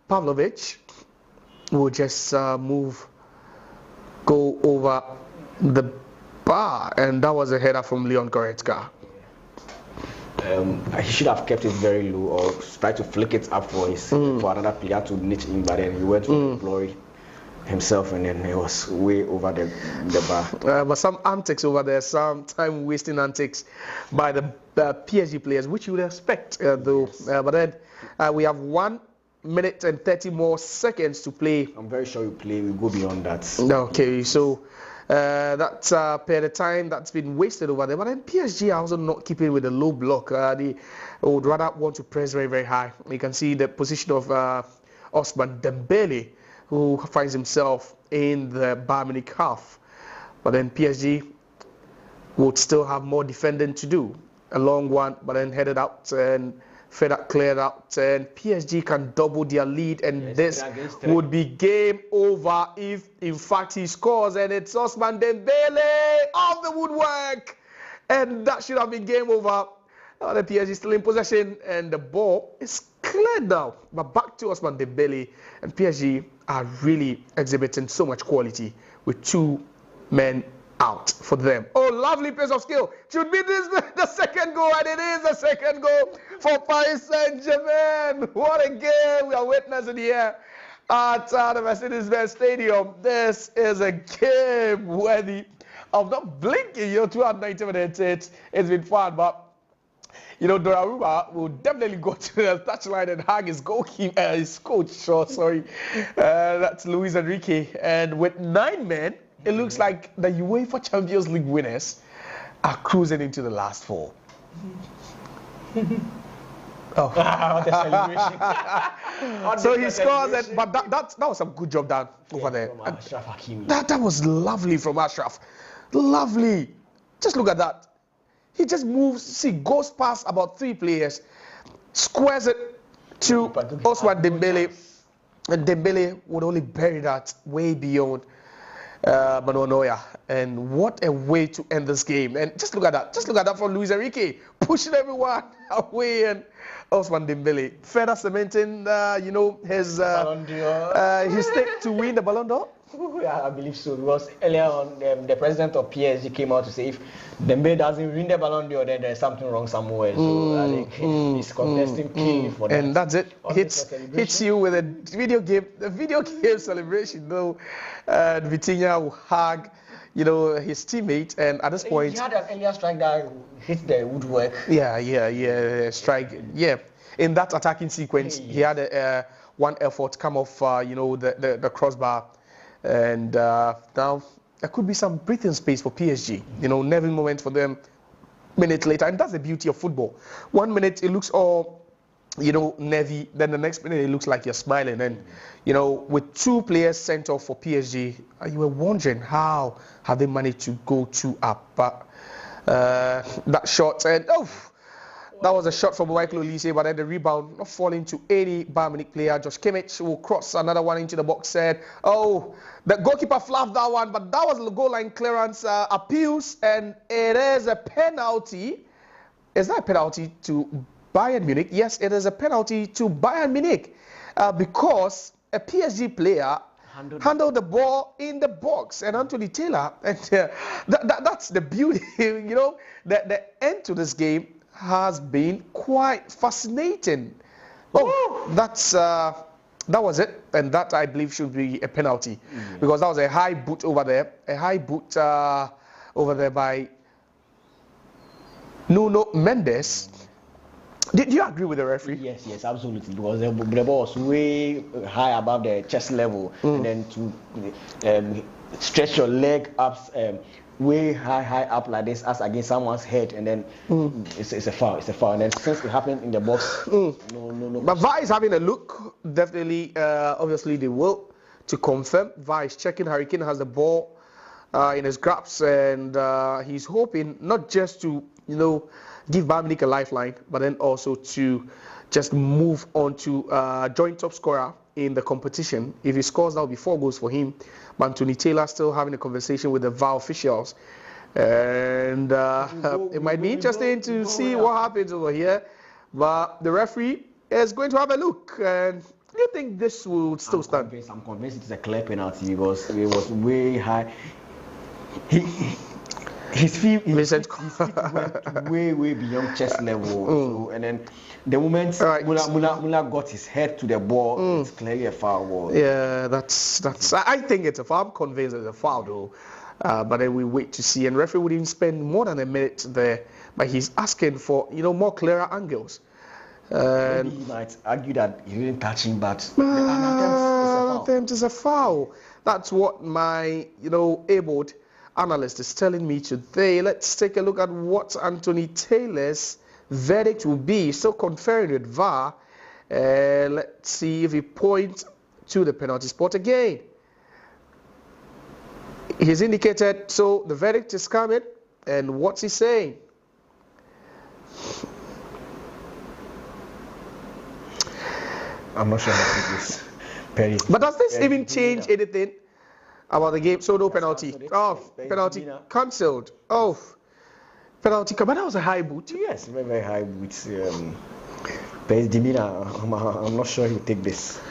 Pavlovic will just go over the bar, and that was a header from Leon Goretzka. He should have kept it very low or tried to flick it up for another player to niche in, but then he went for the glory himself, and then he was way over the bar. But some antics over there, some time wasting antics by the PSG players, which you would expect though. But then we have 1 minute and 30 more seconds to play. I'm very sure we go beyond that. Okay, so that's per the time that's been wasted over there. But then PSG are also not keeping with the low block. They would rather want to press very, very high. You can see the position of Ousmane Dembele, who finds himself in the Bayern Munich half. But then PSG would still have more defending to do. A long one, but then headed out and cleared out, and PSG can double their lead, and this would be game over if in fact he scores, and it's Ousmane Dembele off the woodwork, and that should have been game over. The PSG still in possession, and the ball is cleared now, but back to Ousmane Dembele, and PSG are really exhibiting so much quality with 2 men out for them. Oh, lovely piece of skill. Should be this the second goal, and it is the second goal for Paris Saint-Germain. What a game we are witnessing here at the Mercedes-Benz Stadium. This is a game worthy of not blinking. 290 minutes. It's been fun, but Donnarumma will definitely go to the touchline and hug his goalkeeper, his coach. Sorry, that's Luis Enrique, and with 9 men. It looks like the UEFA Champions League winners are cruising into the last 4. Oh, the celebration! So he scores, but that was a good job done over there. That was lovely from Ashraf. Lovely. Just look at that. He just moves, goes past about 3 players, squares it to Ousmane Dembele, and Dembele would only bury that way beyond Manuel Neuer. And what a way to end this game. And just look at that. Just look at that from Luis Enrique, pushing everyone away, and Ousmane Dembele further cementing his stake to win the Ballon d'Or. Yeah, I believe so, because earlier on the president of PSG came out to say if Dembele doesn't win the Ballon d'Or, then there's something wrong somewhere. So I think he's contesting keenly for that. And that's it. Hits you with a video game celebration though. Vitinha will hug his teammate, and at this point he had an earlier strike that hit the woodwork. Strike. In that attacking sequence, he had one effort come off the crossbar. And now there could be some breathing space for PSG. Nerving moment for them minutes later. And that's the beauty of football. 1 minute it looks all, nervy. Then the next minute it looks like you're smiling. And, with 2 players sent off for PSG, you were wondering how have they managed to go 2 up. But that shot, and that was a shot from Michael Olise, but then the rebound not falling to any Bayern Munich player. Josh Kimmich will cross another one into the box. The goalkeeper fluffed that one, but that was the goal line clearance. Appeals, and it is a penalty. Is that a penalty to Bayern Munich? Yes, it is a penalty to Bayern Munich because a PSG player handled the ball in the box, and Anthony Taylor. And that's the beauty. The end to this game has been quite fascinating. That was it, and that I believe should be a penalty because that was a high boot over there, over there by Nuno Mendes. Did you agree with the referee? Yes, absolutely. Because the ball was way high above the chest level, and then to stretch your leg up. Way high up like this as against someone's head, and then it's a foul. And then since it happened in the box, no. But VAR is having a look. Definitely, obviously they will to confirm. VAR is checking. Harry Kane has the ball in his grasp, and he's hoping not just to give Bayern Munich a lifeline, but then also to just move on to joint top scorer in the competition. If he scores, that will be 4 goals for him. But Anthony Taylor still having a conversation with the VAR officials. And it might be interesting to see what happens over here. But the referee is going to have a look. And think this will still stand? I'm convinced it's a clear penalty because it was way high. His feet went way beyond chest level. So, and then the moment Muller got his head to the ball, it's clearly a foul ball. Yeah, I think it's a foul. I'm convinced it's a foul though. But then we wait to see. And referee wouldn't spend more than a minute there, but he's asking for more clearer angles. Maybe he might argue that he didn't touch him, but the attempt is a foul. That's what my abled analyst is telling me today. Let's take a look at what Anthony Taylor's verdict will be. Still conferring with VAR. Let's see if he points to the penalty spot again. He's indicated, so the verdict is coming, and what's he saying? I'm not sure about this. Perry. But does this even change anything about the game? So no penalty. Oh, penalty cancelled. Oh, penalty. But that was a high boot. Yes, very, very high boot. Perry's demeanor, I'm not sure he'll take this.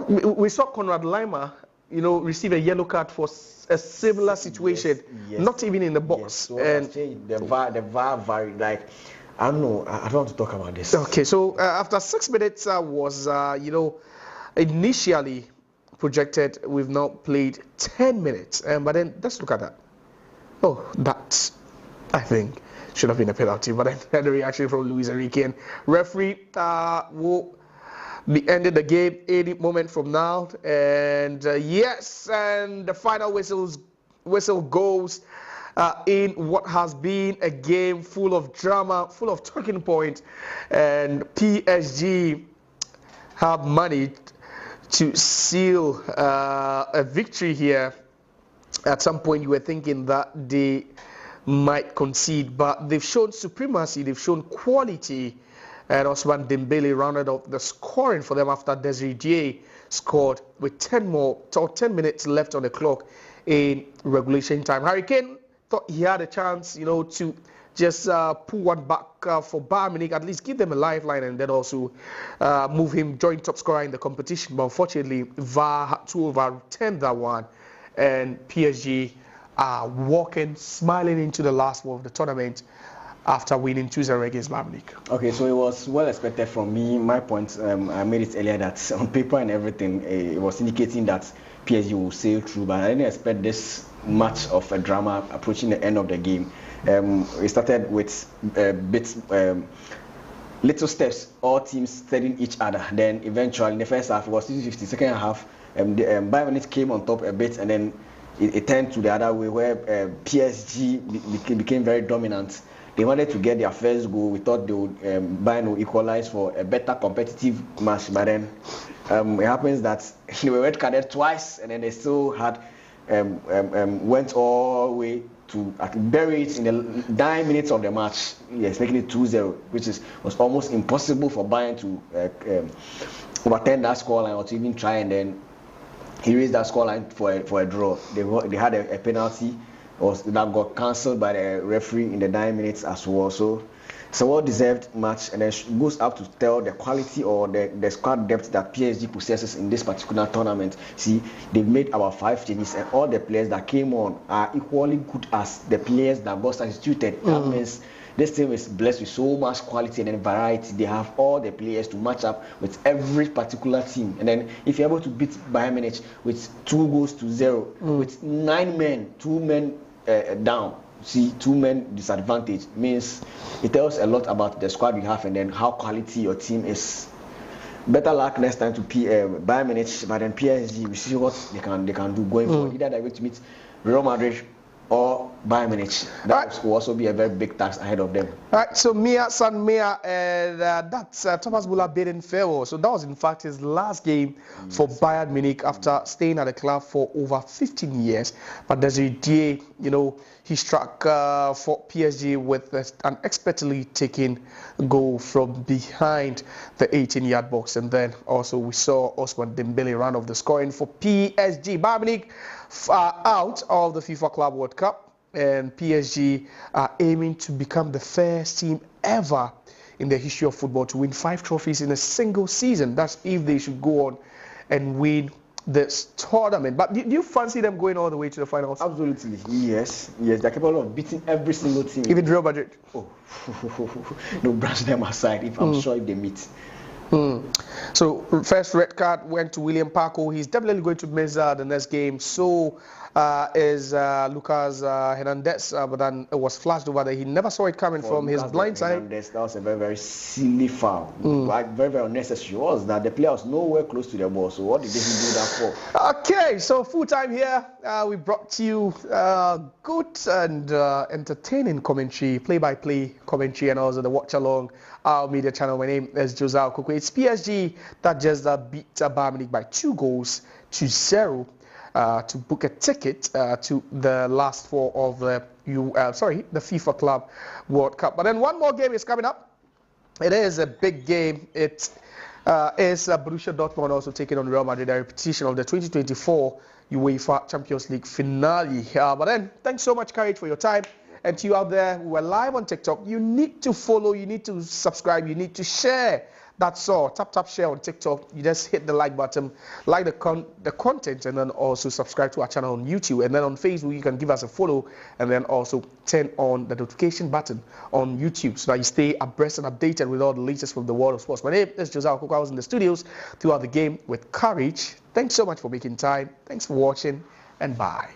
We saw Conrad Lima, receive a yellow card for a similar situation, yes. Not even in the box. Yes. So and the VAR varied. Like, I don't know. I don't want to talk about this. Okay, so after 6 minutes was, initially projected. We've now played 10 minutes. But then let's look at that. Oh, that, I think, should have been a penalty. But then the reaction from Luis Enrique. And referee will be ending the game any moment from now. And yes, and the final whistle goes in what has been a game full of drama, full of talking points, and PSG have managed to seal a victory here. At some point, you were thinking that they might concede, but they've shown supremacy, they've shown quality, and Ousmane Dembele rounded off the scoring for them after Desiree Dié scored with 10 minutes left on the clock in regulation time. Harry Kane thought he had a chance, to just pull one back for Bayern Munich, at least give them a lifeline, and then also move him, joint top scorer in the competition. But unfortunately, VAR had to overturn that one, and PSG are walking, smiling into the last one of the tournament after winning 2-0 against Bayern Munich. Okay, so it was well expected from me. My point, I made it earlier that on paper and everything, it was indicating that PSG will sail through, but I didn't expect this much of a drama approaching the end of the game. We started with little steps, all teams studying each other. Then eventually in the first half, it was 50-50. Second half, Bayern Munich came on top a bit, and then it turned to the other way where PSG became very dominant. They wanted to get their first goal. We thought they would Bayern would equalize for a better competitive match, but then it happens that they were red carded twice, and then they still had went all the way to bury it in the 9 minutes of the match. Yes, making it 2-0, which was almost impossible for Bayern to overturn that scoreline or to even try, and then he raised that scoreline for a draw. They had a penalty that got cancelled by the referee in the 9 minutes as well. So it's a well-deserved match, and it goes up to tell the quality or the squad depth that PSG possesses in this particular tournament. See, they've made about 5 changes, and all the players that came on are equally good as the players that got substituted. That means this team is blessed with so much quality and then variety. They have all the players to match up with every particular team. And then if you're able to beat Bayern Munich with 2-0, with 9 men, 2 men down, see, 2 men disadvantage, means it tells a lot about the squad you have and then how quality your team is. Better luck next time to Bayern Munich, but then PSG, we see what they can do going forward. Either they're going to meet Real Madrid or Bayern Munich. That will also be a very big task ahead of them. All right, so Mia San Mia, and that's Thomas Müller bidding farewell. So that was in fact his last game for Bayern Munich after staying at the club for over 15 years. But Desiree Dié, he struck for PSG with an expertly taken goal from behind the 18-yard box. And then also we saw Ousmane Dembele round off the scoring for PSG. Bayern Munich out of the FIFA Club World Cup, and PSG are aiming to become the first team ever in the history of football to win 5 trophies in a single season. That's if they should go on and win this tournament. But do you fancy them going all the way to the finals? Absolutely, yes. Yes, they're capable of beating every single team. Even Real Madrid? Oh, no, brush them aside. I'm sure if they meet. So first red card went to William Paco. He's definitely going to miss the next game. So is Lucas Hernandez, but then it was flashed over there. He never saw it coming from his blind side. That was a very, very silly foul. Like, very, very unnecessary. Was that the player was nowhere close to the ball. So what did he do that for? Okay, so full time here. We brought you good and entertaining commentary, play-by-play commentary, and also the watch along our media channel. My name is Josiah Okoko. It's PSG that just beat Bayern Munich by 2-0 to book a ticket to the last 4 of the FIFA Club World Cup. But then one more game is coming up. It is a big game. It is Borussia Dortmund also taking on Real Madrid, a repetition of the 2024 UEFA Champions League finale. But then, thanks so much, Courage, for your time. And to you out there who are live on TikTok, you need to follow, you need to subscribe, you need to share. That's all. Tap share on TikTok. You just hit the like button, like the content, and then also subscribe to our channel on YouTube. And then on Facebook, you can give us a follow, and then also turn on the notification button on YouTube so that you stay abreast and updated with all the latest from the world of sports. My name is Josiah Okoko. I was in the studios throughout the game with Courage. Thanks so much for making time. Thanks for watching, and bye.